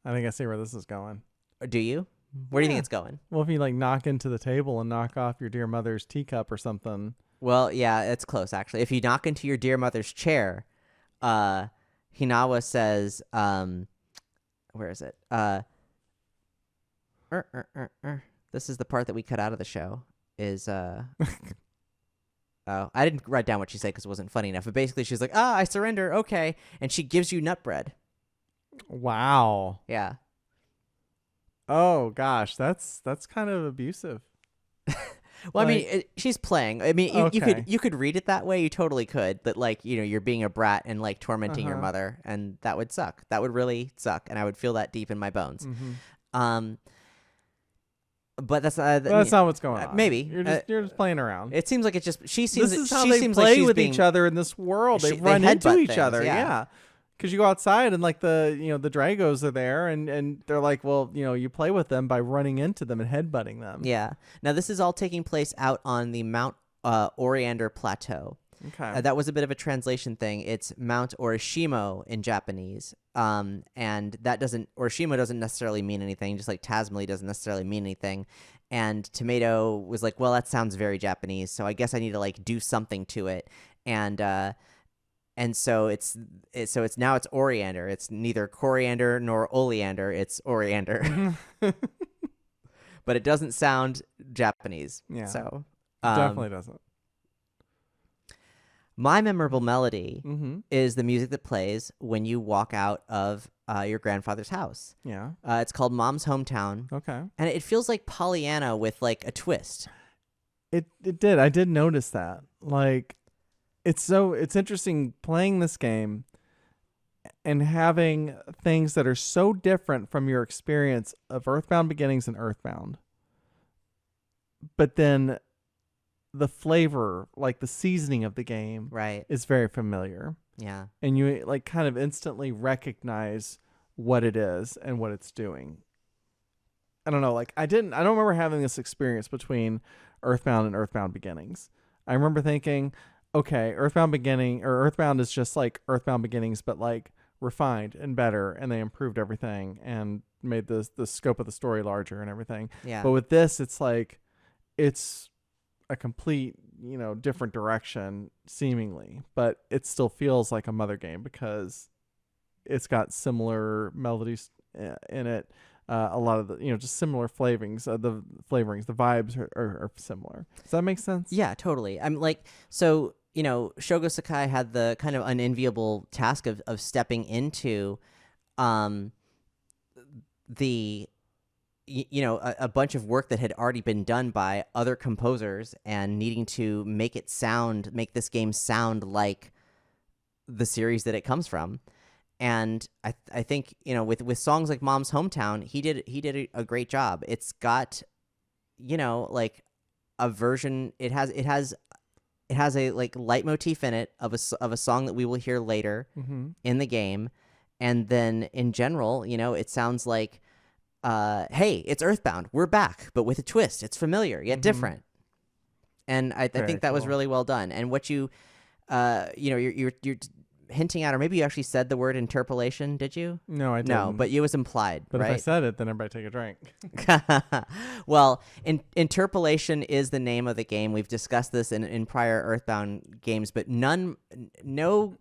think I see where this is going. Or do you? Where do you think it's going? Well, if you knock into the table and knock off your dear mother's teacup or something. Well, yeah, it's close actually. If you knock into your dear mother's chair, Hinawa says, where is it? This is the part that we cut out of the show. Oh, I didn't write down what she said because it wasn't funny enough. But basically, she's like, I surrender, okay. And she gives you nut bread. Wow. Yeah. Oh, gosh. That's kind of abusive. Well, I mean, she's playing. I mean, you could read it that way. You totally could. That you're being a brat and tormenting your mother, and that would suck. That would really suck, and I would feel that deep in my bones. But that's not what's going on. Maybe you're just playing around. It seems like it's just she seems. This is how she they seems play like she's with being, each other in this world. They run into each other. Yeah. Because you go outside and the Dragos are there and they're like, well, you play with them by running into them and headbutting them. Yeah. Now this is all taking place out on the Mount Oriander Plateau. Okay. That was a bit of a translation thing. It's Mount Orishimo in Japanese. And Orishimo doesn't necessarily mean anything, just like Tasmily doesn't necessarily mean anything. And Tomato was like, well, that sounds very Japanese, so I guess I need to do something to it. And so it's now it's Oriander. It's neither coriander nor oleander. It's Oriander. But it doesn't sound Japanese. Yeah. So definitely doesn't. My memorable melody is the music that plays when you walk out of your grandfather's house. Yeah. It's called Mom's Hometown. Okay. And it feels like Pollyanna with a twist. It did. I did notice that. It's interesting playing this game and having things that are so different from your experience of EarthBound Beginnings and EarthBound. But then the flavor, the seasoning of the game, right, is very familiar. Yeah. And you kind of instantly recognize what it is and what it's doing. I don't know, I don't remember having this experience between EarthBound and EarthBound Beginnings. I remember thinking, okay, EarthBound is just like EarthBound Beginnings, but refined and better, and they improved everything and made the scope of the story larger and everything. Yeah. But with this, it's it's a complete different direction seemingly, but it still feels like a mother game because it's got similar melodies in it. A lot of the, just similar flavorings. The vibes are similar. Does that make sense? Yeah, totally. I'm like, so, Shogo Sakai had the kind of unenviable task of stepping into the a bunch of work that had already been done by other composers and needing to make this game sound like the series that it comes from. And I think, with songs like Mom's Hometown, he did a great job. It's got, like a version. It has a like leitmotif in it of a song that we will hear later in the game. And then in general, it sounds like, hey, it's EarthBound. We're back, but with a twist. It's familiar yet different. And I think that was really well done. And what you're hinting at, or maybe you actually said the word interpolation, did you? No, I didn't. No, but it was implied, But right? if I said it, then everybody take a drink. Well, interpolation is the name of the game. We've discussed this in prior EarthBound games, but no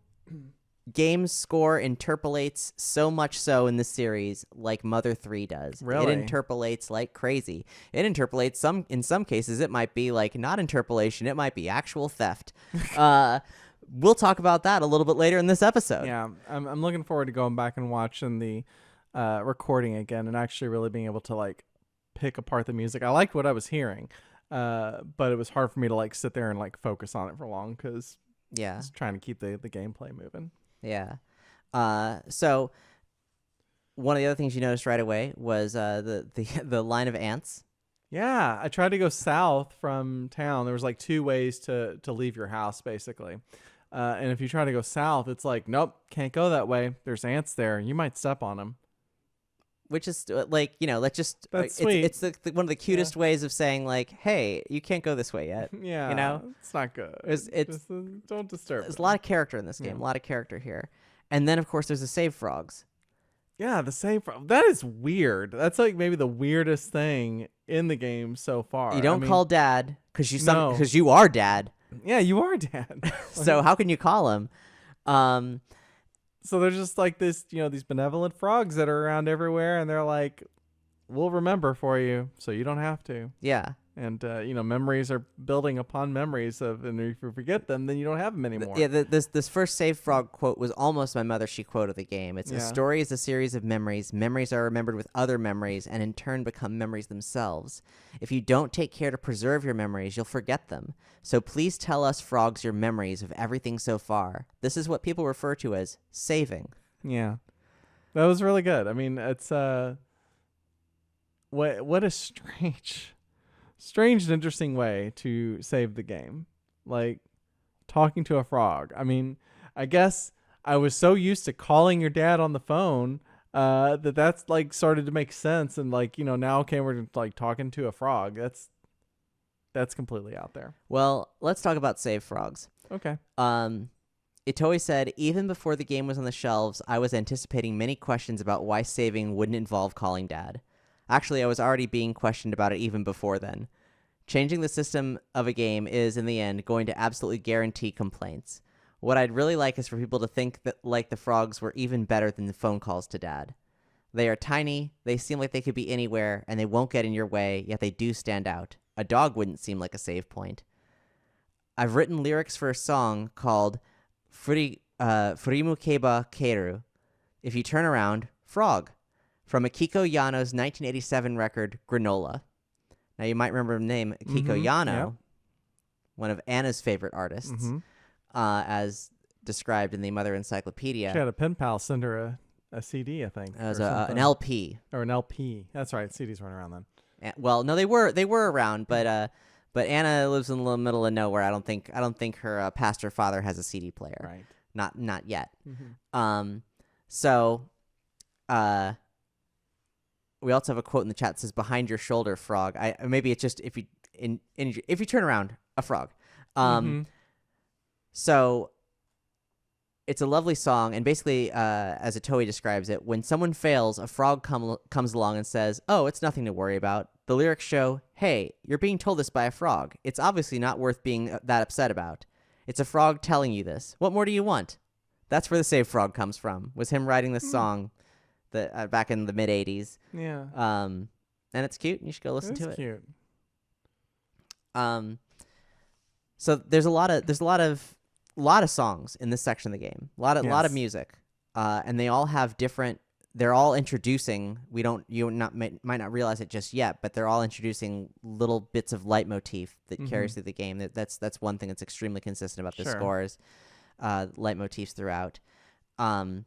game score interpolates so much so in this series like Mother 3 does. Really? It interpolates like crazy. It interpolates in some cases it might be like not interpolation, it might be actual theft. We'll talk about that a little bit later in this episode. Yeah, I'm looking forward to going back and watching the recording again and actually really being able to like pick apart the music. I liked what I was hearing, but it was hard for me to like sit there and like focus on it for long because I was trying to keep the gameplay moving. Yeah. So one of the other things you noticed right away was the line of ants. Yeah, I tried to go south from town. There was like two ways to leave your house, basically. And if you try to go south, it's like, nope, can't go that way. There's ants there. You might step on them. Which is like, let's just... That's sweet. It's one of the cutest ways of saying like, hey, you can't go this way yet. Yeah, it's not good. Just, don't disturb There's them. a lot of character in this game. A lot of character here. And then, of course, there's the save frogs. Yeah, the same. That is weird. That's like maybe the weirdest thing in the game so far. You don't call Dad because you are Dad. Yeah, you are Dad. So how can you call him? So there's just like this, these benevolent frogs that are around everywhere, and they're like, "We'll remember for you, so you don't have to." Yeah. And memories are building upon memories and if you forget them, then you don't have them anymore. Yeah, this first save frog quote was almost my mother she quote of the game. It's a story is a series of memories. Memories are remembered with other memories and in turn become memories themselves. If you don't take care to preserve your memories, you'll forget them. So please tell us frogs your memories of everything so far. This is what people refer to as saving. Yeah. That was really good. I mean, it's what a strange and interesting way to save the game, like talking to a frog. I mean, I guess I was so used to calling your dad on the phone that's like started to make sense, and like now we're like talking to a frog. That's completely out there. Well, let's talk about save frogs. Okay. Itoi said, even before the game was on the shelves, I was anticipating many questions about why saving wouldn't involve calling Dad. Actually, I was already being questioned about it even before then. Changing the system of a game is, in the end, going to absolutely guarantee complaints. What I'd really like is for people to think that like the frogs were even better than the phone calls to Dad. They are tiny, they seem like they could be anywhere, and they won't get in your way, yet they do stand out. A dog wouldn't seem like a save point. I've written lyrics for a song called Furimu Keba Keiru. If you turn around, frog. From Akiko Yano's 1987 record, Granola. Now, you might remember the name Akiko Yano, one of Anna's favorite artists, as described in the Mother Encyclopedia. She had a pen pal send her a CD, I think. It was an LP. Or an LP. That's right. CDs weren't around then. Well, no, they were around, but Anna lives in the middle of nowhere. I don't think her pastor father has a CD player. Right. Not yet. Mm-hmm. We also have a quote in the chat that says "behind your shoulder, frog." Maybe it's just if you turn around, a frog. So it's a lovely song, and basically, as Atoe describes it, when someone fails, a frog comes along and says, "Oh, it's nothing to worry about." The lyrics show, "Hey, you're being told this by a frog. It's obviously not worth being that upset about. It's a frog telling you this. What more do you want?" That's where the Save Frog comes from. Was him writing this song that back in the mid '80s. Yeah. And it's cute. You should go listen to it. It's cute. So there's a lot of songs in this section of the game. A lot of music, and they all have different. They're all introducing. Might not realize it just yet, but they're all introducing little bits of leitmotif that carries through the game. That's one thing that's extremely consistent about the scores. Leitmotifs throughout, and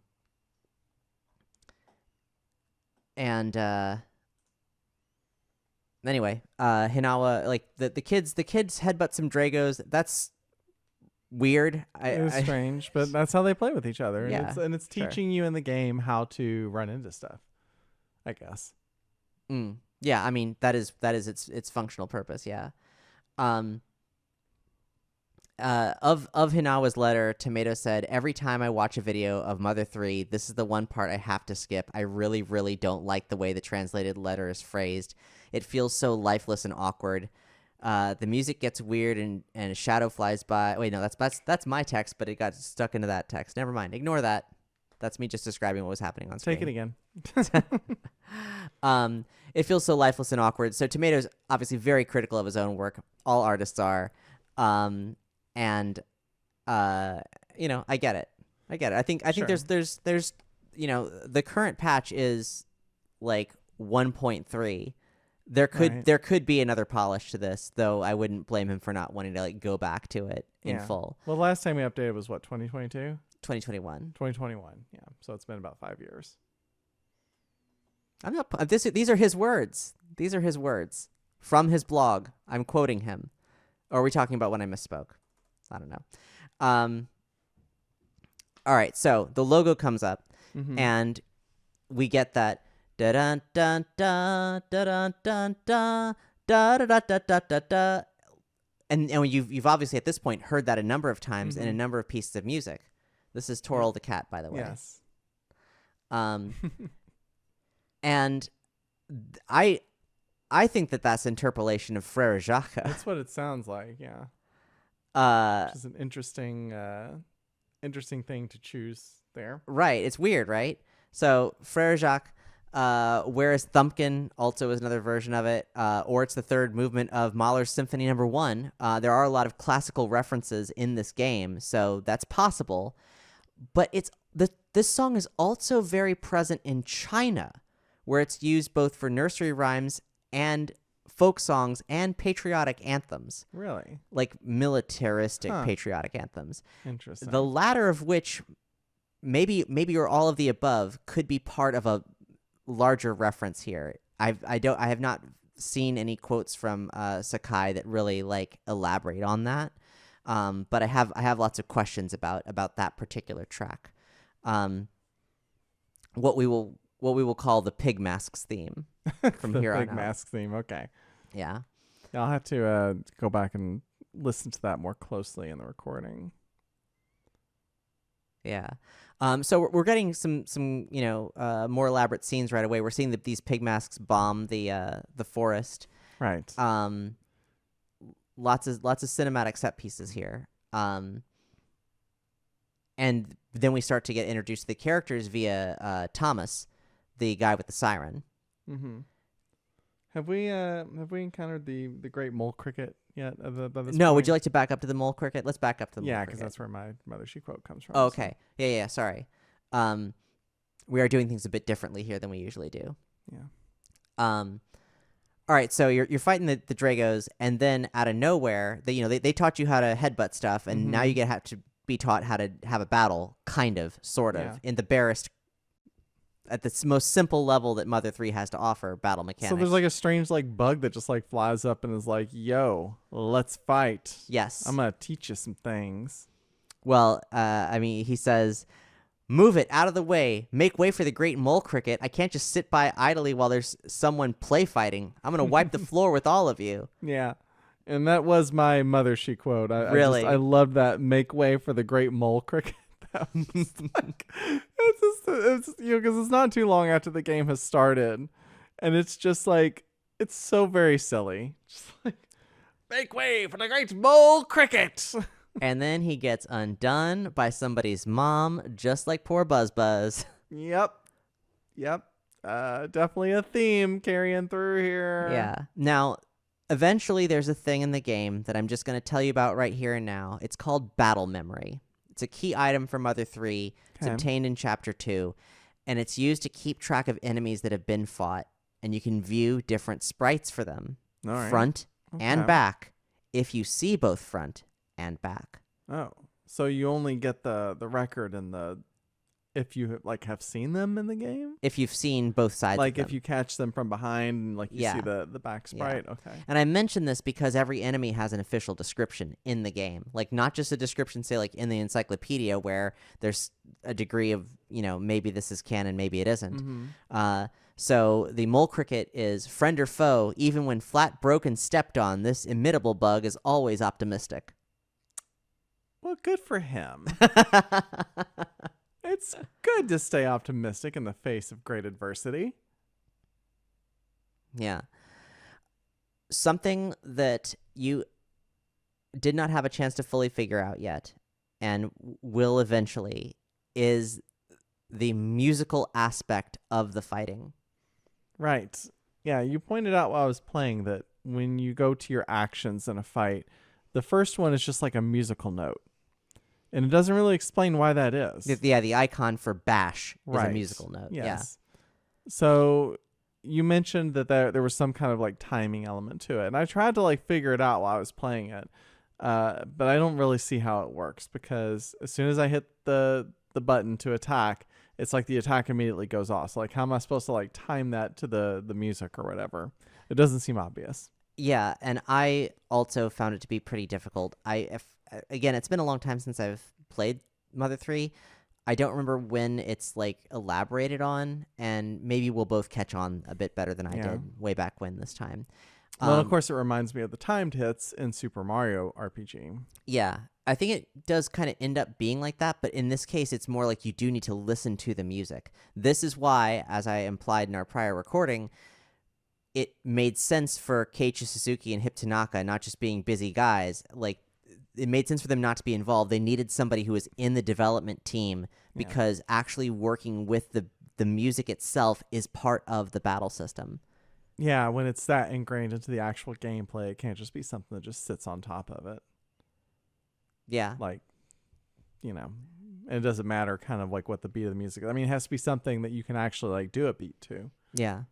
anyway, Hinawa, like the kids headbutt some Dragos. That's weird. It was strange, but that's how they play with each other. Yeah, and it's teaching you in the game how to run into stuff, I guess. Yeah, I mean that is its functional purpose. Yeah. Of Hinawa's letter, Tomato said, "Every time I watch a video of Mother 3, this is the one part I have to skip. I really, really don't like the way the translated letter is phrased. It feels so lifeless and awkward. The music gets weird and a shadow flies by." Wait, no, that's my text, but it got stuck into that text. Never mind. Ignore that. That's me just describing what was happening on screen. Take it again. It feels so lifeless and awkward. So Tomato's obviously very critical of his own work. All artists are. And I get it. I think there's the current patch is like 1.3. There could be another polish to this, though I wouldn't blame him for not wanting to like go back to it in full. Well, last time we updated was what, 2022? 2021. 2021. Yeah. So it's been about 5 years. I'm not these are his words. These are his words from his blog. I'm quoting him. Or are we talking about when I misspoke? I don't know. All right, so the logo comes up, and we get that da dun dun dun da dun dun dun da da da da da da da, and you've obviously at this point heard that a number of times in a number of pieces of music. This is Toril the cat, by the way. Yes. And I think that's interpolation of Frere Jacques. That's what it sounds like. Yeah. Which is an interesting thing to choose there. Right. It's weird, right? So Frere Jacques, whereas Thumpkin also is another version of it, or it's the third movement of Mahler's Symphony No. 1. There are a lot of classical references in this game, so that's possible. But this song is also very present in China, where it's used both for nursery rhymes and folk songs and patriotic anthems. Really? Like militaristic patriotic anthems. Interesting. The latter of which, maybe or all of the above, could be part of a larger reference here. I have not seen any quotes from Sakai that really like elaborate on that. But I have lots of questions about that particular track. What we will call the Pig Masks theme from here on out. Pig Masks theme. Okay. Yeah. I'll have to go back and listen to that more closely in the recording. Yeah. So we're getting some more elaborate scenes right away. We're seeing these pig masks bomb the forest. Right. Lots of cinematic set pieces here. And then we start to get introduced to the characters via Thomas, the guy with the siren. Mm-hmm. Have we encountered the great mole cricket yet? No. Point? Would you like to back up to the mole cricket? Let's back up to the mole cricket. Yeah, because that's where my Mothership quote comes from. Oh, okay. So. Yeah. Sorry. We are doing things a bit differently here than we usually do. Yeah. All right. So you're fighting the Dragos, and then out of nowhere, they taught you how to headbutt stuff, and now you have to be taught how to have a battle, sort of, in the barest. At the most simple level that Mother 3 has to offer, battle mechanics. So there's like a strange bug that just flies up and is like, "Yo, let's fight." Yes. I'm gonna teach you some things. Well, he says, "Move it out of the way. Make way for the great mole cricket. I can't just sit by idly while there's someone play fighting. I'm gonna wipe the floor with all of you." Yeah. And that was my Mothership quote. I really? I loved that. Make way for the great mole cricket. It's because it's not too long after the game has started, and it's just like it's so very silly. Just like make way for the great mole cricket. And then he gets undone by somebody's mom, just like poor Buzz Buzz. Yep. Definitely a theme carrying through here. Yeah. Now, eventually there's a thing in the game that I'm just going to tell you about right here and now. It's called battle memory. It's a key item for Mother 3. It's obtained in Chapter 2, and it's used to keep track of enemies that have been fought, and you can view different sprites for them, front and back, if you see both front and back. Oh, so you only get the record and if you like have seen them in the game? If you've seen both sides like of them. if you catch them from behind and like you see the back sprite. Yeah. Okay. And I mention this because every enemy has an official description in the game. Like not just a description, say like in the encyclopedia where there's a degree of, maybe this is canon, maybe it isn't. Mm-hmm. So the mole cricket is friend or foe. Even when flat, broken, stepped on, this imitable bug is always optimistic. Well, good for him. It's good to stay optimistic in the face of great adversity. Yeah. Something that you did not have a chance to fully figure out yet, and will eventually, is the musical aspect of the fighting. Right. Yeah, you pointed out while I was playing that when you go to your actions in a fight, the first one is just like a musical note. And it doesn't really explain why that is. Yeah, the icon for bash is right. a musical note. Yes. Yeah. So you mentioned that there was some kind of like timing element to it. And I tried to like figure it out while I was playing it. But I don't really see how it works because as soon as I hit the button to attack, it's like the attack immediately goes off. So like how am I supposed to like time that to the music or whatever? It doesn't seem obvious. Yeah, and I also found it to be pretty difficult. Again, it's been a long time since I've played Mother 3. I don't remember when it's like elaborated on, and maybe we'll both catch on a bit better than I did way back when this time. Well, of course, it reminds me of the timed hits in Super Mario RPG. Yeah, I think it does kind of end up being like that, but in this case, it's more like you do need to listen to the music. This is why, as I implied in our prior recording, it made sense for Keiichi Suzuki and Hip Tanaka not just being busy guys. Like, it made sense for them not to be involved. They needed somebody who was in the development team because actually working with the music itself is part of the battle system. Yeah, when it's that ingrained into the actual gameplay, it can't just be something that just sits on top of it. Yeah. Like, and it doesn't matter kind of like what the beat of the music is. I mean, it has to be something that you can actually like do a beat to. Yeah.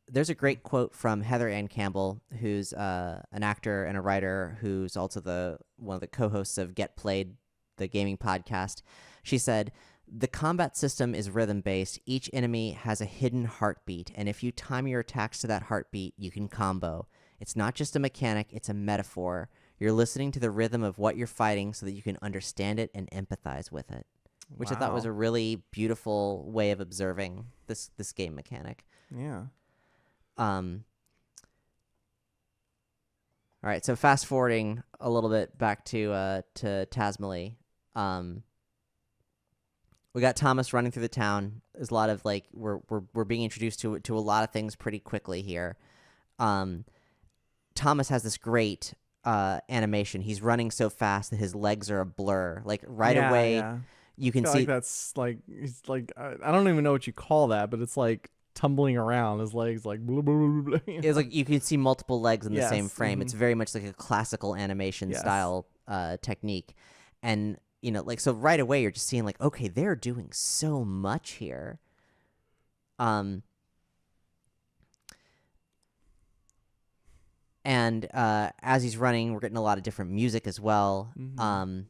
There's a great quote from Heather Ann Campbell, who's an actor and a writer who's also one of the co-hosts of Get Played, the gaming podcast. She said, "The combat system is rhythm-based. Each enemy has a hidden heartbeat, and if you time your attacks to that heartbeat, you can combo. It's not just a mechanic, it's a metaphor. You're listening to the rhythm of what you're fighting so that you can understand it and empathize with it." Which I thought was a really beautiful way of observing this game mechanic. Yeah. All right, so fast forwarding a little bit back to Tasmally. We got Thomas running through the town. There's a lot of like we're being introduced to a lot of things pretty quickly here. Thomas has this great animation. He's running so fast that his legs are a blur. Like away, you can see like that's like he's like I don't even know what you call that, but it's like tumbling around. His legs like blah, blah, blah, blah. It's like you can see multiple legs in the same frame. Mm-hmm. It's very much like a classical animation style technique. And, like, so right away you're just seeing like, okay, they're doing so much here. And as he's running, we're getting a lot of different music as well. Mm-hmm.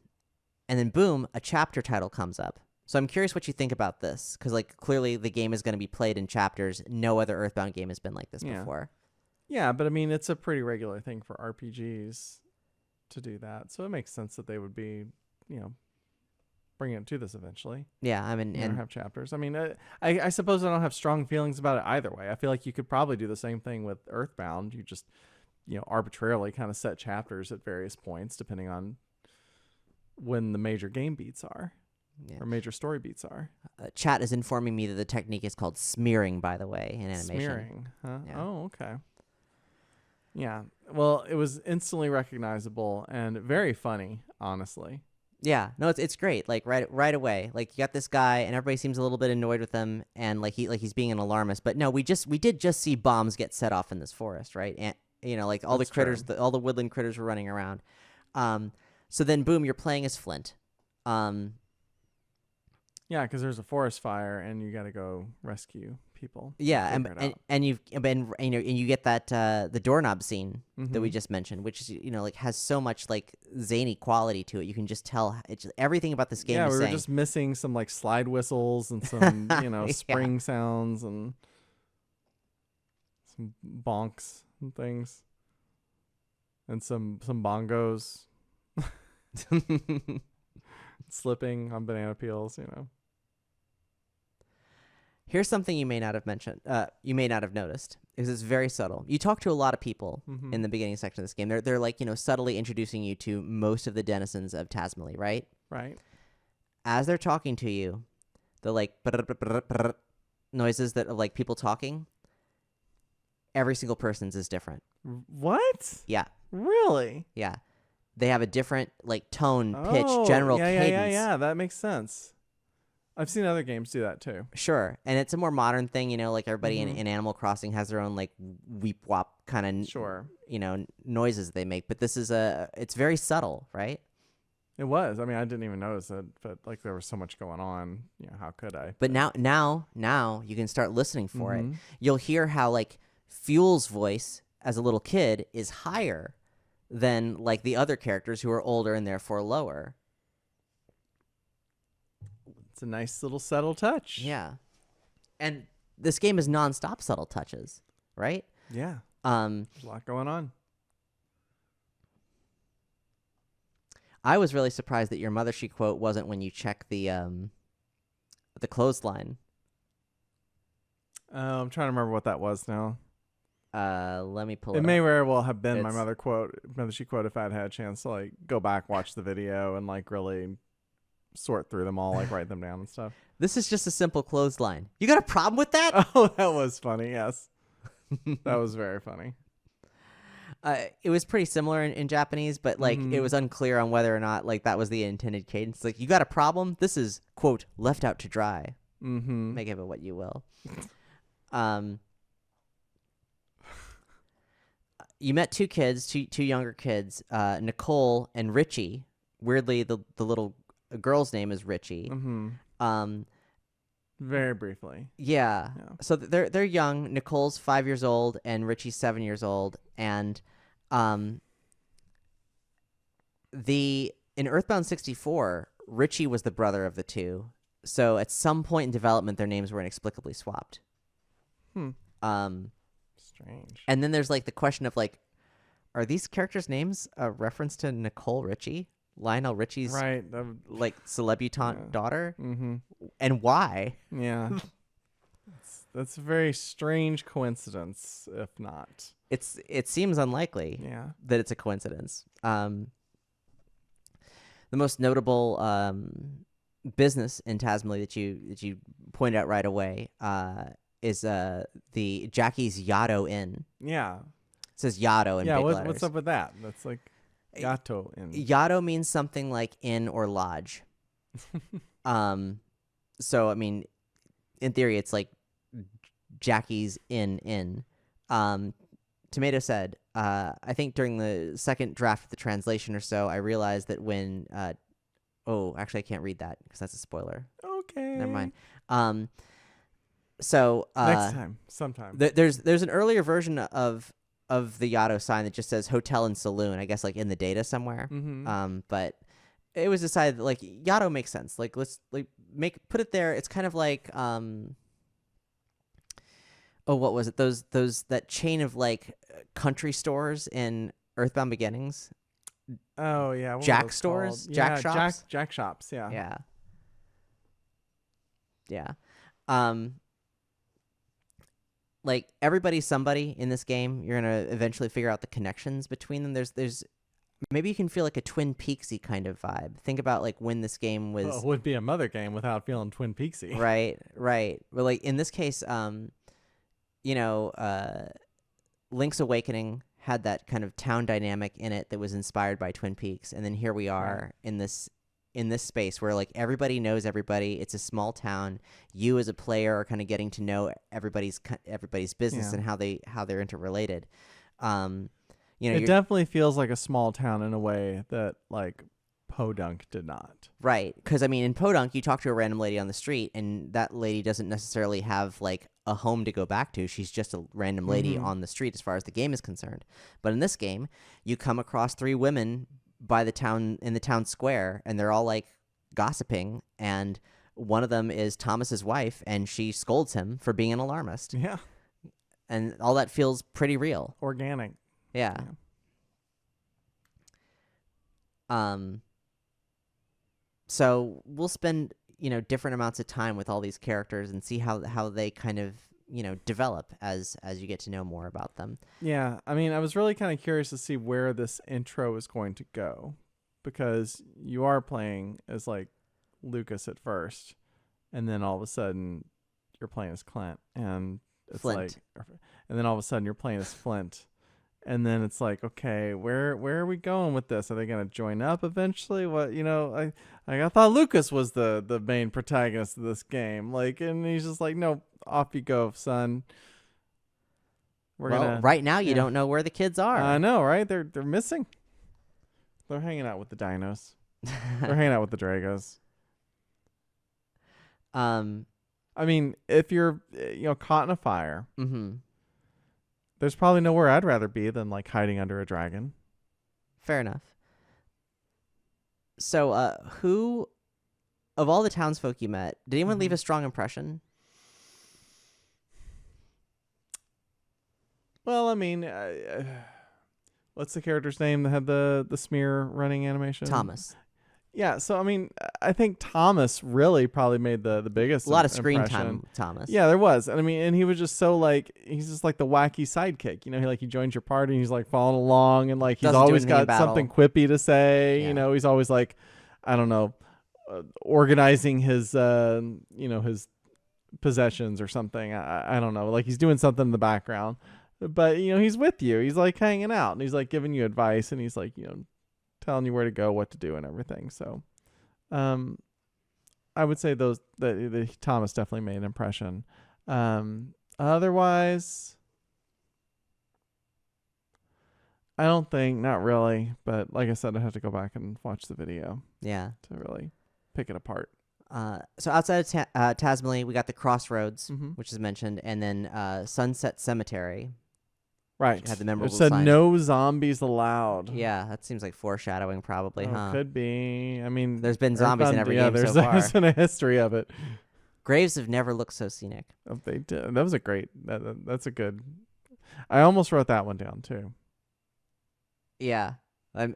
And then boom, a chapter title comes up. So I'm curious what you think about this, because like clearly the game is going to be played in chapters. No other EarthBound game has been like this before. Yeah, but I mean it's a pretty regular thing for RPGs to do that, so it makes sense that they would be, bringing it to this eventually. Yeah, I mean, and have chapters. I mean, I suppose I don't have strong feelings about it either way. I feel like you could probably do the same thing with EarthBound. You just, arbitrarily kind of set chapters at various points depending on when the major game beats are, Yeah. or major story beats are. Chat is informing me that the technique is called smearing, by the way, in animation. Smearing, huh? Yeah. Oh, okay. Yeah. Well, it was instantly recognizable and very funny, honestly. Yeah, no, it's great. Like right away, like you got this guy, and everybody seems a little bit annoyed with him, and he's being an alarmist. But no, we did just see bombs get set off in this forest, right? And like all That's the critters, true. all the woodland critters were running around. So then boom, you're playing as Flint. Yeah, because there's a forest fire and you got to go rescue people. Yeah, figure it out. and you've been and you get that the doorknob scene that we Mhm. just mentioned, which is like has so much like zany quality to it. You can just tell everything about this game. Yeah, is we were saying. just missing some like slide whistles and some Yeah. spring sounds and some bonks and things and some bongos slipping on banana peels. Here's something you may not have mentioned. You may not have noticed, because it's very subtle. You talk to a lot of people Mhm. in the beginning section of this game. They're like subtly introducing you to most of the denizens of Tasmally, right? Right. As they're talking to you, the like noises that are like people talking. Every single person's is different. What? Yeah, Really? yeah. They have a different like tone, pitch, general yeah, cadence. Yeah. That makes sense. I've seen other games do that too. Sure, and it's a more modern thing, like everybody Mhm. in Animal Crossing has their own like weep wop kind of Sure. noises they make, but this is it's very subtle, right? It was. I mean, I didn't even notice it, but like there was so much going on. How could I? But now you can start listening for it. Mhm. You'll hear how like Fuel's voice as a little kid is higher than like the other characters who are older and therefore lower. It's a nice little subtle touch. Yeah, and this game is nonstop subtle touches, right? Yeah. Um, There's a lot going on. I was really surprised that your Mother She quote wasn't when you check the clothesline. I'm trying to remember what that was now. Let me pull it. It may very well have been It's- my mother she quote if I'd had a chance to like go back, watch the video, and like really sort through them all, like write them down and stuff. This is just a simple clothesline. You got a problem with that? Oh, that was funny. Yes, that was very funny. It was pretty similar in Japanese, but like it was unclear on whether or not like that was the intended cadence. Like, you got a problem? This is quote left out to dry. Mm-hmm. Make of it what you will. You met two kids, two younger kids, Nicole and Richie. Weirdly, the little girl's name is Richie. Mm-hmm. Very briefly. Yeah. Yeah. So they're young. Nicole's 5 years old and Richie's 7 years old. And in EarthBound 64, Richie was the brother of the two. So at some point in development, their names were inexplicably swapped. Strange. And then there's like the question of like, are these characters' names a reference to Nicole Richie, Lionel Richie's Right. like celebutante daughter? Mm-hmm. And why? Yeah. That's a very strange coincidence, if not. It seems unlikely Yeah. that it's a coincidence. The most notable business in Tasmally that you pointed out right away is the Jackie's Yaddo Inn. Yeah. It says Yaddo in Yeah. big What's letters. up with that? That's like Yato in. Yaddo means something like inn or lodge. So I mean, in theory, it's like Jackie's Inn. Tomato said, I think during the second draft of the translation or so, I realized that when actually I can't read that because that's a spoiler. Okay. Never mind. So Next time, sometime. there's an earlier version of the Yaddo sign that just says hotel and saloon, I guess like in the data somewhere. Mm-hmm. But it was decided that like Yaddo makes sense. Like let's like put it there. It's kind of like what was it? Those that chain of like country stores in EarthBound Beginnings. Oh yeah. What were Jack those stores? called? Jack Yeah, shops? Jack shops. Yeah. Yeah. Like everybody's somebody in this game. You're gonna eventually figure out the connections between them. There's maybe you can feel like a Twin Peaksy kind of vibe. Think about like when this game was Well, it would be a mother game without feeling Twin Peaksy. right. But like in this case, you know, Link's Awakening had that kind of town dynamic in it that was inspired by Twin Peaks, and then here we are in this space where like everybody knows everybody. It's a small town. You as a player are kind of getting to know everybody's business and how they're interrelated. You know, it definitely feels like a small town in a way that like Podunk did not. Right, because I mean, in Podunk, you talk to a random lady on the street, and that lady doesn't necessarily have like a home to go back to. She's just a random lady on the street, as far as the game is concerned. But in this game, you come across 3 women in the town square, and they're all like gossiping, and one of them is Thomas's wife, and she scolds him for being an alarmist. Yeah, and all that feels pretty real, organic. Yeah. So we'll spend, you know, different amounts of time with all these characters and see how they kind of, you know, develop as you get to know more about them. Yeah, I mean, I was really kind of curious to see where this intro is going to go, because you are playing as like Lucas at first, and then all of a sudden you're playing as Clint, and it's Flint. and then all of a sudden you're playing as Flint. And then it's like, okay, where are we going with this? Are they going to join up eventually? What, you know, I thought Lucas was the main protagonist of this game. Like, and he's just like, no, off you go, son. Right now you don't know where the kids are. I know, right? They're missing. They're hanging out with the dinos. They're hanging out with the Dragos. I mean, if you're, you know, caught in a fire. There's probably nowhere I'd rather be than like hiding under a dragon. Fair enough. So, who of all the townsfolk you met, did anyone leave a strong impression? Well, I mean, what's the character's name that had the smear running animation? Thomas. Yeah, so I mean, I think Thomas really probably made the biggest. A lot of screen impression. time, Thomas. Yeah, there was. And I mean, and he was just so like, he's just like the wacky sidekick. You know, he joins your party and he's like following along, and like he's always got something quippy to say. Yeah. You know, he's always like, I don't know, organizing his you know, his possessions or something. I don't know, like he's doing something in the background, but you know, he's with you. He's like hanging out, and he's like giving you advice, and he's like, you know, telling you where to go, what to do, and everything. So, I would say the Thomas definitely made an impression. Otherwise, I don't think, not really. But like I said, I have to go back and watch the video. Yeah, to really pick it apart. So outside of Tasmally, we got the Crossroads, which is mentioned, and then Sunset Cemetery. Right. Had the memorable it said sign. No zombies allowed. Yeah, that seems like foreshadowing, probably, huh? Could be. I mean, there's been zombies in every game so far. There's been a history of it. Graves have never looked so scenic. Oh, they did. That was a great. That's a good. I almost wrote that one down too. Yeah,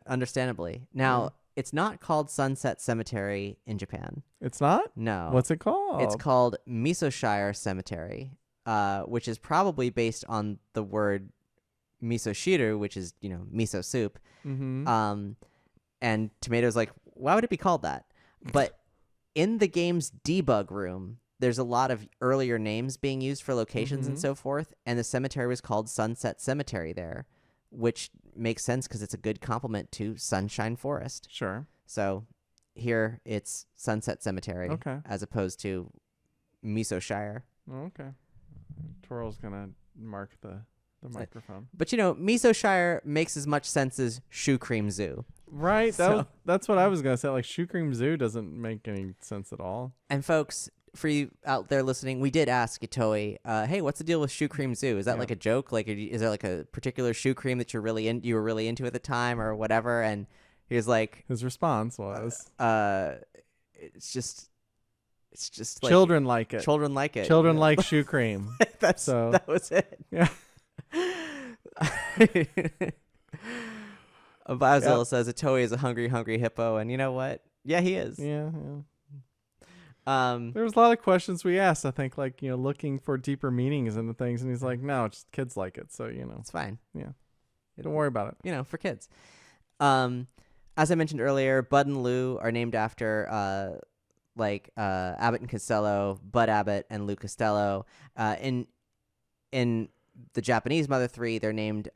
understandably. Now, it's not called Sunset Cemetery in Japan. It's not? No. What's it called? It's called Misoshire Cemetery, which is probably based on the word misoshiru, which is, you know, miso soup. And Tomato's like, why would it be called that? But in the game's debug room, there's a lot of earlier names being used for locations and so forth, and the cemetery was called Sunset Cemetery there, which makes sense because it's a good complement to Sunshine Forest. Sure. So here it's Sunset Cemetery as opposed to Misoshire. Okay. Twirl's going to mark the microphone. But, you know, Misoshire makes as much sense as Shoe Cream Zoo. Right. That's what I was going to say. Like, Shoe Cream Zoo doesn't make any sense at all. And, folks, for you out there listening, we did ask Itoi, hey, what's the deal with Shoe Cream Zoo? Is that like a joke? Like, is there like a particular shoe cream that you were really into at the time or whatever? And he was like... His response was... it's just like... Children like it. Children like it. Children like shoe cream. That was it. Yeah. Basil says Itoi is a hungry, hungry hippo, and you know what? Yeah, he is. Yeah. There was a lot of questions we asked, I think, like, you know, looking for deeper meanings into things, and he's like, no, just kids like it, so, you know. It's fine. Yeah. Don't worry about it. You know, for kids. As I mentioned earlier, Bud and Lou are named after Abbott and Costello, Bud Abbott and Lou Costello. In the Japanese Mother 3, they're named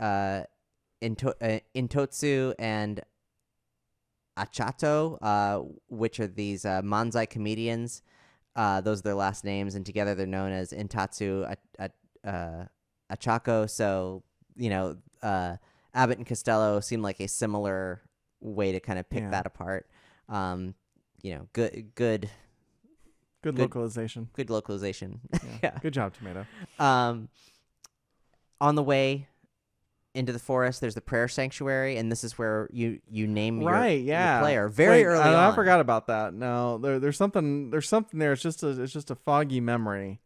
Intotsu and Achato, which are these manzai comedians. Those are their last names, and together they're known as Intatsu Achako. So, Abbott and Costello seem like a similar way to kind of pick that apart. Good localization. Good localization. Yeah. Good job, Tomato. On the way into the forest, there's the prayer sanctuary, and this is where you name your player very early on. I forgot about that. No, there's something there. It's just a foggy memory.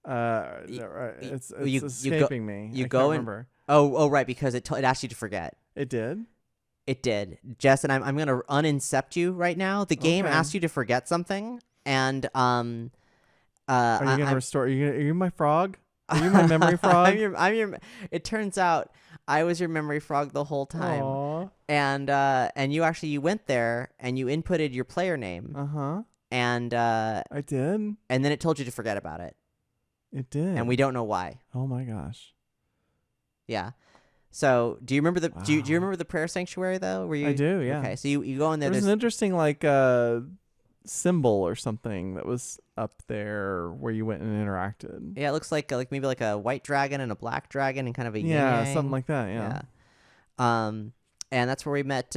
It's escaping me. You I go can't and remember. Oh right, because it asked you to forget. It did. It did, Jess, and I'm gonna unincept you right now. The game asked you to forget something, and are you gonna restore? Are you my frog? Are you my memory frog? I'm your. It turns out I was your memory frog the whole time. Aww. And you went there and you inputted your player name. And I did. And then it told you to forget about it. It did. And we don't know why. Oh my gosh. Yeah. So do you remember the do you remember the prayer sanctuary though? I do. Yeah. Okay. So you go in there. There's an interesting symbol or something that was up there where you went and interacted. Yeah, it looks like maybe like a white dragon and a black dragon and kind of a yin-yang. Something like that. Yeah. And that's where we met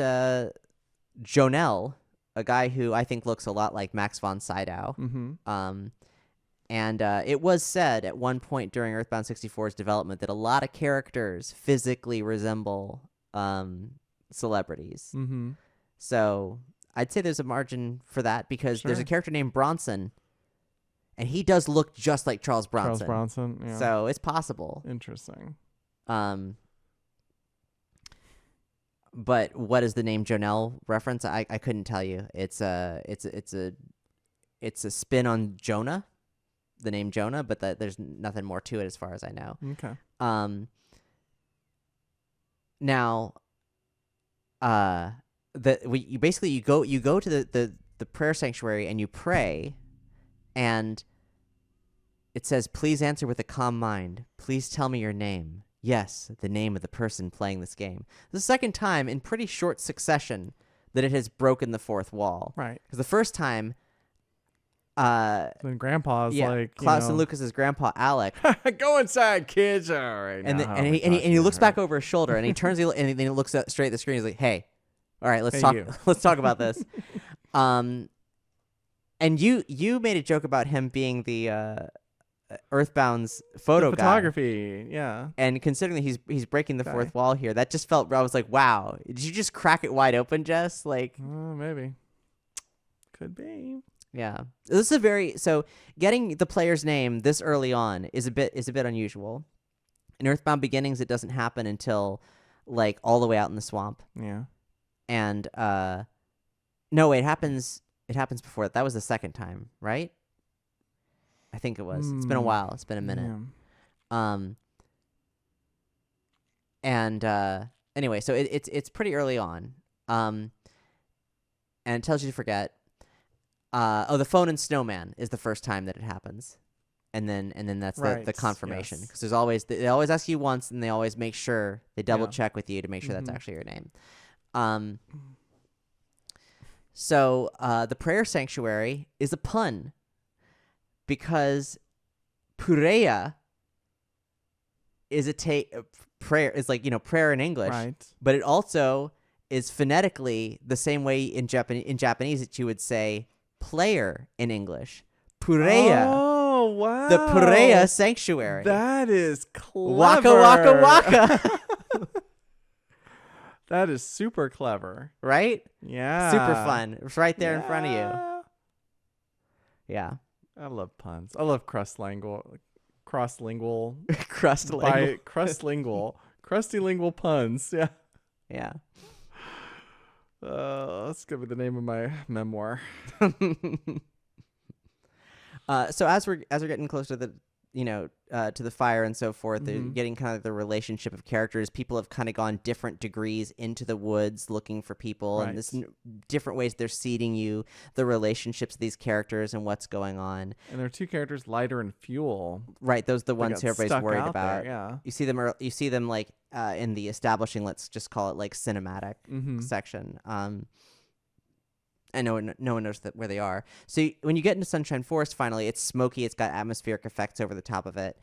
Jonel, a guy who I think looks a lot like Max von Sydow. Mm-hmm. And it was said at one point during Earthbound 64's development that a lot of characters physically resemble celebrities. Mm-hmm. So I'd say there's a margin for that because there's a character named Bronson, and he does look just like Charles Bronson. Charles Bronson, yeah. So it's possible. Interesting. But what is the name Jonel reference? I couldn't tell you. It's a spin on Jonah, the name Jonah, but there's nothing more to it as far as I know. Okay. Now, you go to the prayer sanctuary and you pray, and it says, "Please answer with a calm mind. Please tell me your name." Yes, the name of the person playing this game. The second time in pretty short succession that it has broken the fourth wall. Right. Because the first time, then Grandpa's like Klaus and Lucas's grandpa Alec. Go inside, kids. All right. And he looks back over his shoulder and he turns and then he looks straight at the screen. He's like, "Hey, all right, let's talk. Let's talk about this." And you made a joke about him being the Earthbound's photography guy. Yeah. And considering that he's breaking the fourth wall here, that just felt. I was like, wow, did you just crack it wide open, Jess? Like, maybe. Could be. Yeah. This is so getting the player's name this early on is a bit unusual. In Earthbound Beginnings, it doesn't happen until like all the way out in the swamp. Yeah. And no, it happens before that. That was the second time, right? I think it was. It's been a while. It's been a minute. Yeah. Anyway, so it's pretty early on. And it tells you to forget. The phone and snowman is the first time that it happens, and then that's the confirmation, because there's always they always ask you once, and they always make sure they double check with you to make sure that's actually your name. So the prayer sanctuary is a pun, because pureya is prayer is like prayer in English, right? But it also is phonetically the same way in Japanese that you would say player in English. Pureya. Oh, wow. The Pureya sanctuary. That is clever. Waka waka waka. That is super clever. Right? Yeah. Super fun. It's right there in front of you. Yeah. I love puns. I love cross-lingual. Crusty-lingual puns. Yeah. Yeah. That's gonna be the name of my memoir. So as we're getting closer to to the fire and so forth. Getting kind of the relationship of characters. People have kind of gone different degrees into the woods looking for people, and this different ways they're seeding you the relationships of these characters and what's going on. And there are two characters, Lighter and Fuel. Right, those are the ones who everybody's worried about. There, yeah, you see them like in the establishing. Let's just call it like cinematic section. And no one knows where they are. So when you get into Sunshine Forest, finally, it's smoky. It's got atmospheric effects over the top of it.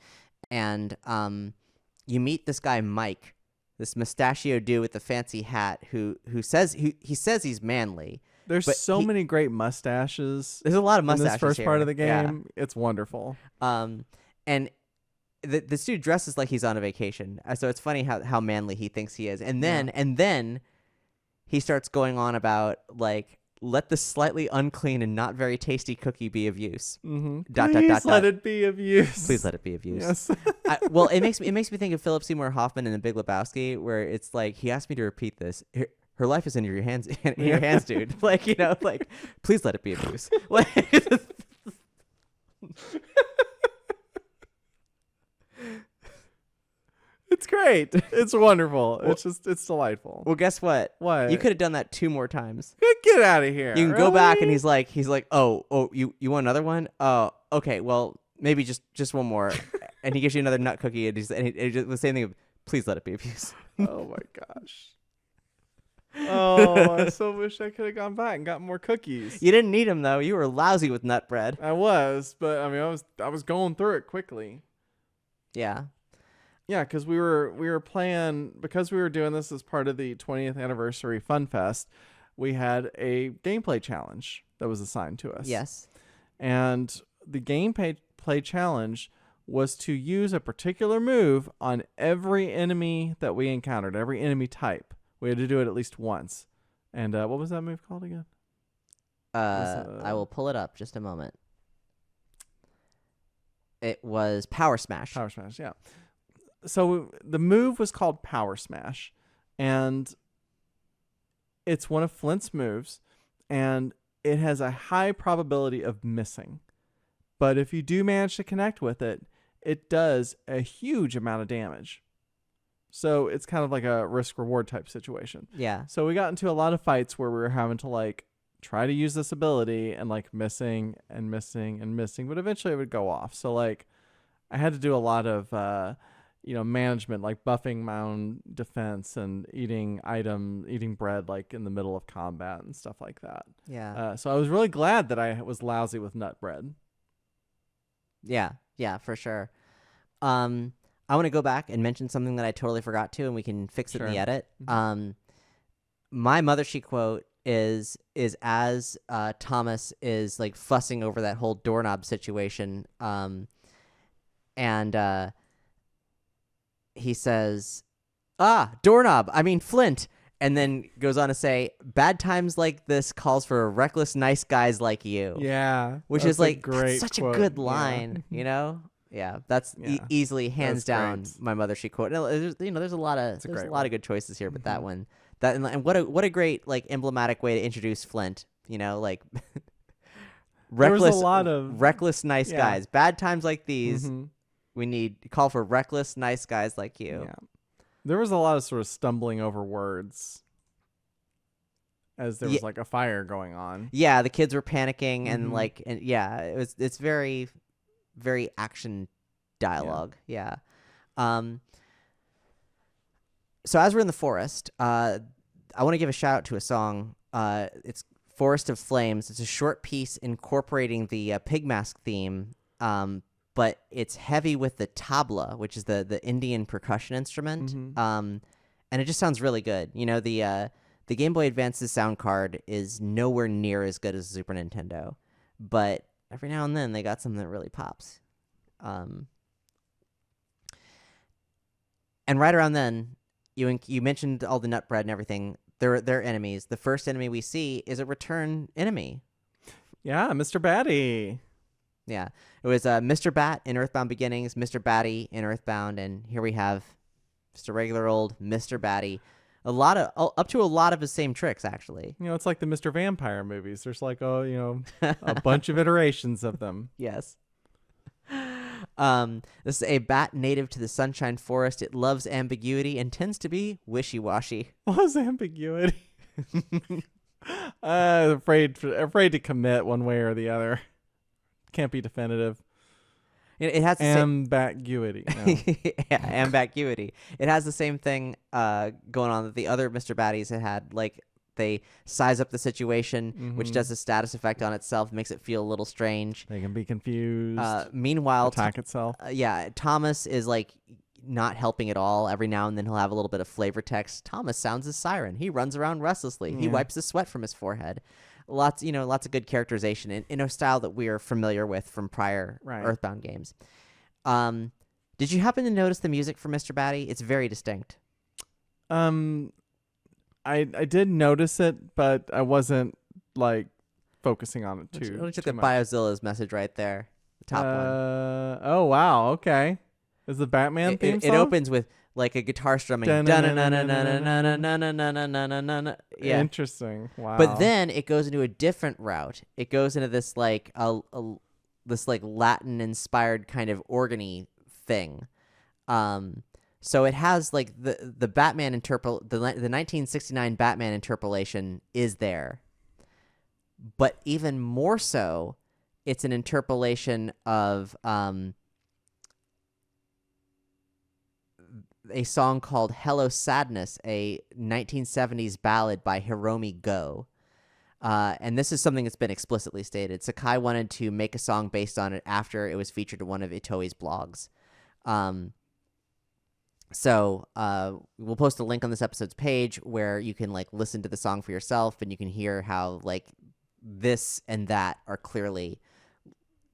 And you meet this guy, Mike, this mustachioed dude with the fancy hat who says he's manly. There's so many great mustaches. There's a lot of mustaches in this first part of the game. Yeah. It's wonderful. And this dude dresses like he's on a vacation. So it's funny how manly he thinks he is. And then he starts going on about, like, let the slightly unclean and not very tasty cookie be of use. Please let it be of use. Please let it be of use. Yes. Well, it makes me think of Philip Seymour Hoffman in The Big Lebowski, where it's like he asked me to repeat this. Her life is in your hands, dude. Like, please let it be of use. Like, it's great. It's wonderful. It's delightful. Well, guess what? What? You could have done that 2 more times. Get out of here. You can go back, and he's like, oh, you want another one? Oh, okay. Well, maybe just one more. And he gives you another nut cookie, and he just the same thing. Please let it be of use. Oh my gosh. Oh, I so wish I could have gone back and got more cookies. You didn't need them though. You were lousy with nut bread. I was, but I mean, I was going through it quickly. Yeah. Yeah, because we were playing, because we were doing this as part of the 20th Anniversary Funfest, we had a gameplay challenge that was assigned to us. Yes. And the gameplay challenge was to use a particular move on every enemy that we encountered, every enemy type. We had to do it at least once. And what was that move called again? I will pull it up just a moment. It was Power Smash. Power Smash, yeah. So the move was called Power Smash, and it's one of Flint's moves, and it has a high probability of missing. But if you do manage to connect with it, it does a huge amount of damage. So it's kind of like a risk-reward type situation. Yeah. So we got into a lot of fights where we were having to, like, try to use this ability and, like, missing and missing and missing, but eventually it would go off. So, like, I had to do a lot of management, like buffing my own defense and eating bread like in the middle of combat and stuff like that. Yeah. So I was really glad that I was lousy with nut bread. Yeah, for sure. I want to go back and mention something that I totally forgot to, and we can fix it in the edit. Mm-hmm. My Mothership quote is as Thomas is like fussing over that whole doorknob situation, and he says, doorknob, I mean Flint, and then goes on to say, bad times like this calls for reckless nice guys like you. Yeah. Which is like great such quote. a good line, you know? Yeah, that's easily hands down great. my Mothership quote. There's a lot of good choices here, but that one, and what a great like emblematic way to introduce Flint. Like reckless nice guys. Bad times like these, we need call for reckless nice guys like you. Yeah. There was a lot of sort of stumbling over words as there was like a fire going on. Yeah, the kids were panicking and it's very, very action dialogue. Yeah. So as we're in the forest, I want to give a shout out to a song. It's Forest of Flames. It's a short piece incorporating the Pig Mask theme, but it's heavy with the tabla, which is the Indian percussion instrument. And it just sounds really good. The Game Boy Advance's sound card is nowhere near as good as the Super Nintendo, but every now and then they got something that really pops. And right around then, you mentioned all the nut bread and everything. They're enemies. The first enemy we see is a return enemy. Yeah, Mr. Batty. Yeah, it was Mr. Bat in Earthbound Beginnings, Mr. Batty in Earthbound, and here we have just a regular old Mr. Batty. Up to a lot of his same tricks, actually. It's like the Mr. Vampire movies. There's like a bunch of iterations of them. Yes. This is a bat native to the Sunshine Forest. It loves ambiguity and tends to be wishy-washy. What was ambiguity? Afraid to commit one way or the other. Can't be definitive. It has the ambiguity. No. yeah, ambiguity. It has the same thing going on that the other Mr. Baddies had. Like, they size up the situation, which does a status effect on itself, makes it feel a little strange. They can be confused. Meanwhile, attack itself. Thomas is like not helping at all. Every now and then he'll have a little bit of flavor text. Thomas sounds a siren. He runs around restlessly. He wipes the sweat from his forehead. Lots of good characterization in a style that we are familiar with from prior EarthBound games. Did you happen to notice the music for Mr. Batty? It's very distinct. I did notice it, but I wasn't like focusing on it too. Let me check too the much. Biozilla's message right there. The top one. Oh wow, okay. Is the Batman theme song? It opens with like a guitar strumming. Yeah. Interesting. Wow. But then it goes into a different route. It goes into this like this like Latin inspired kind of organy thing. So it has like the Batman the 1969 Batman interpolation is there. But even more so, it's an interpolation of a song called Hello Sadness, a 1970s ballad by Hiromi Go. And this is something that's been explicitly stated. Sakai wanted to make a song based on it after it was featured in one of Itoi's blogs. So we'll post a link on this episode's page where you can like listen to the song for yourself, and you can hear how like this and that are clearly,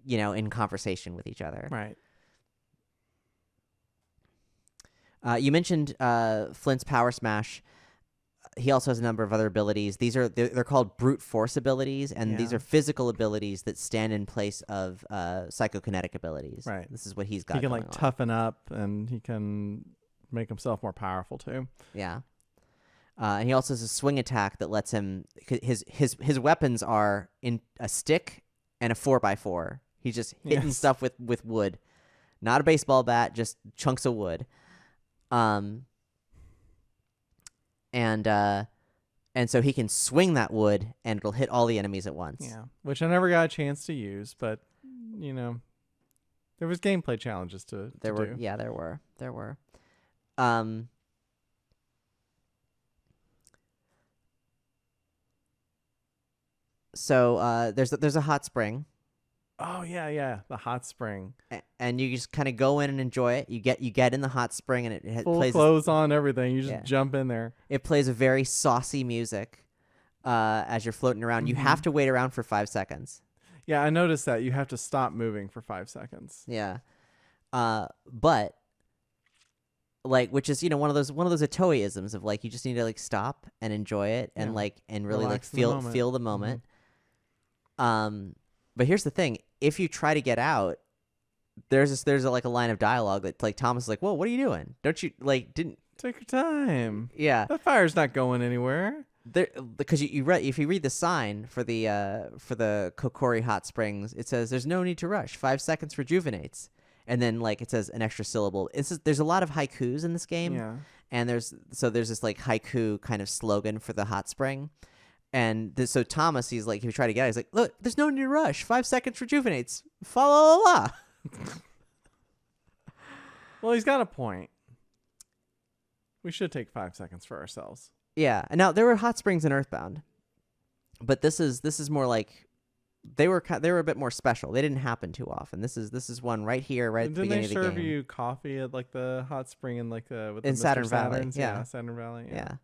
in conversation with each other. Right. You mentioned Flint's Power Smash. He also has a number of other abilities. They're called brute force abilities, and these are physical abilities that stand in place of psychokinetic abilities. Right. This is what he's got. He can going like on. toughen up, and he can make himself more powerful too. Yeah. And he also has a swing attack that lets him. His weapons are in a stick and a 4x4. He's just hitting stuff with wood, not a baseball bat, just chunks of wood. And so he can swing that wood, and it'll hit all the enemies at once. Yeah, which I never got a chance to use, but there was gameplay challenges to do. Yeah, there were. So there's a hot spring. Oh yeah, the hot spring. And you just kind of go in and enjoy it. You get in the hot spring, and it Full plays clothes on, everything. You just jump in there. It plays a very saucy music as you're floating around. You have to wait around for 5 seconds. Yeah, I noticed that you have to stop moving for 5 seconds. Yeah, but like, which is one of those Itoei-isms of like you just need to like stop and enjoy it and and really Relax like feel the moment. But here's the thing: if you try to get out, there's a line of dialogue that like Thomas is like, "Whoa, what are you doing? Don't you didn't take your time? Yeah, that fire's not going anywhere." Because if you read the sign for the Kokori Hot Springs, it says there's no need to rush. 5 seconds rejuvenates, and then like it says an extra syllable. There's a lot of haikus in this game, and there's this like haiku kind of slogan for the hot spring. And so Thomas, he's like, if you try to get out, he's like, look, there's no need to rush. 5 seconds rejuvenates. Fa la la la. Well, he's got a point. We should take 5 seconds for ourselves. Yeah. And now there were hot springs in EarthBound, but this is more like they were a bit more special. They didn't happen too often. This is one right here, right at the beginning of the game. Didn't they serve you coffee at like the hot spring in like with in the Saturn Mr. Valley? Saturns? Yeah, Saturn Valley. Yeah.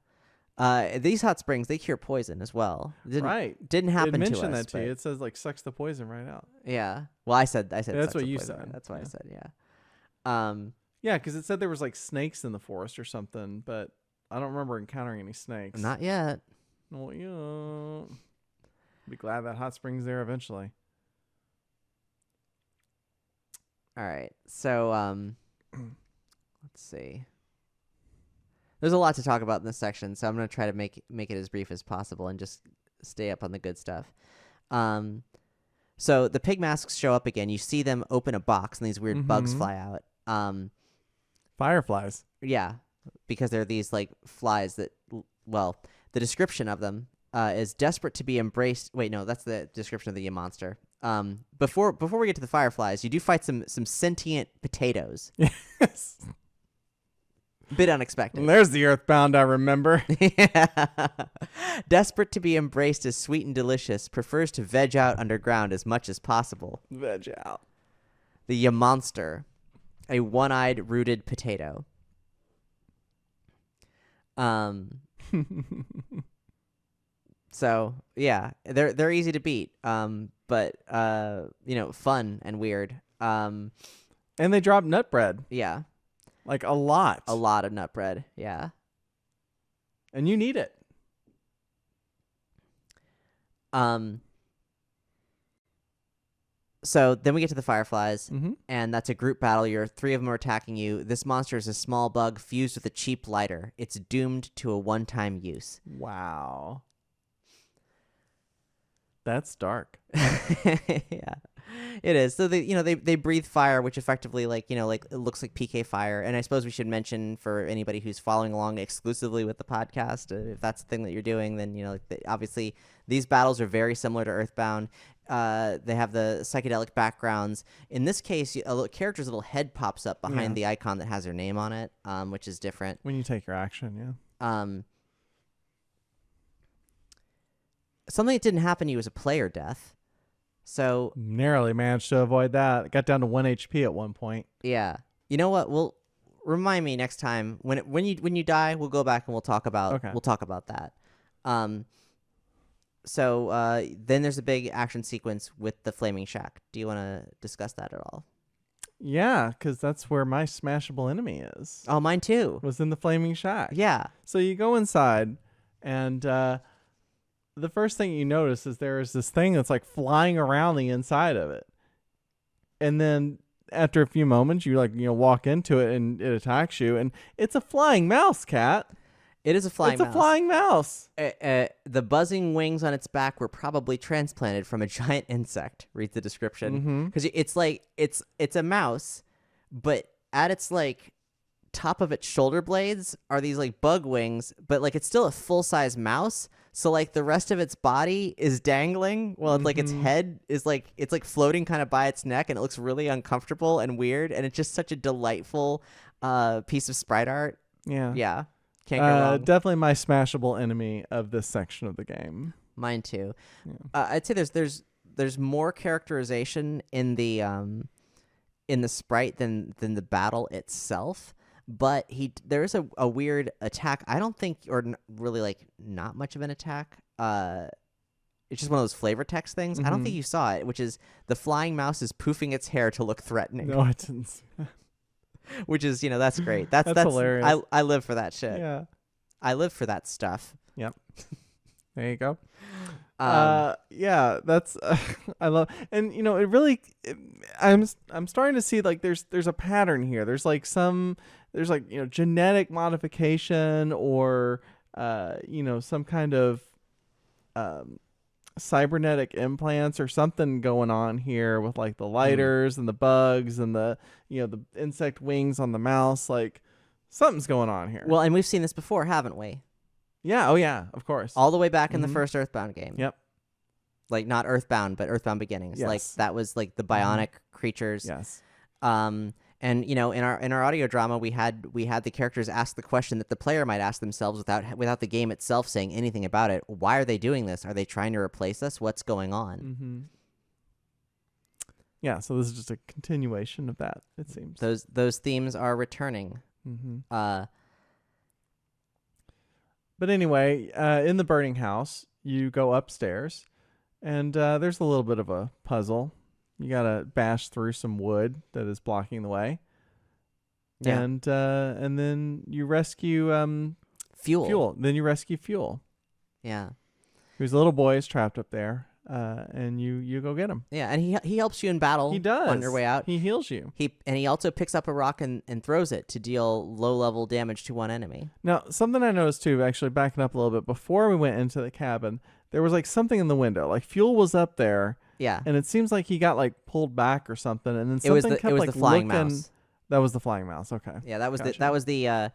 These hot springs, they cure poison as well. Didn't happen to us. It mentioned that to you. It says like sucks the poison right out. Yeah. Well, I said. That's sucks what the you poison. said. That's why I said. Yeah. Yeah, because it said there was like snakes in the forest or something, but I don't remember encountering any snakes. Not yet. Well, yeah. Be glad that hot spring's there eventually. All right. So let's see. There's a lot to talk about in this section, so I'm going to try to make it as brief as possible and just stay up on the good stuff. So the pig masks show up again. You see them open a box, and these weird bugs fly out. Fireflies. Yeah, because they're these like flies that, well, the description of them is desperate to be embraced. Wait, no, that's the description of the monster. Before we get to the fireflies, you do fight some sentient potatoes. Yes. Bit unexpected. And there's the EarthBound I remember. Yeah. Desperate to be embraced as sweet and delicious, prefers to veg out underground as much as possible. Veg out. The Yamonster, a one-eyed rooted potato. So yeah, they're easy to beat. But fun and weird. And they drop nut bread. Yeah. Like a lot. A lot of nut bread. Yeah. And you need it. So then we get to the fireflies, and that's a group battle. Three of them are attacking you. This monster is a small bug fused with a cheap lighter. It's doomed to a one-time use. Wow. That's dark. Yeah, it is. So they breathe fire, which effectively it looks like PK fire. And I suppose we should mention for anybody who's following along exclusively with the podcast, if that's the thing that you're doing, then obviously these battles are very similar to EarthBound. They have the psychedelic backgrounds. In this case, a character's little head pops up behind the icon that has their name on it, which is different. When you take your action, yeah. Something that didn't happen to you was a player death. So narrowly managed to avoid that. It got down to 1 HP at one point. Yeah. You know what? We'll remind me next time when you die. We'll go back and we'll talk about that. So then there's a big action sequence with the flaming shack. Do you want to discuss that at all? Yeah, because that's where my smashable enemy is. Oh, mine too. Was in the flaming shack. Yeah. So you go inside, and the first thing you notice is there is this thing that's like flying around the inside of it. And then after a few moments, you walk into it and it attacks you. And it's a flying mouse, Cat. It is a flying mouse. It's a flying mouse. The buzzing wings on its back were probably transplanted from a giant insect, reads the description. Because it's like, it's a mouse, but at its top of its shoulder blades are these bug wings, but it's still a full-size mouse. So the rest of its body is dangling while its head is it's floating kind of by its neck, and it looks really uncomfortable and weird, and it's just such a delightful piece of sprite art. Yeah. Can't go wrong. Definitely my smashable enemy of this section of the game. Mine too. Yeah. I'd say there's more characterization in the sprite than the battle itself. But there is a weird attack. I don't think, or really not much of an attack. It's just one of those flavor text things. I don't think you saw it, which is the flying mouse is poofing its hair to look threatening. No, I didn't see that. Which is, that's great. That's hilarious. I live for that shit. Yeah. I live for that stuff. Yep. There you go. Yeah, that's I love, and it really, I'm starting to see there's a pattern here. There's there's genetic modification or some kind of cybernetic implants or something going on here with the lighters and the bugs and the the insect wings on the mouse. Something's going on here. Well, and we've seen this before, haven't we? Yeah. Oh yeah, of course. All the way back in the first EarthBound game. Yep. Not EarthBound, but EarthBound Beginnings. Yes. That was the bionic creatures. Yes. And in our audio drama, we had the characters ask the question that the player might ask themselves without the game itself saying anything about it. Why are they doing this? Are they trying to replace us? What's going on? Yeah. So this is just a continuation of that. It seems those themes are returning. But anyway, in the burning house, you go upstairs, and there's a little bit of a puzzle. You gotta bash through some wood that is blocking the way. Yeah. And then you rescue Fuel. Then you rescue Fuel. Yeah. Whose little boy is trapped up there. And you go get him. Yeah, and he helps you in battle. He does. On your way out. He heals you. He also picks up a rock and throws it to deal low-level damage to one enemy. Now, something I noticed too, actually backing up a little bit, before we went into the cabin, there was something in the window. Fuel was up there, Yeah. And it seems like he got like pulled back or something, and then It was something kept like the flying looking. mouse. That was the flying mouse. Okay. Yeah, that was Gotcha.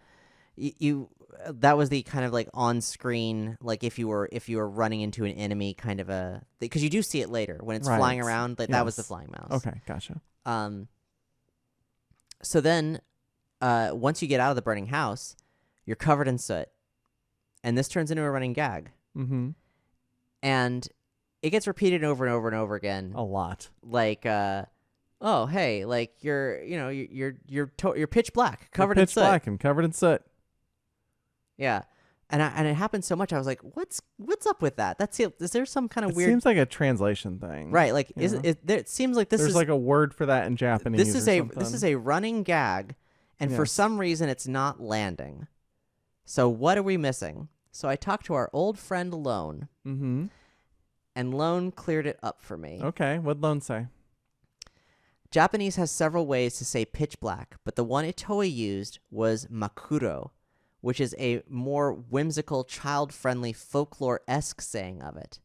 you that was the kind of like on screen, like if you were running into an enemy kind of a, because you do see it later when it's flying Right. around. Like that was the Yes. flying mouse. Okay, gotcha. So then, once you get out of the burning house, you're covered in soot, and this turns into a running gag, Mm-hmm. and it gets repeated over and over and over again. A lot. Like, oh hey, like you're pitch black, covered in pitch soot. black and covered in soot. Yeah, and it happened so much. I was like, what's up with that? Is there some kind of It weird? seems like a translation thing, Right, like you know? it seems like There's like a word for that in Japanese. this is or this is something. a running gag, and for Yes. some reason it's not landing. So what are we missing? So I talked to our old friend Lone, Mm-hmm. and Lone cleared it up for me. Okay, what'd Lone say? Japanese has several ways to say pitch black, but the one Itoei used was makuro, which is a more whimsical, child-friendly, folklore-esque saying of it.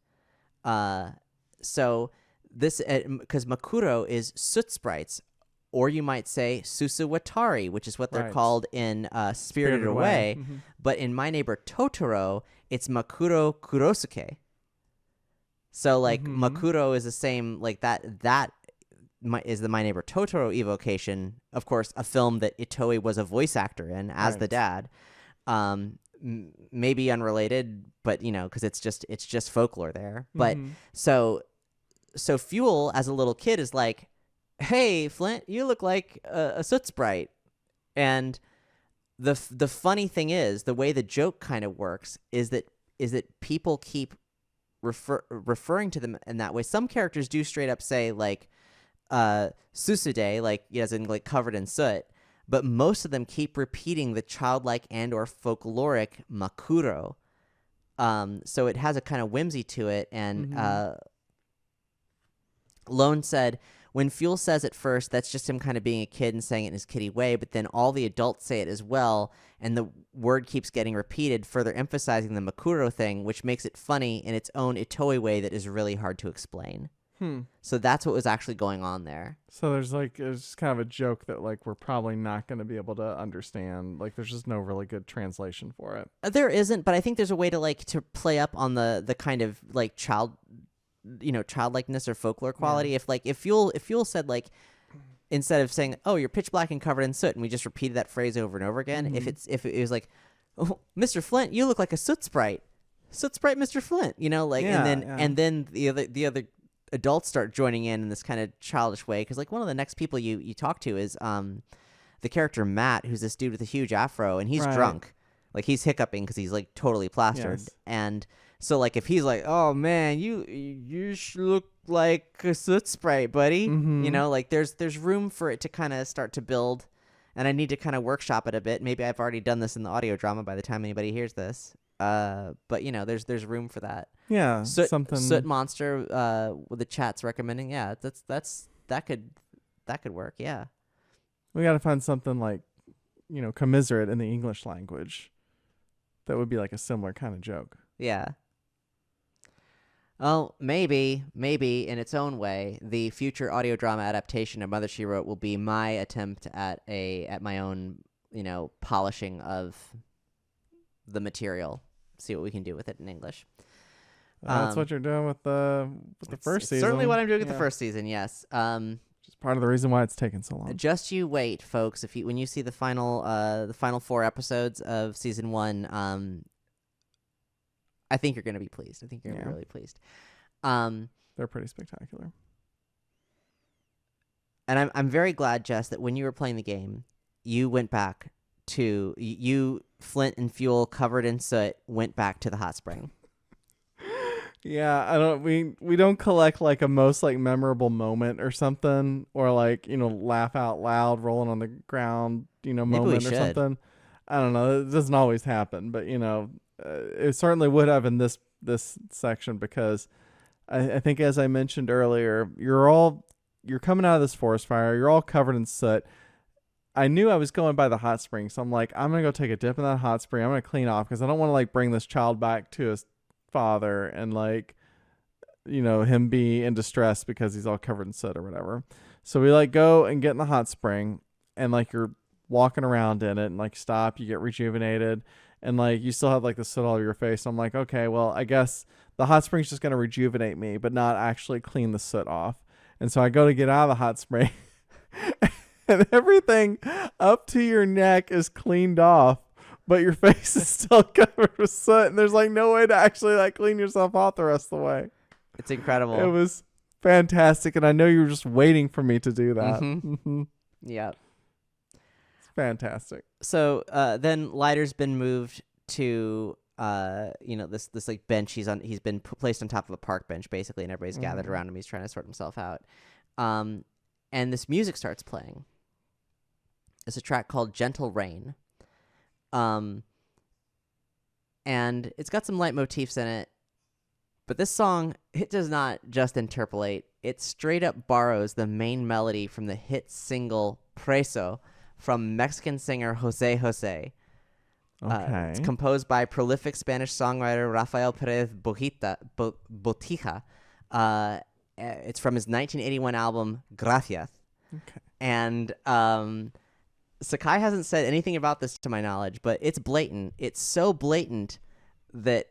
So this, because makuro is soot sprites, or you might say susuwatari, which is what they're Right. called in Spirited Away. Mm-hmm. But in My Neighbor Totoro, it's makuro kurosuke. So like Mhm. makuro is the same, like that is the My Neighbor Totoro evocation. Of course, a film that Itoei was a voice actor in as the Right. dad. Maybe unrelated, but because it's just folklore there. But Mhm. so Fuel as a little kid is like, hey Flint, you look like a soot sprite. And the funny thing is, the way the joke kind of works is that people keep referring to them in that way. Some characters do straight up say like susude, like as in like covered in soot, but most of them keep repeating the childlike and or folkloric makuro. So it has a kind of whimsy to it. And Lone said, when Fuel says it first, that's just him kind of being a kid and saying it in his kiddie way, but then all the adults say it as well, and the word keeps getting repeated, further emphasizing the makuro thing, which makes it funny in its own Itoei way that is really hard to explain. So that's what was actually going on there. So there's kind of a joke that like we're probably not going to be able to understand. Like there's just no really good translation for it. There isn't, but I think there's a way to play up on the kind of like childlikeness or folklore quality. Yeah. If Fuel said like, instead of saying, oh, you're pitch black and covered in soot, and we just repeated that phrase over and over again, if it was like, oh, Mr. Flint, you look like a soot sprite, Mr. Flint, and then the other adults start joining in this kind of childish way, because like one of the next people you talk to is the character Matt, who's this dude with a huge afro, and he's Right. drunk, like he's hiccuping because he's like totally plastered. Yes. And so like if he's like, oh man, you look like a soot sprite, buddy, Mhm. like there's room for it to kind of start to build, and I need to kind of workship it a bit. Maybe I've already done this in the audio drama by the time anybody hears this. But there's room for that. Yeah, Soot monster, with the chat's recommending. Yeah, that could work. Yeah. We got to find something like, commiserate in the English language. That would be like a similar kind of joke. Yeah. Oh, maybe in its own way, the future audio drama adaptation of Mother She Wrote will be my attempt at my own, polishing of the material. See what we can do with it in English. That's what you're doing with the first It's season. certainly what I'm doing with the Yeah. first season. Yes. Just part of the reason why it's taken so long. Just you wait, folks. When you see the final 4 episodes of season 1, I think you're going to be pleased. I think you're going to be really pleased. They're pretty spectacular. And I'm very glad, Jess, that when you were playing the game, you went back to Flint and Fuel covered in soot went back to the hot spring. Yeah, we don't collect like a most like memorable moment or something, or like, laugh out loud rolling on the ground, moment or something. I don't know. It doesn't always happen, but it certainly would have in this section, because I think, as I mentioned earlier, you're coming out of this forest fire, you're all covered in soot. I knew I was going by the hot spring, so I'm like, I'm gonna go take a dip in that hot spring. I'm gonna clean off, because I don't want to like bring this child back to his father and like him be in distress because he's all covered in soot or whatever. So we like go and get in the hot spring, and like you're walking around in it, and like stop, you get rejuvenated, and like you still have like the soot all over your face. So I'm like, okay, well, I guess the hot spring's just gonna rejuvenate me, but not actually clean the soot off. And so I go to get out of the hot spring, and everything up to your neck is cleaned off, but your face is still covered with soot, and there's like no way to actually like clean yourself off the rest of the way. It's incredible. It was fantastic, and I know you were just waiting for me to do that. Mm-hmm. Yeah. It's fantastic. So then Lighter's been moved to this like bench. He's been placed on top of a park bench basically, and everybody's gathered around him. He's trying to sort himself out. And this music starts playing. It's a track called Gentle Rain. And it's got some leitmotifs in it. But this song, it does not just interpolate. It straight up borrows the main melody from the hit single Preso from Mexican singer Jose Jose. Okay. It's composed by prolific Spanish songwriter Rafael Perez Botija. It's from his 1981 album Gracias. Okay. And Sakai hasn't said anything about this to my knowledge, but it's blatant. It's so blatant that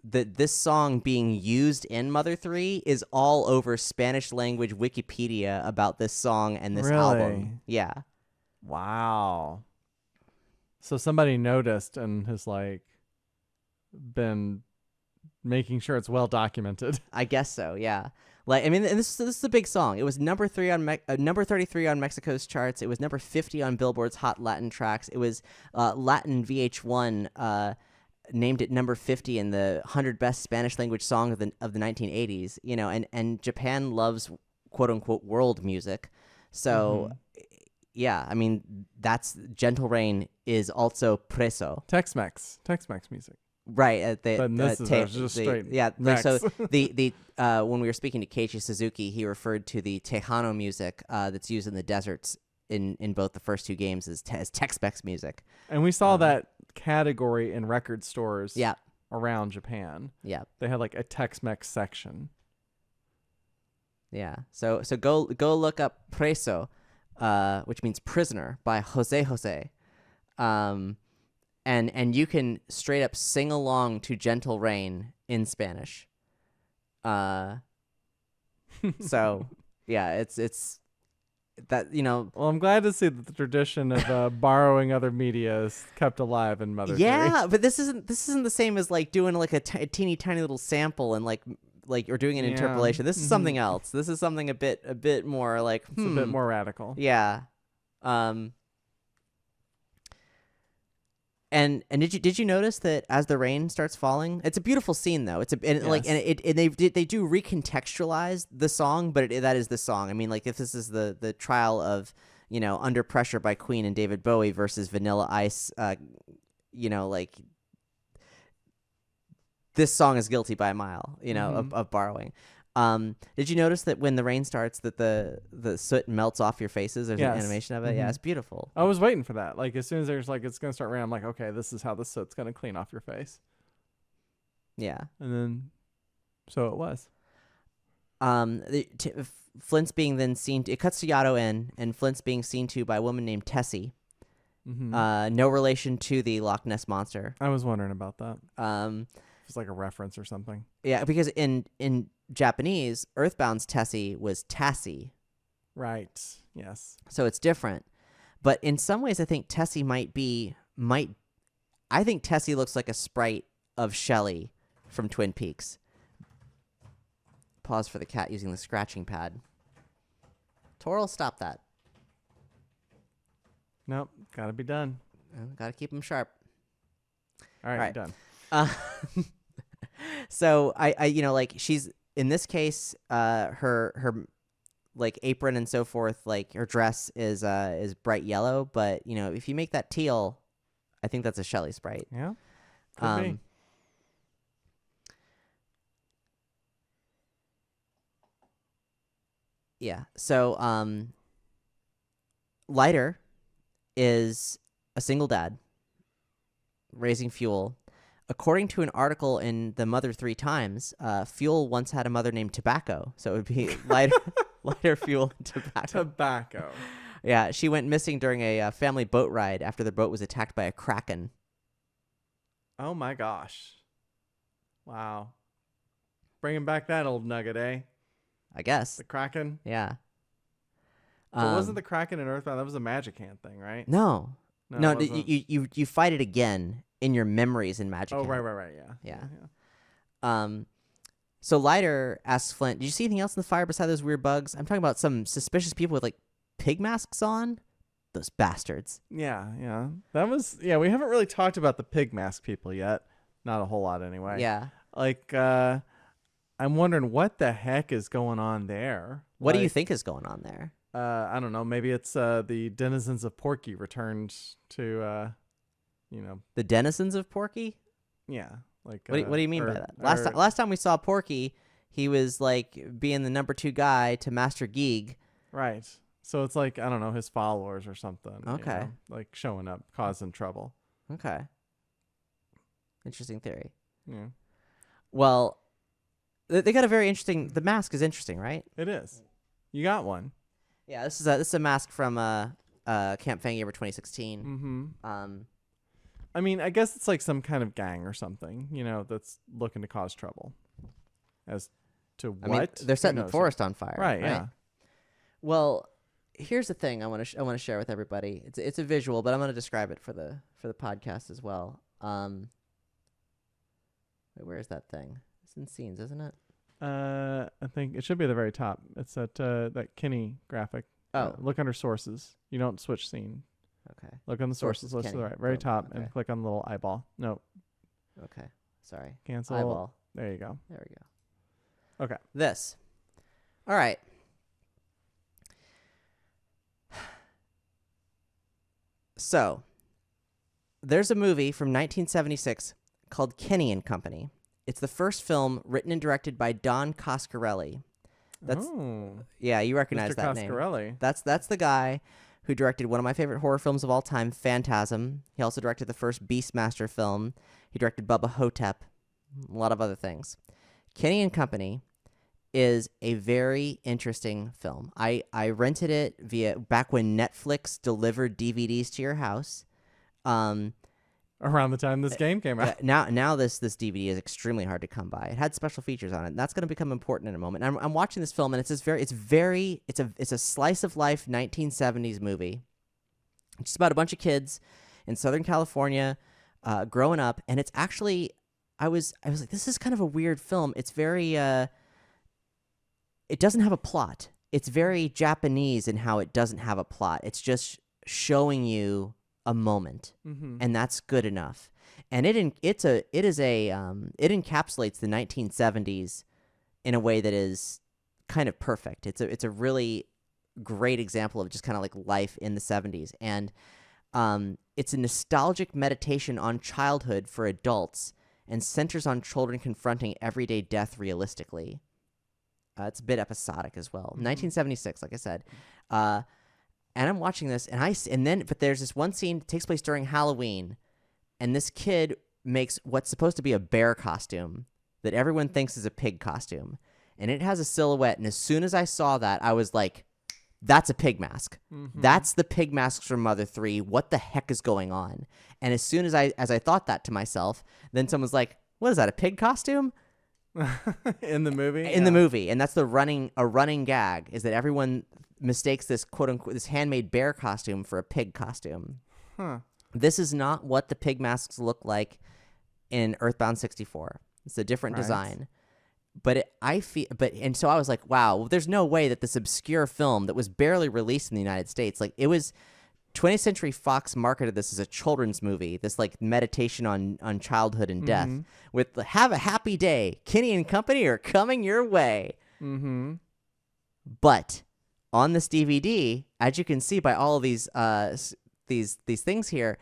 that this song being used in Mother 3 is all over Spanish language Wikipedia about this song and this album. Yeah. Wow. So somebody noticed and has like been making sure it's well documented. I guess so. Yeah. Like, I mean, and this is a big song. It was number 33 on Mexico's charts. It was number 50 on Billboard's Hot Latin Tracks. It was Latin VH1 named it number 50 in the 100 best Spanish language songs of the 1980s. And Japan loves quote unquote world music. So yeah, I mean, that's Gentle Rain is also Preso. Tex-Mex music. Right. But this is just straight Mex. So the when we were speaking to Keiichi Suzuki, he referred to the Tejano music that's used in the deserts in both the first two games as Tex-Mex music. And we saw that category in record stores Yeah. around Japan. Yeah. They had like a Tex-Mex section. Yeah. So go look up Preso, which means prisoner, by Jose Jose. And you can straight up sing along to Gentle Rain in Spanish. So yeah, it's that, Well, I'm glad to see that the tradition of borrowing other media is kept alive in Mother 3. Yeah, but this isn't the same as like doing like a teeny tiny little sample and like or doing an interpolation. This is something else. This is something a bit more like It's a bit more radical. Yeah. And did you notice that as the rain starts falling, it's a beautiful scene though. They do recontextualize the song, but that is the song. I mean, like if this is the trial of Under Pressure by Queen and David Bowie versus Vanilla Ice, like this song is guilty by a mile, of borrowing. Did you notice that when the rain starts that the soot melts off your faces? There's an animation of it. Yeah, it's beautiful. I was waiting for that. Like as soon as there's like it's gonna start raining, I'm like, okay, this is how the soot's gonna clean off your face. Yeah. And then so it was. Flint's being then seen. It cuts to Yato in, and Flint's being seen to by a woman named Tessie. No relation to the Loch Ness monster. I was wondering about that. It's like a reference or something. Yeah, because in Japanese, Earthbound's Tessie was Tassie. Right. Yes. So it's different. But in some ways, I think Tessie I think Tessie looks like a sprite of Shelley from Twin Peaks. Pause for the cat using the scratching pad. Toral, stop that. Nope. Gotta be done. Gotta keep him sharp. All right. Done. So I like she's in this case, her like apron and so forth, like her dress is bright yellow, but if you make that teal, I think that's a Shelley sprite. Yeah. Could be. Yeah. So Lighter is a single dad raising fuel. According to an article in the Mother 3 Times, Fuel once had a mother named Tobacco, so it would be lighter fuel and tobacco. Tobacco. Yeah, she went missing during a family boat ride after their boat was attacked by a kraken. Oh my gosh. Wow. Bringing back that old nugget, eh? I guess. The Kraken. Yeah. But wasn't the Kraken in EarthBound? That was a magic hand thing, right? No. No, No, you fight it again in your memories in Magic Oh, Hand. right. Yeah. So Lighter asks Flint, did you see anything else in the fire beside those weird bugs? I'm talking about some suspicious people with, like, pig masks on. Those bastards. Yeah. That was, we haven't really talked about the pig mask people yet. Not a whole lot anyway. Yeah. Like, I'm wondering what the heck is going on there. What do you think is going on there? I don't know. Maybe it's the denizens of Porky returned to, The denizens of Porky? Yeah. Like, What do you mean by that? Last time we saw Porky, he was like being the number 2 guy to Master Geeg. Right. So it's like, I don't know, his followers or something. Okay. Like showing up, causing trouble. Okay. Interesting theory. Yeah. Well, they got a very interesting. The mask is interesting, right? It is. You got one. Yeah, this is a mask from Camp Fangover 2016. Mm-hmm. I mean, I guess it's like some kind of gang or something, that's looking to cause trouble. As to what? I mean, they're setting the forest on fire. Right. Yeah. Well, here's the thing I want to share with everybody. It's a visual, but I'm going to describe it for the podcast as well. Wait, where is that thing? It's in scenes, isn't it? I think it should be at the very top. It's that Kinney graphic. Oh. Look under sources. You don't switch scene. Okay. Look on the sources list to the right, very top, and click on the little eyeball. No. Okay. Sorry. Cancel. Eyeball. There you go. There we go. Okay. This. All right. So, there's a movie from 1976 called Kenny and Company. It's the first film written and directed by Don Coscarelli. Yeah, you recognize Mr. that Coscarelli. name. That's the guy who directed one of my favorite horror films of all time, Phantasm. He also directed the first Beastmaster film. He directed Bubba Hotep, a lot of other things. Kenny and Company is a very interesting film. I rented it back when Netflix delivered DVDs to your house. Around the time this game came out. Now this DVD is extremely hard to come by. It had special features on it. And that's going to become important in a moment. And I'm watching this film, and it's a slice of life 1970s movie. It's just about a bunch of kids in Southern California growing up, and it's actually I was like, this is kind of a weird film. It's very it doesn't have a plot. It's very Japanese in how it doesn't have a plot. It's just showing you a moment, and that's good enough. And it encapsulates the 1970s in a way that is kind of perfect. It's a really great example of just kind of like life in the 70s, and it's a nostalgic meditation on childhood for adults and centers on children confronting everyday death realistically. It's a bit episodic as well. 1976, like I said. And I'm watching this, but there's this one scene that takes place during Halloween, and this kid makes what's supposed to be a bear costume that everyone thinks is a pig costume, and it has a silhouette. And as soon as I saw that, I was like, "That's a pig mask. That's the pig masks from Mother 3. What the heck is going on?" And as soon as I thought that to myself, then someone's like, "What is that? A pig costume?" In the movie? In the movie. And that's a running gag, is that everyone mistakes this quote unquote this handmade bear costume for a pig costume. This is not what the pig masks look like in EarthBound 64. It's a different design. And so I was like, wow, there's no way that this obscure film that was barely released in the United States, like, it was 20th Century Fox marketed this as a children's movie, this like meditation on childhood and death, with "Have a happy day, Kenny and Company are coming your way." But on this DVD, as you can see by all of these things here,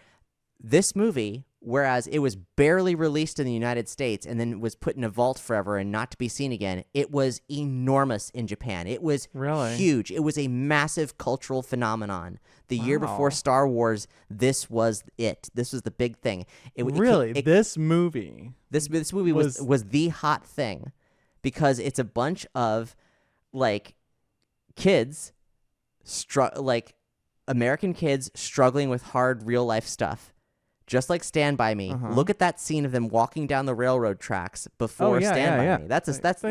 this movie whereas it was barely released in the United States and then was put in a vault forever and not to be seen again. It was enormous in Japan. It was Really? huge. It was a massive cultural phenomenon. The year before Wow. Star Wars, this was it. This was the big thing. Really? This movie This movie was the hot thing because it's a bunch of like kids, like American kids struggling with hard real life stuff. Just like Stand By Me. Look at that scene of them walking down the railroad tracks before Stand By Me.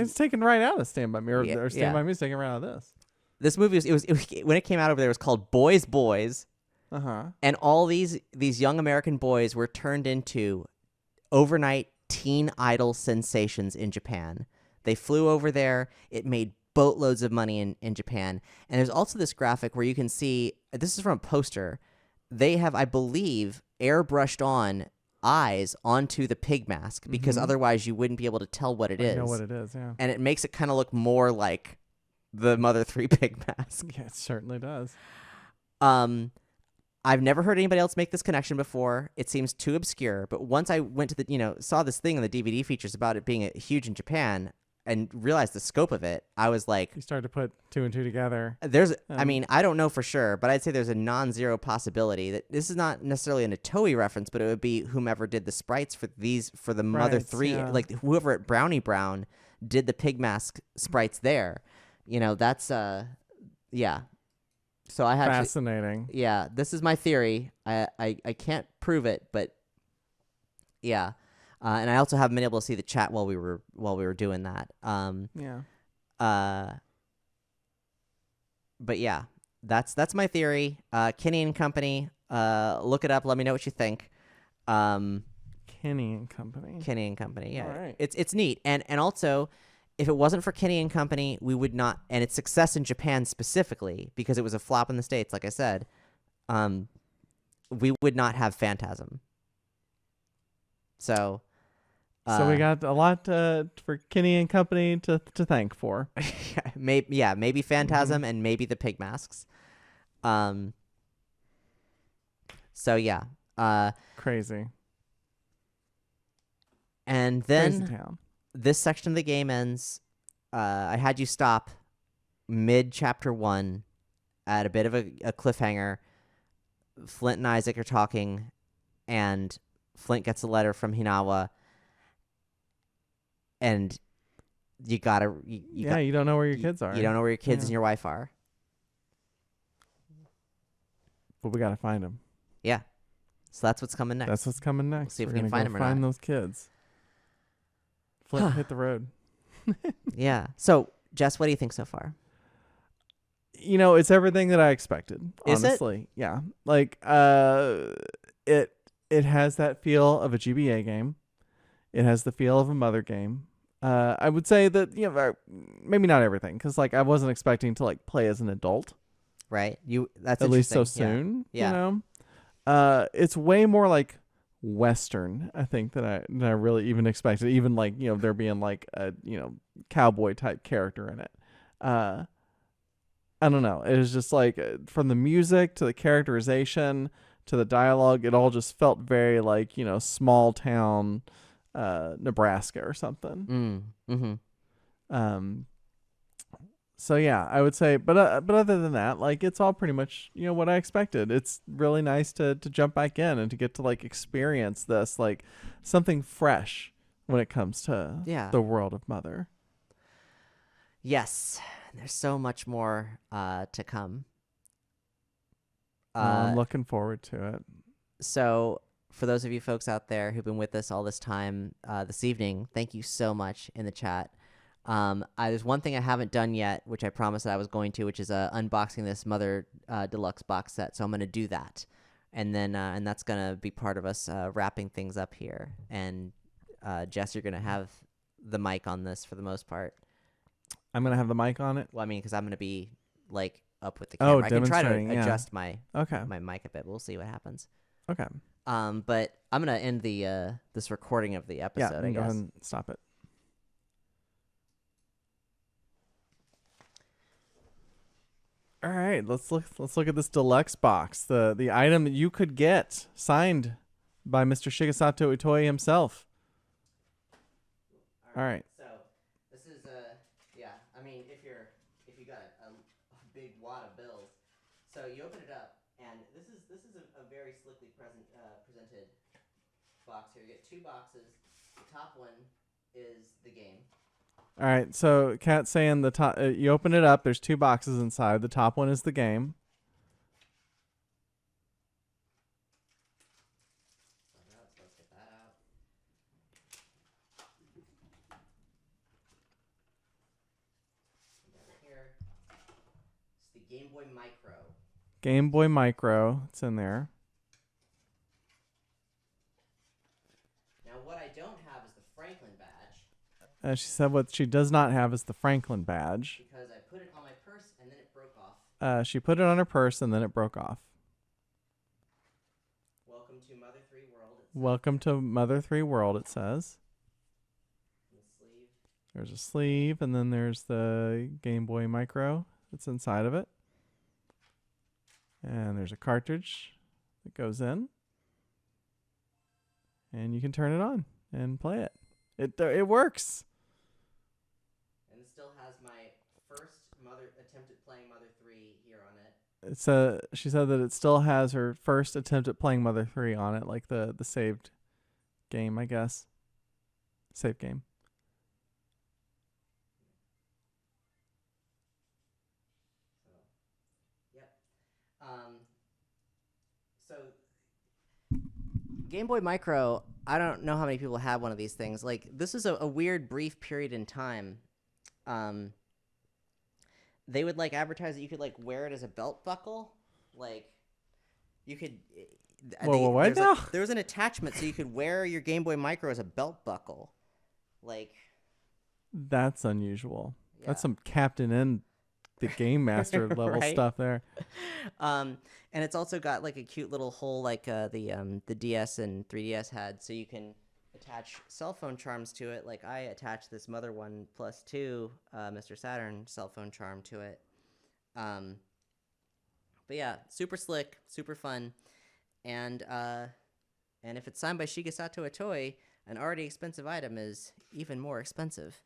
It's taken right out of Stand By Me, or Stand By Me is taken right out of this. This movie was when it came out over there, it was called Boys Boys. And all these young American boys were turned into overnight teen idol sensations in Japan. They flew over there. It made boatloads of money in Japan. And there's also this graphic where you can see, this is from a poster, they have, I believe, airbrushed on eyes onto the pig mask because otherwise you wouldn't be able to tell what it is. Know what it is, yeah. And it makes it kind of look more like the Mother 3 pig mask. Yeah, it certainly does. I've never heard anybody else make this connection before. It seems too obscure, but once I went to saw this thing in the DVD features about it being huge in Japan and realized the scope of it, I was like, you started to put two and two together. I mean, I don't know for sure, but I'd say there's a non-zero possibility that this is not necessarily an Toei reference, but it would be whomever did the sprites for the Mother 3, like whoever at Brownie Brown did the pig mask sprites there. That's yeah. So I had fascinating. This is my theory. I can't prove it, but yeah. And I also haven't been able to see the chat while we were doing that. But yeah, that's my theory. Kinney and Company. Look it up. Let me know what you think. Kinney and Company. Kinney and Company. Yeah, all right. It's neat. And also, if it wasn't for Kinney and Company, we would not. And its success in Japan specifically, because it was a flop in the States, like I said, we would not have Phantasm. So we got a lot for Kinney and Company to thank for. maybe Phantasm and maybe the pig masks. So yeah. Crazy. And then Crazy town. This section of the game ends. I had you stop mid chapter 1 at a bit of a cliffhanger. Flint and Isaac are talking, and Flint gets a letter from Hinawa, and you gotta... You don't know where your kids are. You don't know where your kids and your wife are. But we gotta find them. Yeah. So that's what's coming next. That's what's coming next. We'll see if We're we can gonna find them or find not. those kids. Flint hit the road. Yeah. So, Jess, what do you think so far? It's everything that I expected. Is honestly. Yeah. Like it has that feel of a GBA game. It has the feel of a Mother game. I would say that maybe not everything, because like I wasn't expecting to like play as an adult. Right. That's at least so interesting. soon. Yeah. It's way more like Western, I think, than I really even expected. Even like there being like a cowboy type character in it. I don't know. It was just like from the music to the characterization to the dialogue, it all just felt very like small town Nebraska or something. So yeah, I would say, but other than that, like it's all pretty much what I expected. It's really nice to jump back in and to get to like experience this, like something fresh when it comes to the world of Mother. Yes, there's so much more to come. I'm looking forward to it. So for those of you folks out there who've been with us all this time this evening, thank you so much in the chat. There's one thing I haven't done yet, which I promised that I was going to, which is unboxing this Mother Deluxe box set. So I'm going to do that. And then and that's going to be part of us wrapping things up here. And Jess, you're going to have the mic on this for the most part. I'm going to have the mic on it? Well, I mean, because I'm going to be like up with the camera. I can try to adjust my mic a bit. We'll see what happens. Okay. But I'm going to end the this recording of the episode, I guess. Go ahead and stop it. All right, let's look at this deluxe box. The item that you could get signed by Mr. Shigesato Itoi himself. All right. So this is yeah. I mean, if you got a big wad of bills, so you open it up, and this is a very slickly presented box here. You get 2 boxes. The top one is the game. All right. So Kat's saying the top. You open it up. There's 2 boxes inside. The top one is the game. So let's get that out. And down here, it's the Game Boy Micro. Game Boy Micro. It's in there. Now, what I don't have is the Franklin badge. She said what she does not have is the Franklin badge. Because I put it on my purse and then it broke off. She put it on her purse and then it broke off. Welcome to Mother 3 World. Welcome to Mother 3 World, it says. The sleeve. There's a sleeve, and then there's the Game Boy Micro that's inside of it. And there's a cartridge that goes in. And you can turn it on and play it. It works. And it still has my first attempt at playing Mother 3 here on it. She said that it still has her first attempt at playing Mother 3 on it, like the saved game, I guess. Save game. So, yep. So Game Boy Micro, I don't know how many people have one of these things. Like, this is a weird, brief period in time. They would, like, advertise that you could, like, wear it as a belt buckle. Like, you could... What now? There was an attachment so you could wear your Game Boy Micro as a belt buckle. Like... That's unusual. Yeah. That's some Captain N, the Game Master level Right? stuff there. And it's also got like a cute little hole like the DS and 3DS had, so you can attach cell phone charms to it. Like I attached this Mother 1 Plus 2 Mr. Saturn cell phone charm to it. But yeah, super slick, super fun, and if it's signed by Shigesato Itoi, an already expensive item is even more expensive.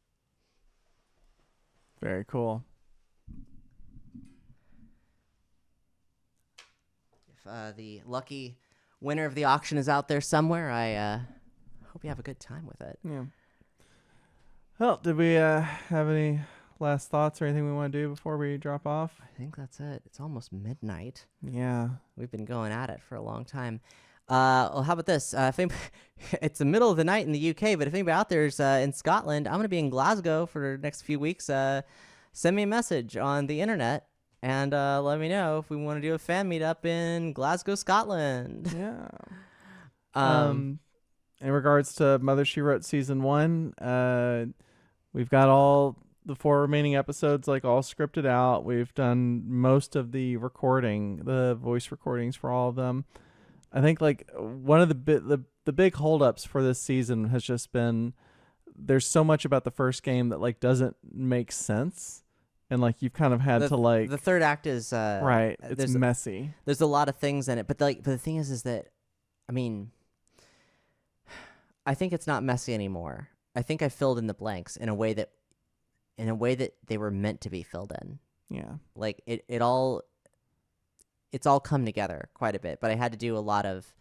Very cool. If the lucky winner of the auction is out there somewhere, I hope you have a good time with it. Yeah. Well, did we have any last thoughts or anything we want to do before we drop off? I think that's it. It's almost midnight. Yeah. We've been going at it for a long time. Well, how about this? It's the middle of the night in the UK, but if anybody out there is in Scotland, I'm going to be in Glasgow for the next few weeks. Send me a message on the internet and let me know if we want to do a fan meetup in Glasgow, Scotland. Yeah. In regards to Mother She Wrote Season 1, we've got all the 4 remaining episodes like all scripted out. We've done most of the recording, the voice recordings for all of them. I think like one of the big holdups for this season has just been there's so much about the first game that like doesn't make sense, and like you've kind of had to like the third act is right. It's messy. There's a lot of things in it, but the thing is that I mean, I think it's not messy anymore. I think I filled in the blanks in a way that they were meant to be filled in. Yeah, like it's all come together quite a bit, but I had to do a lot of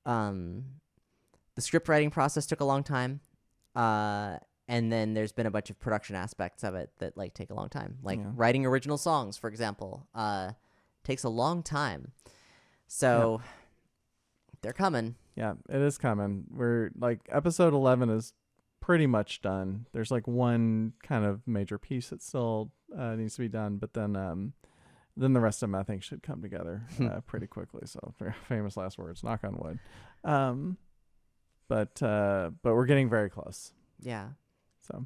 the script writing process took a long time, and then there's been a bunch of production aspects of it that like take a long time, like writing original songs, for example, takes a long time. So they're coming. Yeah, it is coming. We're like episode 11 is pretty much done. There's like one kind of major piece that still needs to be done, but then the rest of them I think should come together pretty quickly. So famous last words, knock on wood. But we're getting very close. Yeah. So,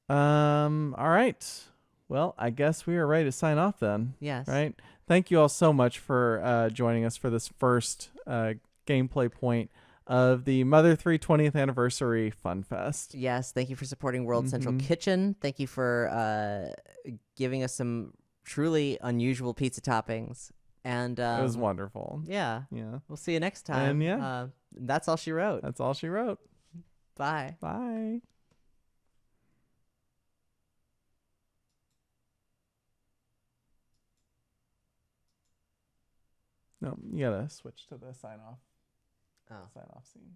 all right. Well, I guess we are ready to sign off then. Yes. Right. Thank you all so much for joining us for this first gameplay point of the Mother 3 20th Anniversary Funfest. Yes. Thank you for supporting World Central Kitchen. Thank you for giving us some truly unusual pizza toppings. And It was wonderful. Yeah. Yeah. We'll see you next time. And yeah. That's all she wrote. That's all she wrote. Bye. Bye. No, you gotta switch to the sign off Oh. scene.